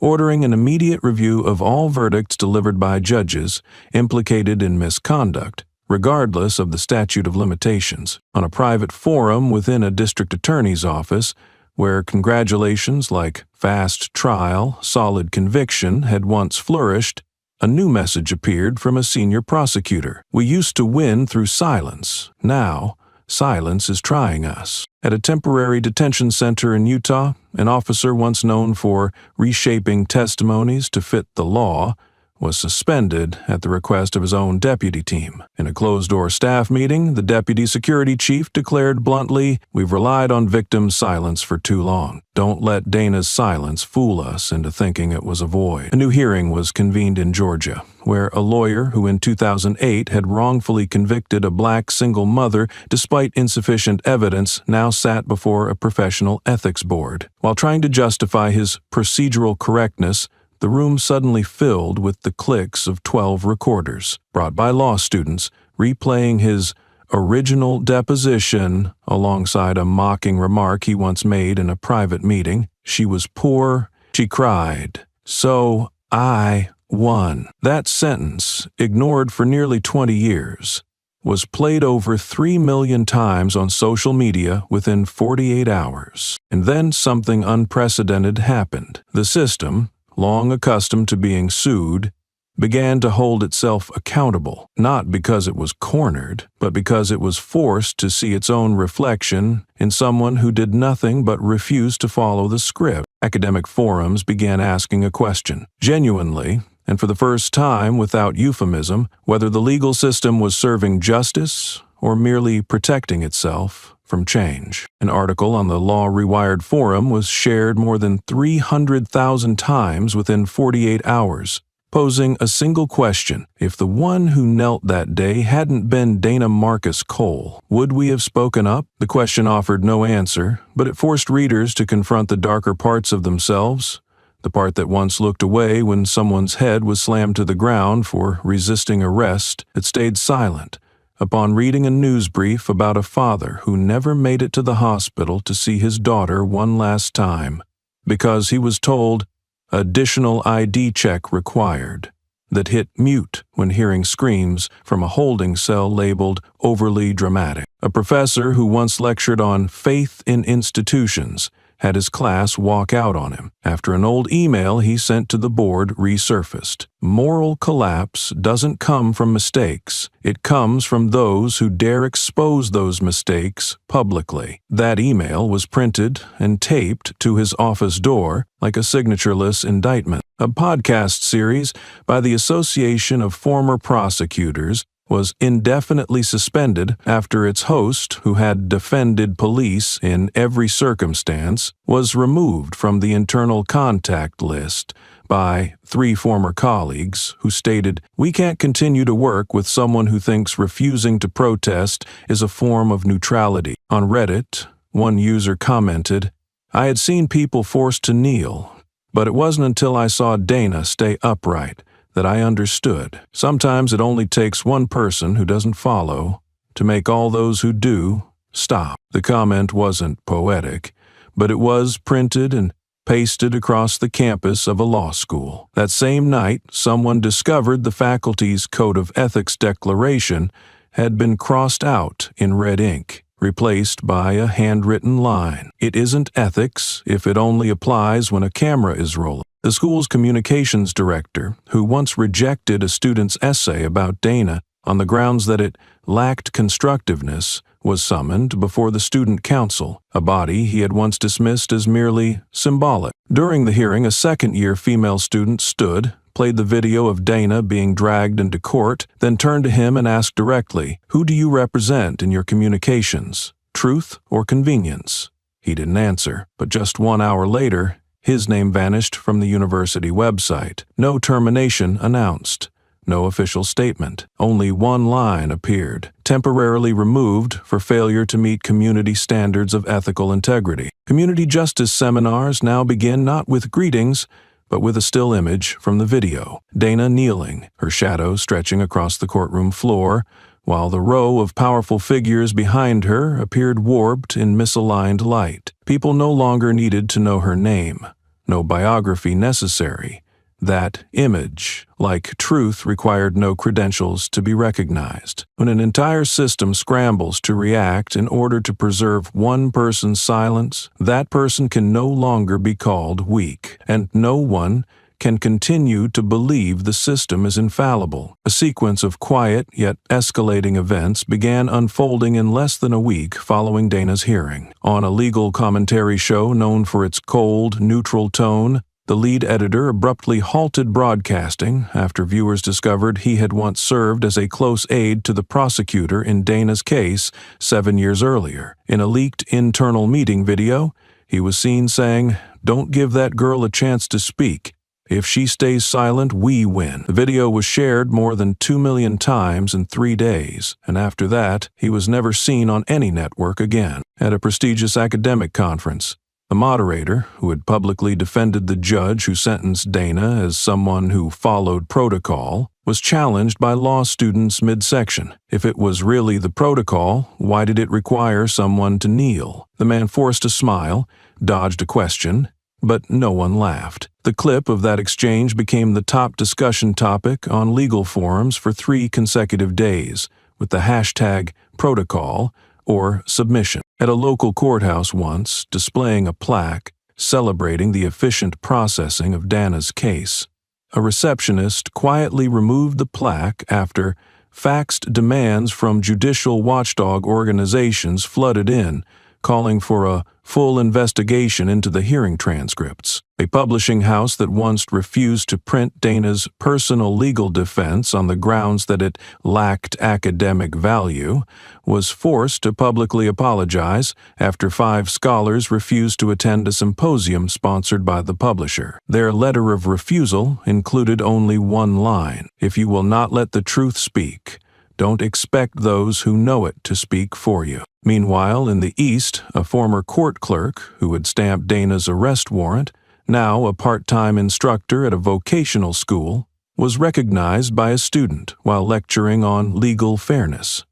ordering an immediate review of all verdicts delivered by judges implicated in misconduct, regardless of the statute of limitations. On a private forum within a district attorney's office, where congratulations like fast trial, solid conviction had once flourished, a new message appeared from a senior prosecutor. "We used to win through silence. Now, silence is trying us." At a temporary detention center in Utah, an officer once known for reshaping testimonies to fit the law was suspended at the request of his own deputy team. In a closed-door staff meeting, the deputy security chief declared bluntly, "We've relied on victims' silence for too long. Don't let Dana's silence fool us into thinking it was a void." A new hearing was convened in Georgia, where a lawyer who in 2008 had wrongfully convicted a black single mother despite insufficient evidence now sat before a professional ethics board. While trying to justify his procedural correctness, the room suddenly filled with the clicks of 12 recorders, brought by law students, replaying his original deposition alongside a mocking remark he once made in a private meeting. "She was poor," she cried. "So I won." That sentence, ignored for nearly 20 years, was played over 3 million times on social media within 48 hours. And then something unprecedented happened. The system, long accustomed to being sued, began to hold itself accountable, not because it was cornered, but because it was forced to see its own reflection in someone who did nothing but refuse to follow the script. Academic forums began asking a question, genuinely, and for the first time without euphemism, whether the legal system was serving justice or merely protecting itself from change. An article on the Law Rewired forum was shared more than 300,000 times within 48 hours, posing a single question: if the one who knelt that day hadn't been Dana Marcus Cole, would we have spoken up? The question offered no answer, but it forced readers to confront the darker parts of themselves, the part that once looked away when someone's head was slammed to the ground for resisting arrest, that stayed silent upon reading a news brief about a father who never made it to the hospital to see his daughter one last time because he was told additional ID check required, that hit mute when hearing screams from a holding cell labeled overly dramatic. A professor who once lectured on faith in institutions had his class walk out on him after an old email he sent to the board resurfaced. Moral collapse doesn't come from mistakes. It comes from those who dare expose those mistakes publicly. That email was printed and taped to his office door like a signatureless indictment. A podcast series by the Association of Former Prosecutors was indefinitely suspended after its host, who had defended police in every circumstance, was removed from the internal contact list by 3 former colleagues who stated, "We can't continue to work with someone who thinks refusing to protest is a form of neutrality." On Reddit, one user commented, "I had seen people forced to kneel, but it wasn't until I saw Dana stay upright that I understood. Sometimes it only takes one person who doesn't follow to make all those who do stop." The comment wasn't poetic, but it was printed and pasted across the campus of a law school. That same night, someone discovered the faculty's Code of Ethics declaration had been crossed out in red ink, replaced by a handwritten line. "It isn't ethics if it only applies when a camera is rolling." The school's communications director, who once rejected a student's essay about Dana on the grounds that it lacked constructiveness, was summoned before the student council, a body he had once dismissed as merely symbolic. During the hearing, a second-year female student stood, played the video of Dana being dragged into court, then turned to him and asked directly, "Who do you represent in your communications, truth or convenience?" He didn't answer, but just 1 hour later, his name vanished from the university website. No termination announced. No official statement. Only one line appeared, temporarily removed for failure to meet community standards of ethical integrity. Community justice seminars now begin not with greetings, but with a still image from the video. Dana kneeling, her shadow stretching across the courtroom floor, while the row of powerful figures behind her appeared warped in misaligned light. People no longer needed to know her name. No biography necessary. That image, like truth, required no credentials to be recognized. When an entire system scrambles to react in order to preserve one person's silence, that person can no longer be called weak, and no one can continue to believe the system is infallible. A sequence of quiet yet escalating events began unfolding in less than a week following Dana's hearing. On a legal commentary show known for its cold, neutral tone, the lead editor abruptly halted broadcasting after viewers discovered he had once served as a close aide to the prosecutor in Dana's case 7 years earlier. In a leaked internal meeting video, he was seen saying, "Don't give that girl a chance to speak. If she stays silent, we win." The video was shared more than 2 million times in 3 days, and after that, he was never seen on any network again. At a prestigious academic conference, the moderator, who had publicly defended the judge who sentenced Dana as someone who followed protocol, was challenged by law students midsection. If it was really the protocol, why did it require someone to kneel? The man forced a smile, dodged a question, but no one laughed. The clip of that exchange became the top discussion topic on legal forums for 3 consecutive days, with the hashtag protocol or submission. At a local courthouse once, displaying a plaque celebrating the efficient processing of Dana's case, a receptionist quietly removed the plaque after faxed demands from judicial watchdog organizations flooded in, calling for a full investigation into the hearing transcripts. A publishing house that once refused to print Dana's personal legal defense on the grounds that it lacked academic value was forced to publicly apologize after 5 scholars refused to attend a symposium sponsored by the publisher. Their letter of refusal included only one line: "If you will not let the truth speak, don't expect those who know it to speak for you." Meanwhile, in the East, a former court clerk who had stamped Dana's arrest warrant, now a part-time instructor at a vocational school, was recognized by a student while lecturing on legal fairness.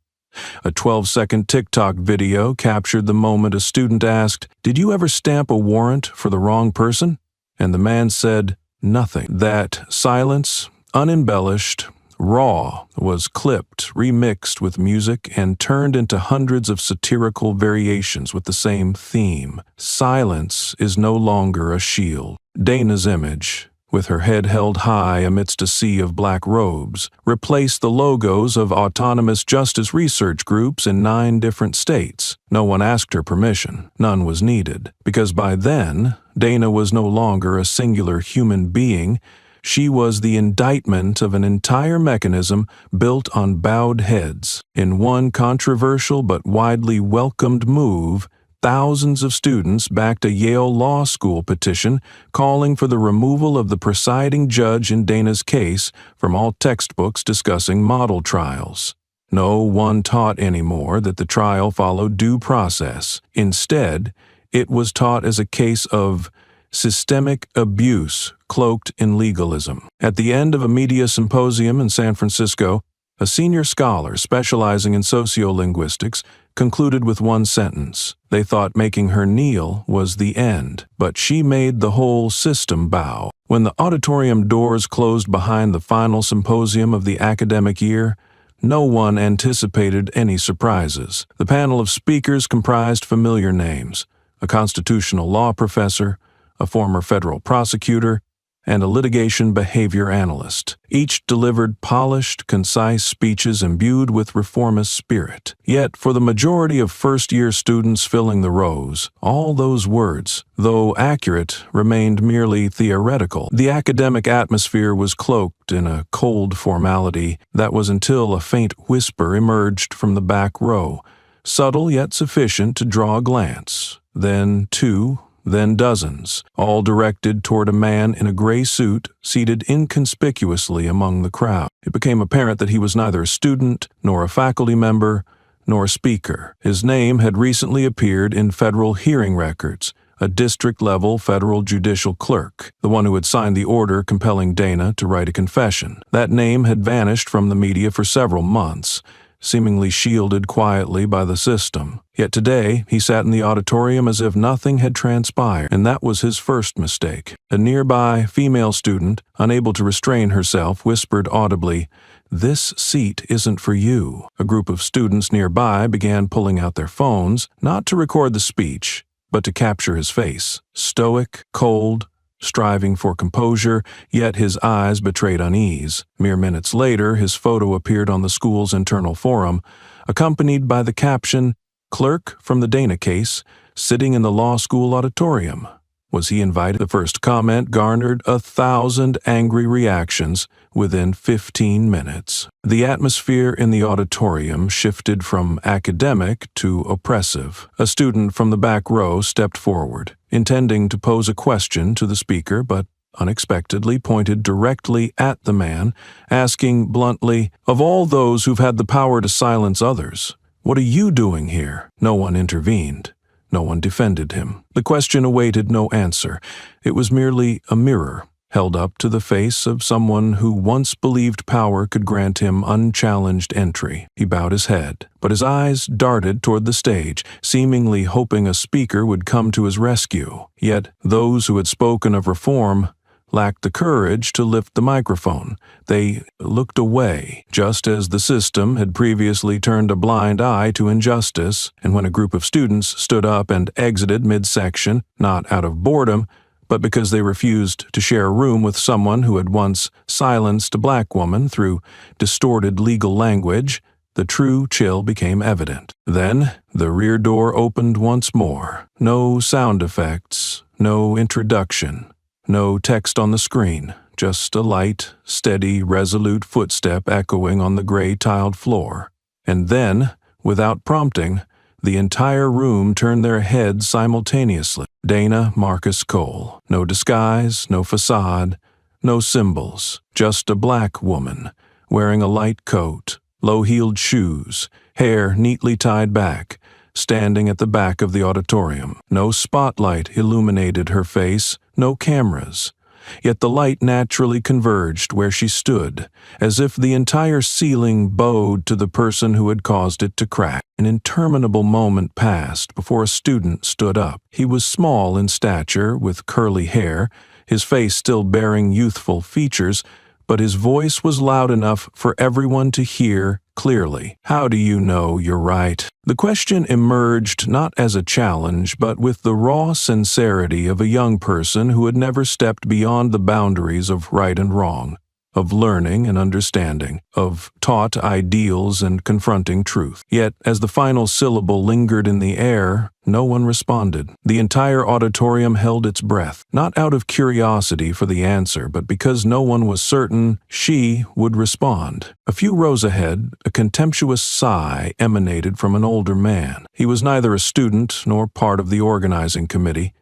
A 12-second TikTok video captured the moment a student asked, "Did you ever stamp a warrant for the wrong person?" And the man said, "Nothing." That silence, unembellished, raw, was clipped, remixed with music, and turned into hundreds of satirical variations with the same theme. Silence is no longer a shield. Dana's image, with her head held high amidst a sea of black robes, replaced the logos of autonomous justice research groups in 9 different states. No one asked her permission. None was needed, because by then, Dana was no longer a singular human being. She was the indictment of an entire mechanism built on bowed heads. In one controversial but widely welcomed move, thousands of students backed a Yale Law School petition calling for the removal of the presiding judge in Dana's case from all textbooks discussing model trials. No one taught anymore that the trial followed due process. Instead, it was taught as a case of systemic abuse cloaked in legalism. At the end of a media symposium in San Francisco, a senior scholar specializing in sociolinguistics concluded with one sentence. They thought making her kneel was the end, but she made the whole system bow. When the auditorium doors closed behind the final symposium of the academic year, no one anticipated any surprises. The panel of speakers comprised familiar names: a constitutional law professor, a former federal prosecutor, and a litigation behavior analyst. Each delivered polished, concise speeches imbued with reformist spirit. Yet, for the majority of first-year students filling the rows, all those words, though accurate, remained merely theoretical. The academic atmosphere was cloaked in a cold formality that was until a faint whisper emerged from the back row, subtle yet sufficient to draw a glance. Then 2, then dozens, all directed toward a man in a gray suit seated inconspicuously among the crowd. It became apparent that he was neither a student, nor a faculty member, nor a speaker. His name had recently appeared in federal hearing records, a district-level federal judicial clerk, the one who had signed the order compelling Dana to write a confession. That name had vanished from the media for several months, seemingly shielded quietly by the system. Yet today, he sat in the auditorium as if nothing had transpired, and that was his first mistake. A nearby female student, unable to restrain herself, whispered audibly, "This seat isn't for you." A group of students nearby began pulling out their phones, not to record the speech, but to capture his face. Stoic, cold, striving for composure, yet his eyes betrayed unease. Mere minutes later, his photo appeared on the school's internal forum, accompanied by the caption, "Clerk from the Dana case, sitting in the law school auditorium." Was he invited? The first comment garnered 1,000 angry reactions within 15 minutes. The atmosphere in the auditorium shifted from academic to oppressive. A student from the back row stepped forward, intending to pose a question to the speaker, but unexpectedly pointed directly at the man, asking bluntly, "Of all those who've had the power to silence others, what are you doing here?" No one intervened. No one defended him. The question awaited no answer. It was merely a mirror held up to the face of someone who once believed power could grant him unchallenged entry. He bowed his head, but his eyes darted toward the stage, seemingly hoping a speaker would come to his rescue. Yet those who had spoken of reform lacked the courage to lift the microphone. They looked away, just as the system had previously turned a blind eye to injustice, and when a group of students stood up and exited midsection, not out of boredom, but because they refused to share a room with someone who had once silenced a black woman through distorted legal language, the true chill became evident. Then, the rear door opened once more. No sound effects, no introduction, no text on the screen, just a light, steady, resolute footstep echoing on the gray tiled floor. And then, without prompting, the entire room turned their heads simultaneously. Dana Marcus Cole. No disguise, no facade, no symbols. Just a black woman, wearing a light coat, low-heeled shoes, hair neatly tied back, standing at the back of the auditorium. No spotlight illuminated her face, no cameras. Yet the light naturally converged where she stood, as if the entire ceiling bowed to the person who had caused it to crack. An interminable moment passed before a student stood up. He was small in stature, with curly hair, his face still bearing youthful features, but his voice was loud enough for everyone to hear clearly. "How do you know you're right?" The question emerged not as a challenge, but with the raw sincerity of a young person who had never stepped beyond the boundaries of right and wrong, of learning and understanding, of taught ideals and confronting truth. Yet, as the final syllable lingered in the air, no one responded. The entire auditorium held its breath, not out of curiosity for the answer, but because no one was certain she would respond. A few rows ahead, a contemptuous sigh emanated from an older man. He was neither a student nor part of the organizing committee.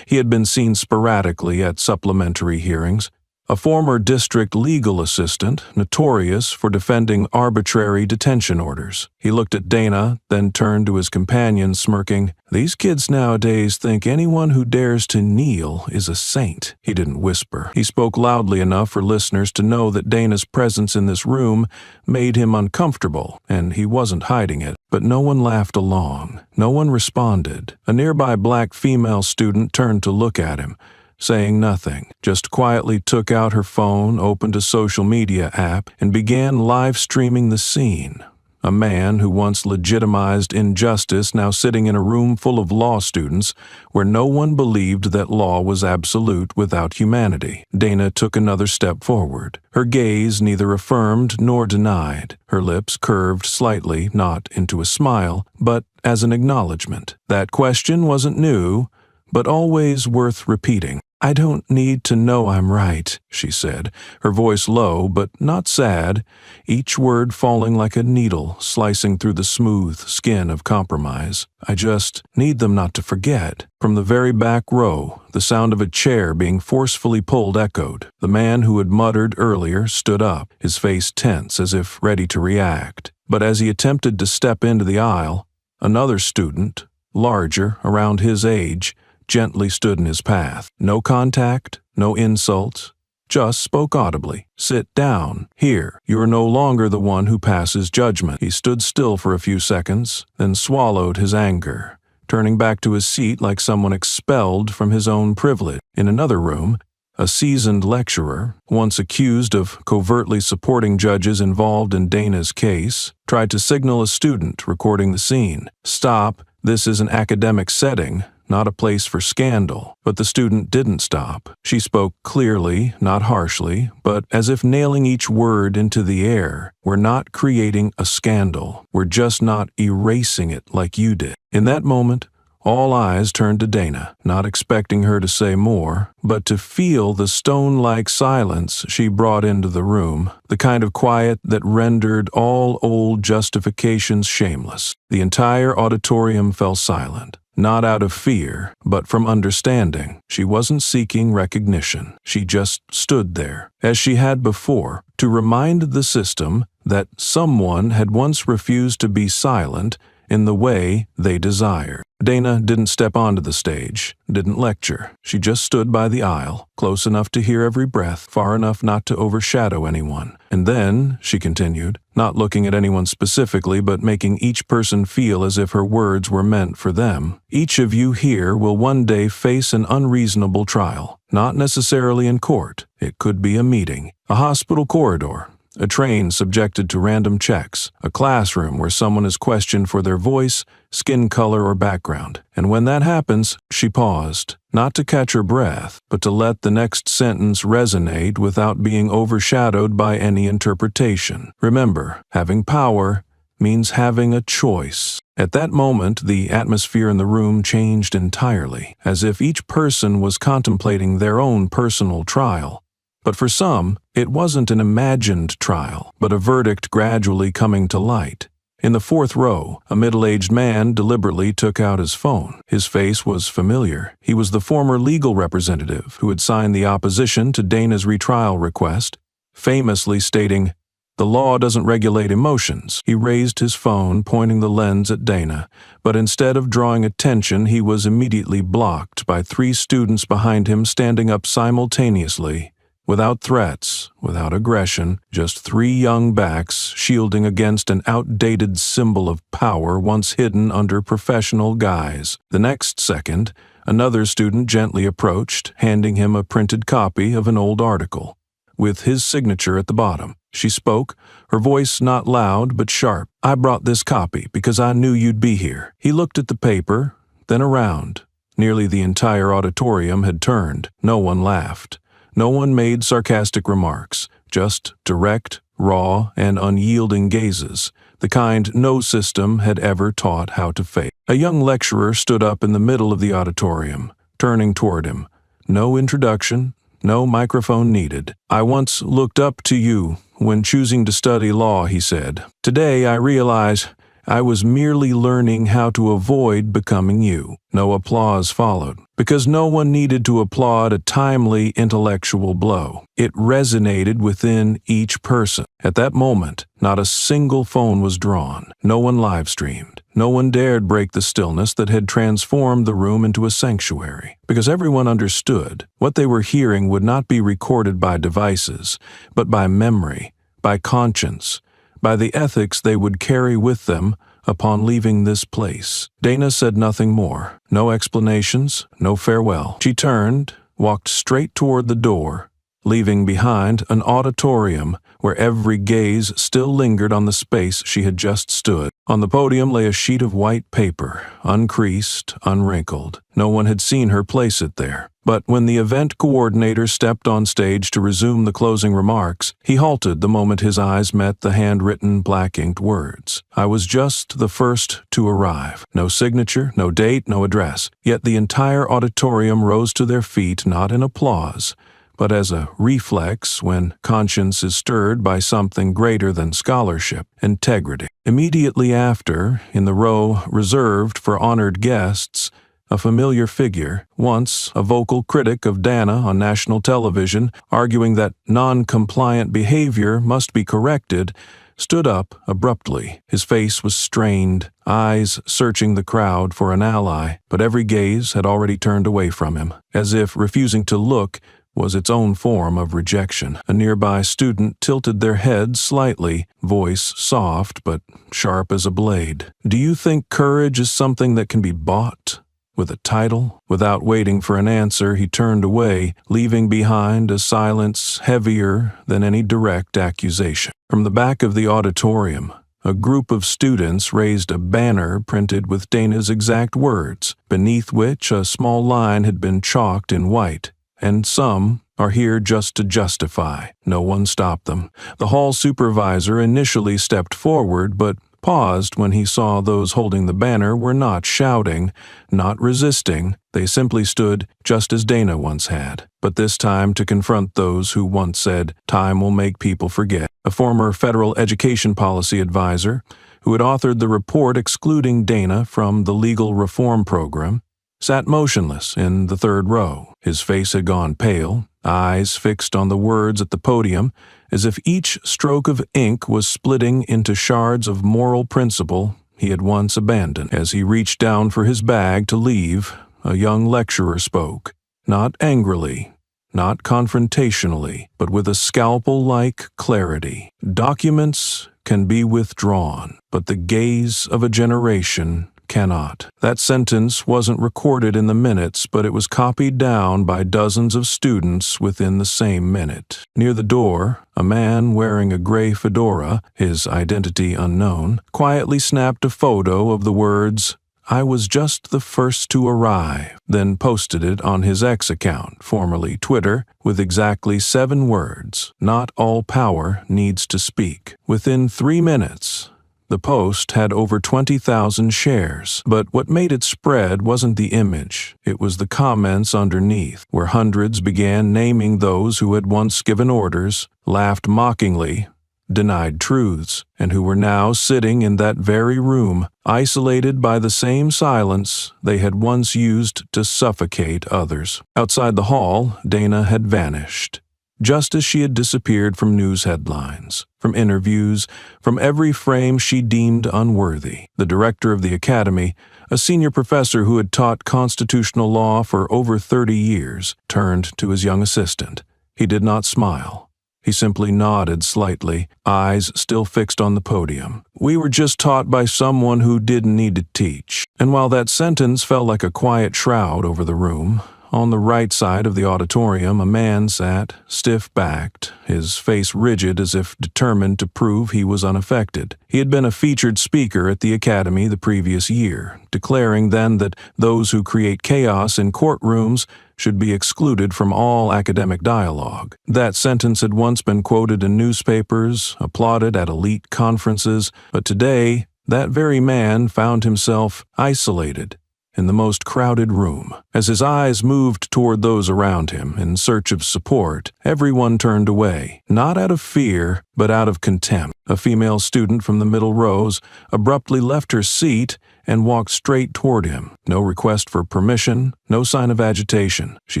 He had been seen sporadically at supplementary hearings. A former district legal assistant, notorious for defending arbitrary detention orders. He looked at Dana, then turned to his companion, smirking. "These kids nowadays think anyone who dares to kneel is a saint." He didn't whisper. He spoke loudly enough for listeners to know that Dana's presence in this room made him uncomfortable, and he wasn't hiding it. But no one laughed along. No one responded. A nearby black female student turned to look at him, saying nothing, just quietly took out her phone, opened a social media app, and began live streaming the scene. A man who once legitimized injustice now sitting in a room full of law students where no one believed that law was absolute without humanity. Dana took another step forward. Her gaze neither affirmed nor denied. Her lips curved slightly, not into a smile, but as an acknowledgement. That question wasn't new, but always worth repeating. "I don't need to know I'm right," she said, her voice low but not sad, each word falling like a needle slicing through the smooth skin of compromise. "I just need them not to forget." From the very back row, the sound of a chair being forcefully pulled echoed. The man who had muttered earlier stood up, his face tense as if ready to react. But as he attempted to step into the aisle, another student, larger, around his age, gently stood in his path. No contact, no insult, just spoke audibly. "Sit down. Here, you are no longer the one who passes judgment." He stood still for a few seconds, then swallowed his anger, turning back to his seat like someone expelled from his own privilege. In another room, a seasoned lecturer, once accused of covertly supporting judges involved in Dana's case, tried to signal a student recording the scene. "Stop, this is an academic setting, not a place for scandal." But the student didn't stop. She spoke clearly, not harshly, but as if nailing each word into the air. "We're not creating a scandal. We're just not erasing it like you did." In that moment, all eyes turned to Dana, not expecting her to say more, but to feel the stone-like silence she brought into the room, the kind of quiet that rendered all old justifications shameless. The entire auditorium fell silent. Not out of fear, but from understanding. She wasn't seeking recognition. She just stood there, as she had before, to remind the system that someone had once refused to be silent in the way they desired. Dana didn't step onto the stage, didn't lecture. She just stood by the aisle, close enough to hear every breath, far enough not to overshadow anyone. And then, she continued, not looking at anyone specifically, but making each person feel as if her words were meant for them. Each of you here will one day face an unreasonable trial. Not necessarily in court. It could be a meeting, a hospital corridor, a train subjected to random checks, a classroom where someone is questioned for their voice, skin color, or background. And when that happens, she paused, not to catch her breath, but to let the next sentence resonate without being overshadowed by any interpretation. Remember, having power means having a choice. At that moment, the atmosphere in the room changed entirely, as if each person was contemplating their own personal trial. But for some, it wasn't an imagined trial, but a verdict gradually coming to light. In the fourth row, a middle-aged man deliberately took out his phone. His face was familiar. He was the former legal representative who had signed the opposition to Dana's retrial request, famously stating, "The law doesn't regulate emotions." He raised his phone, pointing the lens at Dana, but instead of drawing attention, he was immediately blocked by 3 students behind him standing up simultaneously. Without threats, without aggression, just 3 young backs shielding against an outdated symbol of power once hidden under professional guise. The next second, another student gently approached, handing him a printed copy of an old article, with his signature at the bottom. She spoke, her voice not loud but sharp. "I brought this copy because I knew you'd be here." He looked at the paper, then around. Nearly the entire auditorium had turned. No one laughed. No one made sarcastic remarks, just direct, raw, and unyielding gazes, the kind no system had ever taught how to face. A young lecturer stood up in the middle of the auditorium, turning toward him. No introduction, no microphone needed. "I once looked up to you when choosing to study law," he said. "Today I realize I was merely learning how to avoid becoming you." No applause followed, because no one needed to applaud a timely intellectual blow. It resonated within each person. At that moment, not a single phone was drawn. No one live-streamed. No one dared break the stillness that had transformed the room into a sanctuary, because everyone understood what they were hearing would not be recorded by devices, but by memory, by conscience, by the ethics they would carry with them upon leaving this place. Dana said nothing more, no explanations, no farewell. She turned, walked straight toward the door, leaving behind an auditorium where every gaze still lingered on the space she had just stood. On the podium lay a sheet of white paper, uncreased, unwrinkled. No one had seen her place it there. But when the event coordinator stepped on stage to resume the closing remarks, he halted the moment his eyes met the handwritten black-inked words. "I was just the first to arrive." No signature, no date, no address. Yet the entire auditorium rose to their feet, not in applause, but as a reflex when conscience is stirred by something greater than scholarship, integrity. Immediately after, in the row reserved for honored guests, a familiar figure, once a vocal critic of Dana on national television, arguing that non-compliant behavior must be corrected, stood up abruptly. His face was strained, eyes searching the crowd for an ally, but every gaze had already turned away from him, as if refusing to look was its own form of rejection. A nearby student tilted their head slightly, voice soft but sharp as a blade. "Do you think courage is something that can be bought with a title?" Without waiting for an answer, he turned away, leaving behind a silence heavier than any direct accusation. From the back of the auditorium, a group of students raised a banner printed with Dana's exact words, beneath which a small line had been chalked in white. "And some are here just to justify." No one stopped them. The hall supervisor initially stepped forward, but paused when he saw those holding the banner were not shouting, not resisting. They simply stood just as Dana once had, but this time to confront those who once said, "Time will make people forget." A former federal education policy advisor, who had authored the report excluding Dana from the legal reform program, sat motionless in the third row. His face had gone pale, eyes fixed on the words at the podium, as if each stroke of ink was splitting into shards of moral principle he had once abandoned. As he reached down for his bag to leave, a young lecturer spoke, not angrily, not confrontationally, but with a scalpel-like clarity. Documents can be withdrawn, but the gaze of a generation cannot. That sentence wasn't recorded in the minutes, but it was copied down by dozens of students within the same minute. Near the door, a man wearing a gray fedora, his identity unknown, quietly snapped a photo of the words, "I was just the first to arrive," then posted it on his X account, formerly Twitter, with exactly 7 words, "Not all power needs to speak." Within 3 minutes, the post had over 20,000 shares, but what made it spread wasn't the image, it was the comments underneath, where hundreds began naming those who had once given orders, laughed mockingly, denied truths, and who were now sitting in that very room, isolated by the same silence they had once used to suffocate others. Outside the hall, Dana had vanished, just as she had disappeared from news headlines, from interviews, from every frame she deemed unworthy. The director of the academy, a senior professor who had taught constitutional law for over 30 years, turned to his young assistant. He did not smile. He simply nodded slightly, eyes still fixed on the podium. "We were just taught by someone who didn't need to teach." And while that sentence fell like a quiet shroud over the room, on the right side of the auditorium, a man sat, stiff-backed, his face rigid as if determined to prove he was unaffected. He had been a featured speaker at the Academy the previous year, declaring then that those who create chaos in courtrooms should be excluded from all academic dialogue. That sentence had once been quoted in newspapers, applauded at elite conferences, but today, that very man found himself isolated in the most crowded room. As his eyes moved toward those around him in search of support, everyone turned away, not out of fear, but out of contempt. A female student from the middle rows abruptly left her seat and walked straight toward him. No request for permission, no sign of agitation. She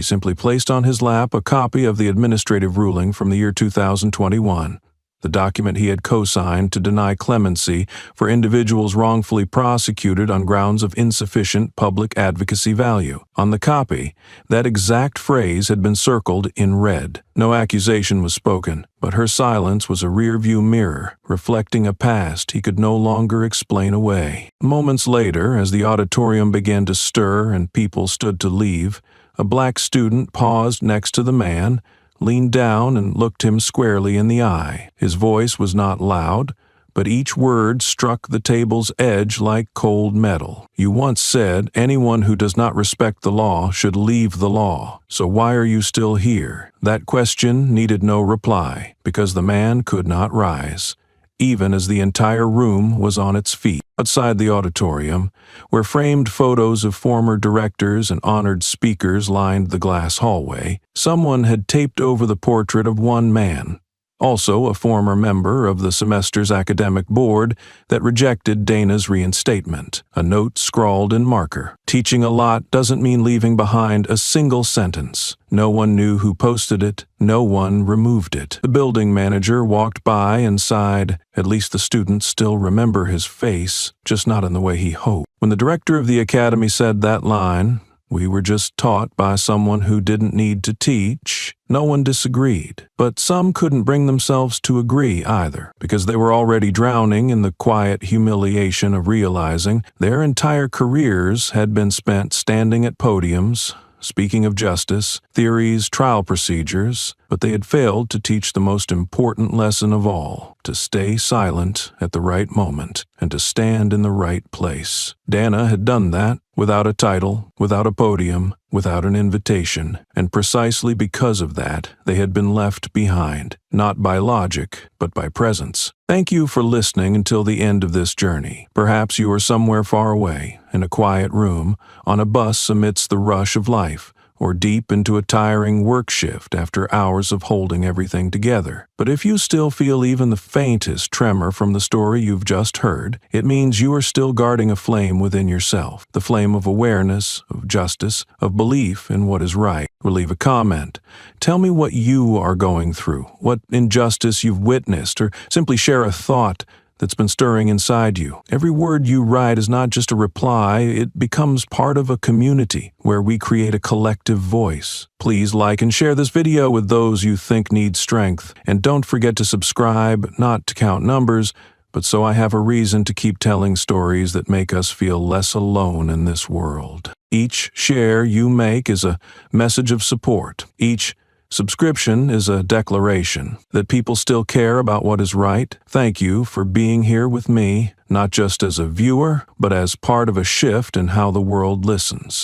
simply placed on his lap a copy of the administrative ruling from the year 2021. The document he had co-signed to deny clemency for individuals wrongfully prosecuted on grounds of insufficient public advocacy value. On the copy, that exact phrase had been circled in red. No accusation was spoken, but her silence was a rear-view mirror, reflecting a past he could no longer explain away. Moments later, as the auditorium began to stir and people stood to leave, a black student paused next to the man, leaned down and looked him squarely in the eye. His voice was not loud, but each word struck the table's edge like cold metal. "You once said anyone who does not respect the law should leave the law. So why are you still here?" That question needed no reply, because the man could not rise, even as the entire room was on its feet. Outside the auditorium, where framed photos of former directors and honored speakers lined the glass hallway, someone had taped over the portrait of one man, also a former member of the semester's academic board that rejected Dana's reinstatement, a note scrawled in marker. Teaching a lot doesn't mean leaving behind a single sentence. No one knew who posted it, no one removed it. The building manager walked by and sighed, "At least the students still remember his face, just not in the way he hoped." When the director of the academy said that line, "We were just taught by someone who didn't need to teach," no one disagreed. But some couldn't bring themselves to agree either, because they were already drowning in the quiet humiliation of realizing their entire careers had been spent standing at podiums, speaking of justice, theories, trial procedures, but they had failed to teach the most important lesson of all, to stay silent at the right moment and to stand in the right place. Dana had done that without a title, without a podium, without an invitation, and precisely because of that, they had been left behind, not by logic, but by presence. Thank you for listening until the end of this journey. Perhaps you are somewhere far away, in a quiet room, on a bus amidst the rush of life, or deep into a tiring work shift after hours of holding everything together. But if you still feel even the faintest tremor from the story you've just heard, it means you are still guarding a flame within yourself, the flame of awareness, of justice, of belief in what is right. Leave a comment. Tell me what you are going through, what injustice you've witnessed, or simply share a thought that's been stirring inside you. Every word you write is not just a reply, it becomes part of a community where we create a collective voice. Please like and share this video with those you think need strength. And don't forget to subscribe, not to count numbers, but so I have a reason to keep telling stories that make us feel less alone in this world. Each share you make is a message of support. Each subscription is a declaration that people still care about what is right. Thank you for being here with me, not just as a viewer, but as part of a shift in how the world listens.